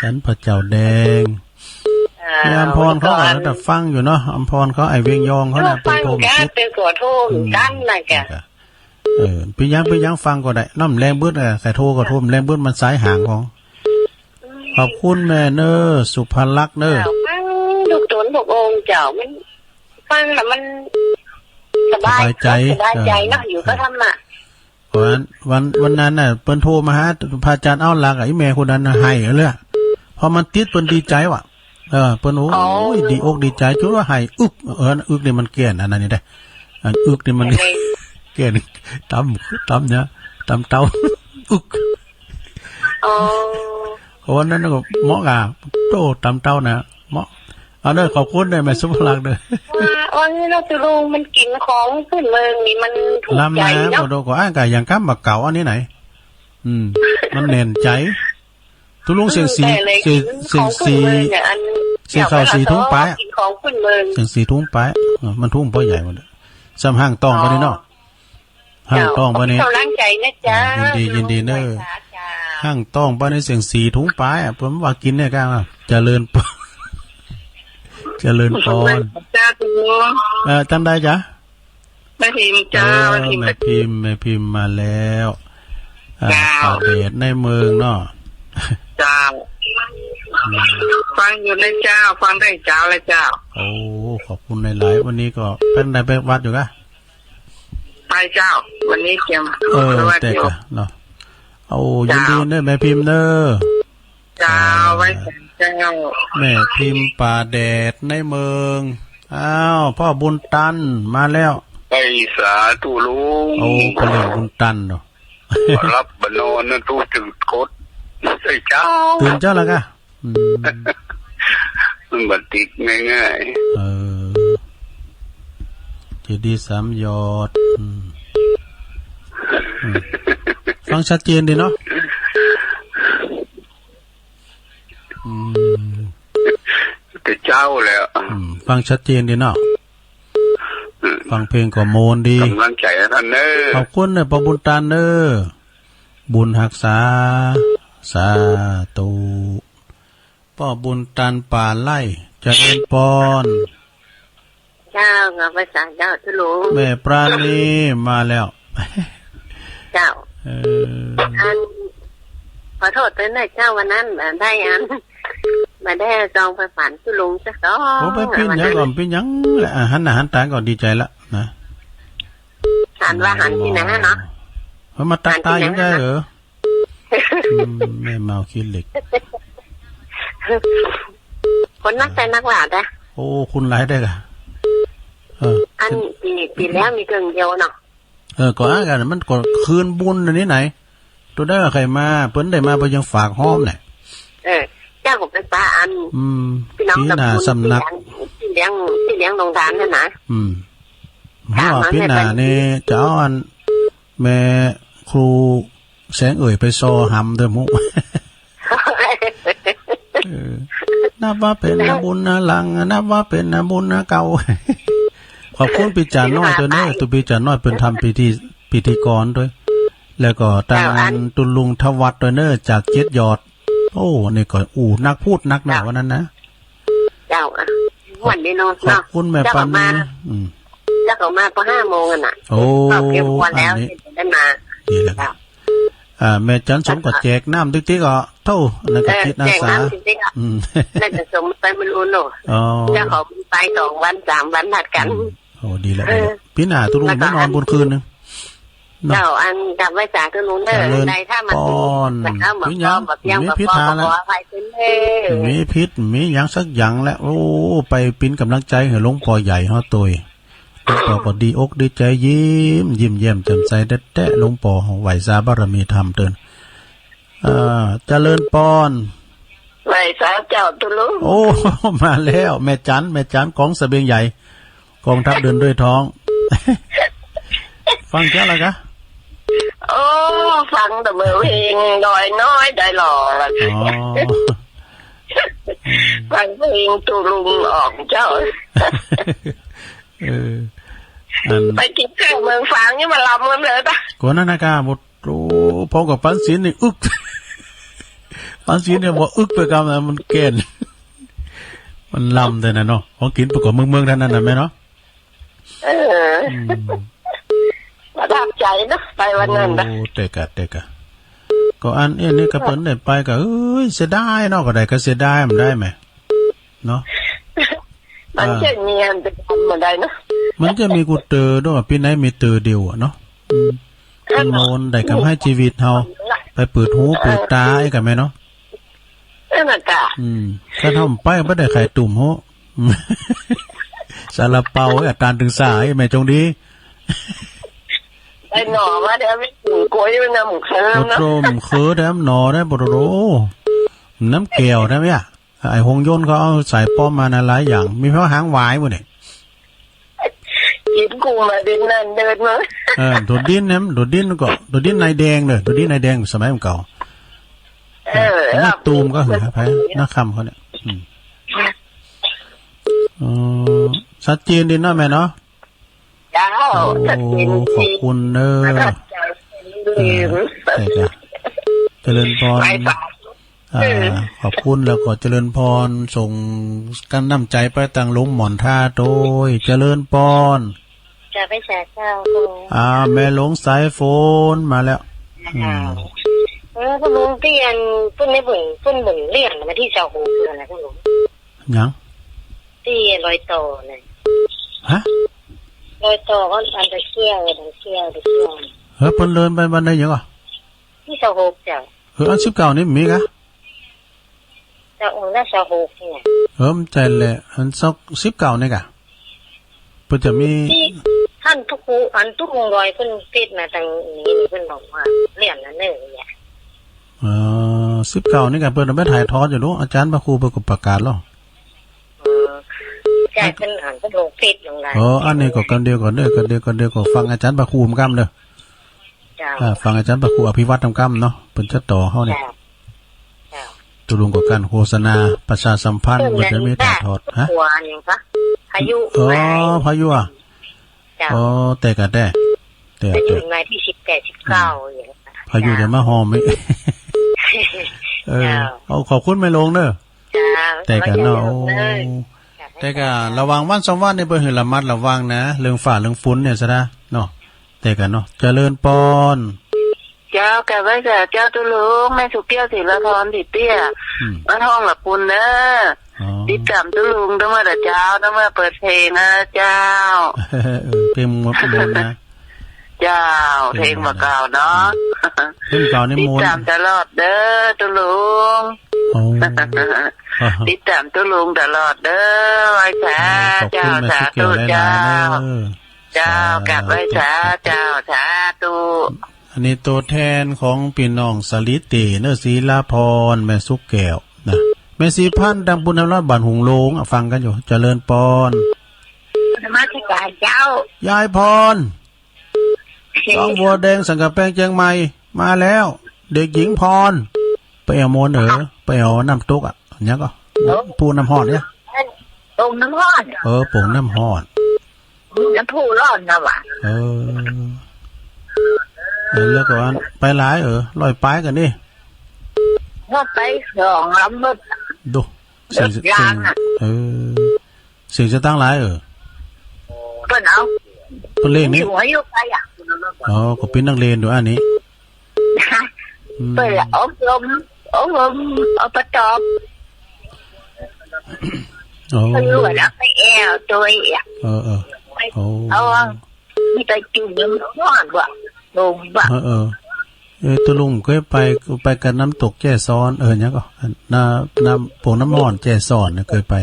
สันพระเจ้าแดงอัมพรเขาก็แต่ฟังอยู่เนาะอัมพรเขาไอเวียงยองเขาเนี่ยเป็นโทมเป็นตัวโทมกันน่ะแกพี่ยังฟังก็ได้น้ำแรงบึ้ดใส่โทก็โทมแรงบึ้ดมันสายหางของขอบคุณแม่เนอสุภลักษณ์เนอฟังลูกตนลูกองเจ้ามันฟังแล้วมันสบายใจเนาะอยู่ก็ทำอ่ะวันนั้นน่ะเปิ้นโทรมาหาพระอาจารย์เอาหลักไอ้แม่คนนั้นน่ะให้เลยพอมันติดเปิ้นดีใจว่ะเปิ้นโอ้ยดีอกดีใจจุดว่าให้อึกอึกนี่มันเกลียนอันนั้นนี่ได้อันอึกนี่มันเกลียนตำเนี่ยตำเต้าอึกวันนั้นก็เหมาะกับโตตำเต้านะเหมาะเอาเด้อขอบคุณได้แม่สุภลักษณ์เด้อวันนี้เราจะลงมันกินของพื้นเมืองนี่มันถูกใจเนาะบ่โดก็อ้างกะอย่างกํบักเก่าอันนี้ไหนมันแน่นใจทุลุงเสียงสีเสียงข้าวสีทุ่งป้ายของพื้นเมืองเสียงสีทุ่งป้ายมันทุ่งบ่ใหญ่หมดซ้ำห้างต้องบ่นี่เนาะห้างต้องบ่นี่กำลังใจนะจ๊ะยินดีเด้อห้างต้องบ่นี่เสียงสีทุ่งป้ายผมว่ากินเนี่ยก็เจริญพรจำได้จ้ะแม่พิมพ์จ้าแม่พิมพ์มาแล้วปาเดชในเมืองเนาะจ้าฟังอยู่ในเจ้าฟังได้เจ้าเลยเจ้าโอ้ขอบคุณหลายๆวันนี้ก็เป็นได้ไปวัดอยู่กะไปเจ้าวันนี้เตรียมแต่กะเนาะโอ้ยินดีเด้อแม่พิมพ์เด้อเจ้าไว้เจ้าแม่พิมพ์ป่าแดดในเมืองอ้าวพ่อบุญตันมาแล้วไปสาธุลุงโอ้ก็เรื่องบุญตันเนาะรับบนอนนั่นตู้ถึงกดใส่เจ้าตื่นเจ้าแล้วกะมันบัดติดง่ายๆจะดีสามยอดฟังชัดเจนดีเนาะแต่เจ้าแล้วฟังชัดเจนดีเนาะฟังเพลงก็โมนดีกำลังใจท่านเนอขอบคุณเนี่ยปบุญตาเนอบุญหักษาสาธุพ่อบุญตันป่าไล่จะเป็นปอนเจ้าเงาภาษาเจ้าทุลุงแม่ปราณีมาแล้วเจ้าขอโทษด้วยนะเจ้าวันนั้นได้มาได้จองไปฝันทุลุงสักสองโอ้ไปปิ้นยังก่อนปิ้นยังหันตาก่อนดีใจละนะหันว่าหันที่ไหนเนาะมาตาอย่างได้เหรอไม่เมาคิดเหล็กคนนักใจนักหลาดอะโอ้คุณไล่ได้กะอันปีแล้วมีเกินเดียวเนาะก่อนกันมันก่อนคืนบุญอันนี้ไหนตัวได้ใครมาเปิ้นได้มาเพิ่นยังฝากห้อมเนี่ยเจ้าของเป็นป้าอันพี่น้องสำนักที่เลี้ยงโรงทานนั่นนะหัวพี่นานี่จะเอาอันแม่ครูแสงเอ่ยไปซอหำเด้อมุ นับว่าเป็นบุญนะหลังนับว่าเป็นบุญนะเก่าขอบคุณปีจาน้อยตัวนี้ตัวปีจาน้อยเป็นทำพิธีกรด้วยแล้วก็ทางอันตุลุงทวัดตัวเนอจากเจ็ดยอดโอ้นี่ก็นักพูดนักหนาวันนั้นนะเจ้าวันนี้น้องขอบคุณแม่ปันจะออกมาพอ5 โมงน่ะโอ้เก็บวันแล้วได้มาดีแล้วแม่จันสมก็แจกน้ำติ๊กๆก็เท่านั่นก็คิดอาสานั่นจะสมไปมันอุ่นโอ้จะขอไป2 วัน 3 วันถัดกันโอ้ดีแล้วพี่หน้าตุลุงไม่นอนบนคืนนึงเจ้าอันกลับไว้จากตุลุงเด้อในถ้ามันเอาหมดแบบยังแบบพอไปขึ้นเด้อมีพิษมีหยังสักอย่างแล้วโอ้ไปปิ้นกำลังใจให้หลวงพ่อใหญ่เฮาตัวหลวงพ่อก็ดีอกดีใจยิ้มแย้มแจ่มใสแท้ๆหลวงพ่อไหวสาบารมีธรรมเตือนเจริญปอนไหวสาเจ้าตุลุงโอ้มาแล้วแม่จันของเสบียงใหญ่กองทัพเดินด้วยท้องฟังเจ้าอะไรกะโอ้ฟังแต่เมื่อเพลงดอยน้อยได้หล่อละฟังเพลงตุลุงออกเจ้าไปกินข้าวเมืองฟางนี่มาลำกันเลยตาก่อนนั้นนะกะหมดโอ้พอกับปันศิลป์นี่อึกปันศิลป์เนี่ยบอกอึกไปกับมันเกณฑ์มันลำแต่น่ะเนาะของกินประกอบเมืองท่านนั้นน่ะแม่เนาะประทับใจนะไปวันนั้นนะโอ้เตกะก็อันนี้ก็เปิ้นได้ไปก็เสียดายเนาะก็ได้ก็เสียดายมันได้ไหมเนาะมันจะมีอันจะทำมาได้เนาะมันจะมีกูเตอด้วยปีไหนมีเตอเดียวเนาะโนนได้กำให้ชีวิตเฮาไปเปิดหูเปิดตาไอ้กันไหมเนาะน่ะกะถ้าทำไปบ่ได้ไข่ตุ่มโหซาลาเปาอาการถึงสายแม่จงดีไอ้หน่อมาเดี๋ยวไม่ถึงกล้วยมันน้ำเค็มนะโตมเขือได้หน่อได้บ่โรน้ำแก้วได้มั้ยไอ้หงยนต์เขาเอาใส่ป้อมมาหลายอย่างมีเพราะหางหวายบ่นี่กินกูมาดินนั่นเดินมาโดดดินเนี่ยโดดดินก็โดดดินนายแดงเลยโดดดินนายแดงสมัยเก่านักตูมก็เหรอครับนักคำเขาเนี่ยชัดเจนดีนะแม่เนาะขอบคุณเนอเจริญพรขอบคุณแล้วก็เจริญพรส่งกันน้ำใจไปต่างลุมหมอนท่าโดยเจริญพรจะไปแชร์เจ้าแม่หลงสายโฟนมาแล้วคุณลุงเตียนพุ่นในบุญเรียนมาที่เจ้าหูคืออะไรคุณลุงยังที่รอยต่อเลยฮะรอยต่อก็อันตะเคียวเฮ้ยเพิ่นเดินไปบันไดยังอ่ะที่เจ้าหูเจ้าอัน19นี่มีกะเจ้าองค์น่าเจ้าหูเนี่ยใจแหละอัน19นี่กะเพิ่นจะมีท่านทุกอันทุกรอยเพิ่นติดมาทางนี้เพิ่นบอกว่าเรียนนั่นเนี่ย19นี่กะเพิ่นไปถ่ายทอดอยู่เนาะอาจารย์พระครูเพิ่นก็ประกาศแล้วใช่เพิ่นอ่านเพิ่นลงเฟซลงไลน์อันนี้ก็กันเดียวก็ฟังอาจารย์พระครูกำเด้อฟังอาจารย์พระครูอภิวัตรกำเนาะเพิ่นจะต่อเฮานี่ตุลุงก็การโฆษณาประชาสัมพันธ์บ่ได้มีถ่ายทอดฮะพายุพายุอ่ะแต่ก็ได้แต่อยู่ในที่18 19อย่างพายุจะมาหอมมั้ยขอบคุณแม่ลงเด้อแต่ก็เนาะแต่ก็ระวังวัน2วันนี่เบิ่งให้ระมัดระวังนะเรื่องฟ้าเรื่องฝนเนี่ยซะนะเนาะแต่ก็เนาะเจริญปอนเจ้าแกไว้เจ้าตุลุงแม่สุเตี้ยศิลธรติเตี้ยมาท้องละปุนเด้อติดตามตุลุงตั้งแต่เจ้าตั้งแต่เปิดเพลงนะเจ้าเพลงหมดเลยนะเจ้าเพลงมาเก่าเนาะเพลงเก่านี่มวนติดตามตลอดเด้อตุลุงติดตามตุลุงตลอดเด้อไว้จ้าเจ้าสาธุเจ้าเจ้ากลับไว้จ้าเจ้าสาธุอันนี้ตัวแทนของพี่น้องสลิติเนื้อศีลาพรแม่สุกแก้วนะแม่สีพันธุ์ดังบุญนำราชบ้านหงโลงฟังกันอยู่เจริญปอนมาที่กาเจ้ายายพรต้องบัวแดงสังกะแป้งเชียงใหม่มาแล้วเด็กหญิงพรไปเอาโมนไปเอาน้ำตุก เนี่ยก็ปูน้ำห้อนเนี่ย ตรงน้ำร้อน โป่งน้ำห้อน น้ำผู้ร้อนนะวะ แล้วก็อันไปหลายลอยปลายกันนี่ ว่าไปสองลำมืด ดูสิ่งสิ่งจะตั้งหลายเปิ้นเอา ตัวเลขนี้ หัวอยู่ไปอ่ะ ก็เป็นนักเรียนด้วยอันนี้ เปิ้นเอาลมเอาประตอบเปิ้นรู้แล้วไปแอวตัวอ่ะเอาไม่ไปจุ่มน้ำร้อนว่ะลงว่ะตัวลุงก็ไปกันน้ำตกแจ้ซ้อนเนี่ยก็น้ำโป่งน้ำห้อนแจ้ซ้อนเนี่ยเคยไป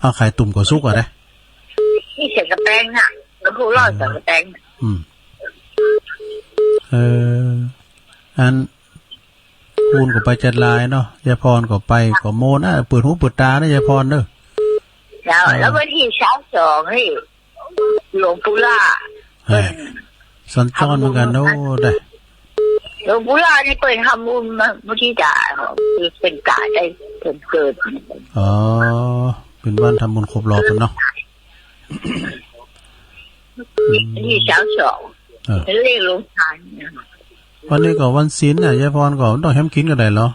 เอาไข่ตุ่มกับซุกได้นี่เสร็จกระแตงน่ะแล้วผู้ร้อนกับกระแตงอันคูณก็ไปจัดลายเนาะยายพรก็ไปก็โมนะเปิดหูเปิดตานะยายพรเด้อแล้ววันที่22นี่หลวงปู่ล่าสัญจรเหมือนกันโน้ได้หลวงปู่ล่านี่เปิดทำบุญมาเมื่อที่ด่าเป็นกาได้เกิดเป็นวันทำบุญครบรอบเนาะที่22เรียกลงทานวันนี้ก็วันศีลน่ะยายพรก็ต้องแฮมกินกันได้เหรอ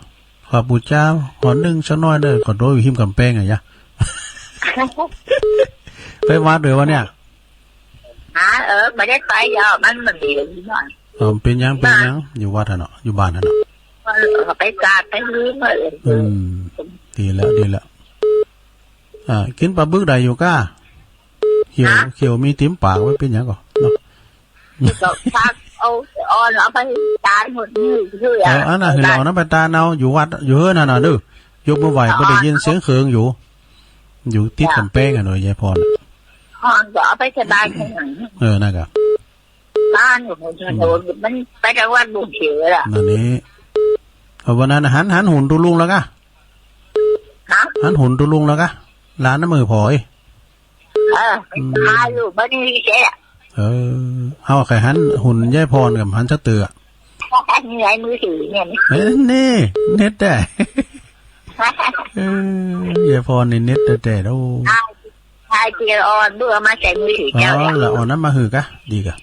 ขอปู่เจ้าขอนึ่งสักน้อยเด้อขอโดยหิมกับแป้งยะไปวัดด้วยวะเนี่ยไม่ได้ไปยาวมันดีเลยนิดหน่อยเป็นยังอยู่วัดเนาะอยู่บ้านเนาะไปกาดไปลืมเลยดีแล้วกินปลาบึกได้อยู่ก้าเขียวมีติ้มปากไว้เป็นยังก่อนเนาะก็พักเอาเอาไปตายหมดนี่คืออันน่ะเห็นเรานะไปตาเนาอยู่วัดอยู่น่ะดื้อยกมือไหวไม่ได้ยินเสียงเคืองอยู่ติดกำแพงหน่อยยายพรห้องก็เอาไปสบายแค่ไหนนั่นก็บ้านของชนบทมันไปจากวัดบุญเขียวล่ะนั่นนี่วันนั้นหันหุ่นดูลุงแล้วก็หันหุ่นดูลุงแล้วก็ร้านน้ำมือพอยหาอยู่บ้านนี้แกเอาใครหันหุ่นยายพรกับหันชะเตือนี่ไงมือถือเนี่ยนี่เน็ตได้ยายพรนี่เน็ตแต่ดูชายเจียอ่อนเบื่อมาใส่มือถือเจ้าแล้วอ่อนนั้นมาหือกะดีกะ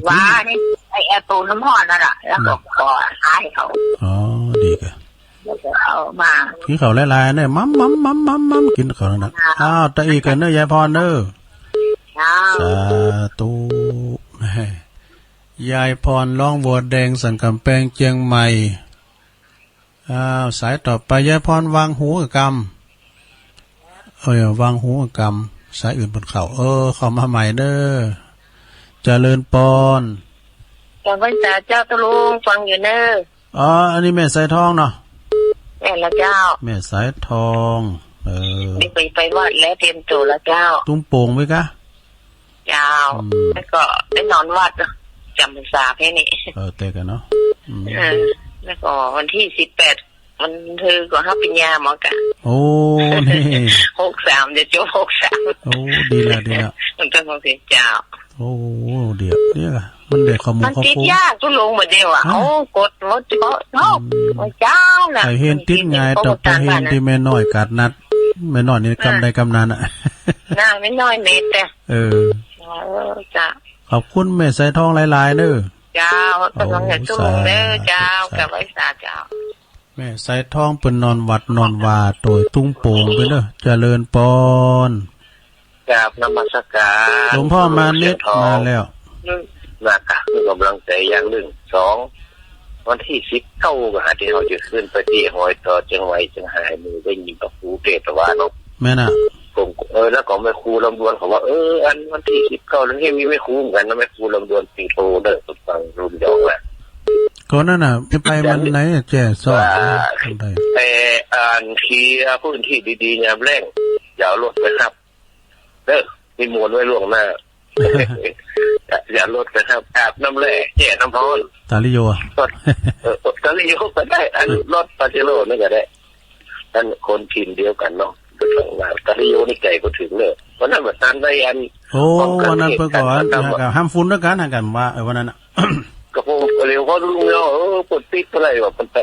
ว่านี่ไอ้ปูน้ำห่อนนั่นแหละแล้วก็ขอขายเขาดีกะเอามากินเขาลายๆเนี่ยมั่มกินเขาแล้วนะตะอีกันเนอะยายพรเนอะสาธุยายพรร้องบัวแดงสันกำแพงเชียงใหม่สายต่อไปยายพรวางหูกับกำวางหูกับกำสายอื่นบนเขาเข้ามาใหม่เด้อเจริญปอนจังหวัดเจ้าตะลุงฟังอยู่เนอะอันนี้แม่สายทองเนาะแม่ละเจ้าแม่สายทองไปวัดแล้วเตรียมตัวละเจ้าตุ้มโป่งไหมกะเจ้าแล้วก็ไปนอนวัดจำพรรษาแค่นี้เตะกันเนาะแล้วก็วันที่18มันเธอก็รับปริญญาหมอกะนี่63จะจบ63ดีแล้วมันต้องของเจ้าเดี๋ยวเนี่ยมันเด็กข้อมูลมันติดยากทุลงหมดเดียวกดรถเจ้าน่ะไอเห็นติดไงต่อไปเห็นที่แม่น้อยกัดนัดแม่น้อยนี่กำใดกำนั้นน่าไม่น้อยเม็ดแต่จ้าขอบคุณแม่สายทองหลายๆเด้อเจ้ากำลังจะจุ่มเด้อเจ้ากับไว้สาเจ้าแม่สายทองเป็นนอนวัดนอนวาโดยตุ้งโป่งไปเด้อเจริญปอนกราบนมัสการหลวงพ่อมาเน็ตมาแล้วนะครับคือกำลังใจอย่าง1 2วันที่19ก็หาที่เราจะขึ้นไปที่หอยต่อจังหวัดจังหายมือได้ยินกับครูเตตะวันออกแม่น่ะผมแล้วก็แม่ครูลำดวนเขาว่าอันวันที่19นั้นมีแม่ครูเหมือนกันนะแม่ครูลำดวนปีโตเด้อฟังรุ่นยองแหละก็นั่นน่ะจะไปวันไหนแจ้สอนแต่ขี่พื้นที่ดีๆยามแรงอย่าเอารถไปครับเด้อมีมวลไว้ล่วงหน้าอย่ารถไปครับอาบน้ำแร่แย่น้ำร้อนตาลิโยตาลิโยก็ได้อันรถปาเจโร่นี่ก็ได้อันคนถิ่นเดียวกันเนาะตาลิโยนี่ไก่ก็ถึงเลยวันนั้นมาทานได้อันวันนั้นเพิ่งก่อนห้ามฟุ้นด้วยกันห่างกันว่าวันนั้น กระโปรงเร็วเขาลุงเนาะปวดปิดอะไรแบบมันแต่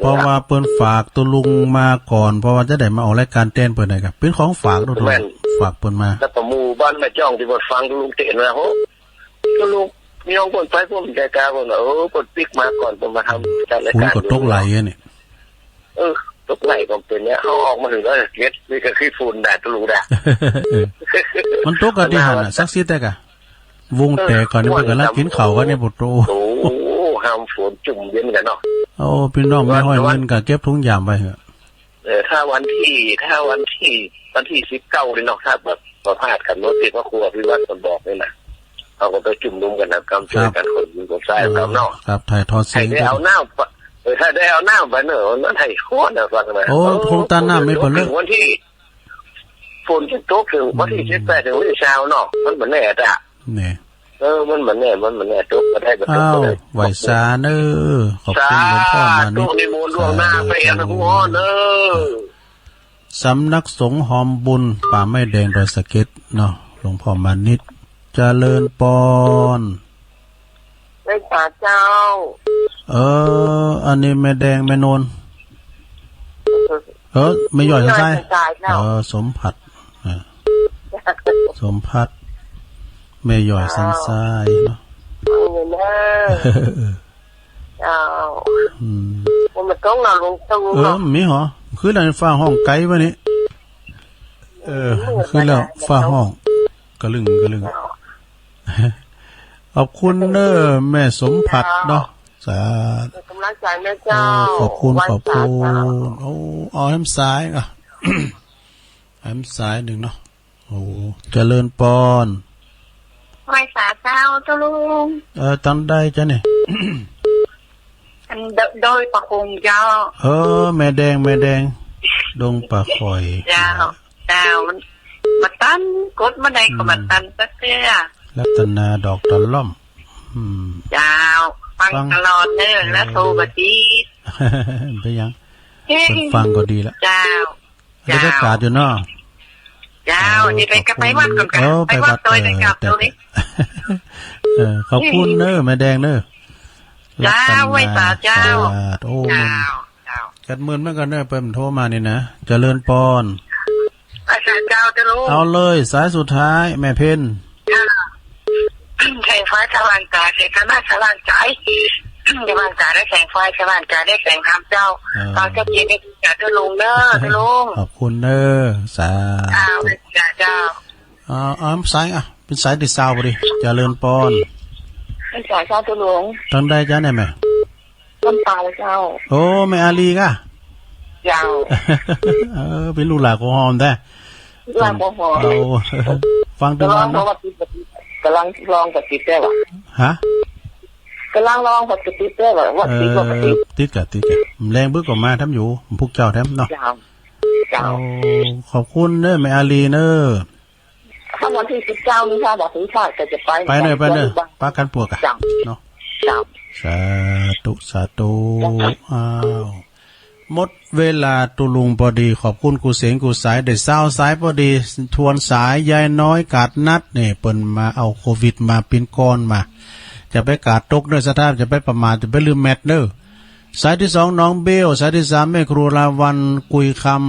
เพราะว่าเปิ้นฝากตัวลุงมาก่อนเพราะว่าจะได้มาออกรายการเต้นเปิ้นได้ครับเป็นของฝากตัวลุงฝากเปิ้นมาแล้วก็หมู่บ้านแม่จ้องที่บ่ฟังลุงเต้นนะโหลุงมีน้องคนไปผมใจกล้าบ่ปวดปิดมาก่อนผมมาทำจัดรายการฝุ่นก็ตกไหลนี่ตกไหลก็เป็นเนี่ยเขาออกมาถึงแล้วเก็ดนี่ก็คือฝุ่นแดดตัวลุงแดดมันตกกันที่หั่นน่ะซักซิแต่กะวงแตกก่อนนี่เพิ่นกำลังกินข้าวกันในบ่โตโอ้ห้ามฝนจุ่มเย็นกันเนาะพี่น้องไม่ห้อยเงินก็เก็บถุงยามไว้เหอะถ้าวันที่19นี่เนาะถ้าแบบประพาสกันรถติดว่าครัวพิวัตรคนบอกนี่นะเอาก็ไปจุ่มนุมกันนะกำช่วยกันคนยิงคนใส่กันเนาะครับถ่ายทอดเสียงได้เอาน้ำถ้าได้เอาน้ำไปเนอะนั่นให้โคตรนะฟังนะคงต้านน้ำไม่เปิดเลยวันที่ฝนจะตกถึงวันที่18ถึงวันที่20เนาะมันเหมือนแน่จ้ะนี่มันเหมือนแน่ตกก็ได้ก็ตกก็ได้ไหวซาเนอขอบคุณหลวงพ่อมานิดในมนต์ล่วงหน้าไปอันหัวเนอสำนักสงฆ์หอมบุญป่าไม้แดงดอยสะเก็ดเนาะหลวงพ่อมานิดเจริญปอนไม่ตาเจ้าอันนี้แม่แดงแม่นนไม่ย่อยใช่สมผัดสมผัดแม่ย่อยสันทรายเนาะมันต้องนอนลงตู้มีหรอคืออะไรฟ้าห้องไกลวะนี่คือแล้วฟ้าห้องกระลึงขอบคุณแม่สมผัดเนาะสาธุกำลังใจแม่เจ้าขอบคุณเอาแฮมซ้ายอ่ะแฮมซ้ายหนึ่งเนาะเจริญปอนไหว้สาเจ้าเจ้าลุงตั้งได้จ้ะเนี่ยโดยประคงเจ้าแม่แดงดงปลาคอยเจ้ามันมาตันกดมาได้ก็มาตันสักเสียรัตนาดอกตะล่อมเจ้าฟังตลอดเนอะแล้วโทรมาดีไปยังฟังก็ดีแล้วเจ้าบรรยากาศอยู่เนาะเจ้านี่ไปกับไปวัดก่อนกันไปวัดตัวไหนกับตัวนี้ขอบคุณเนอะแม่แดงเนอะเจ้าไว้ตาเจ้ากันหมื่นเมื่อกันเนอะเปิ่มโทรมานี่นะเจริญปอนอาจารย์เจ้าจะรู้เอาเลยสายสุดท้ายแม่เพ็ญแข่งไฟสว่างกาเสกหน้าสว่างใจสว่างกาได้แข่งไฟสว่างกาได้แข่งทำเจ้าตอนเจ้าเย็นได้จะจะลงเนอะลุงขอบคุณเนอะสาธุเจ้าสายเป็นสายติดสาวพอดีเจริญปอนเป็นสายเจ้าจะลงตั้งได้จ้าเนี่ยแม่ต้นตาเจ้าแม่อาลีก่ะเจ้าเป็นลูกหลานของหอมได้หลานของหอมฟังตลอดเนาะกำลังลองกับติดได้หรอฮะกำลังลองกับติดได้หรอว่าติดกับติดแรงบึกออกมาทำอยู่พวกเจ้าแท้เนาะขอบคุณเนอะแม่อาลีเนอะถ้าวันที่19นี่ถ้าบอกถึงชาติจะไปเนอะป้ากันปวกอะเนาะสาธุหมดเวลาตุลุงพอดีขอบคุณกูเสียงกูสายได้เศร้าสายพอดีทวนสายยายน้อยกาดนัดเนี่ยเปิ่นมาเอาโควิดมาปินก้อนมาจะไปกาดตกเด้อสถานจะไปประมาทจะไปลืมแมทเด้อสายที่2น้องเบลสายที่3แม่ครูลาวันกุยคำ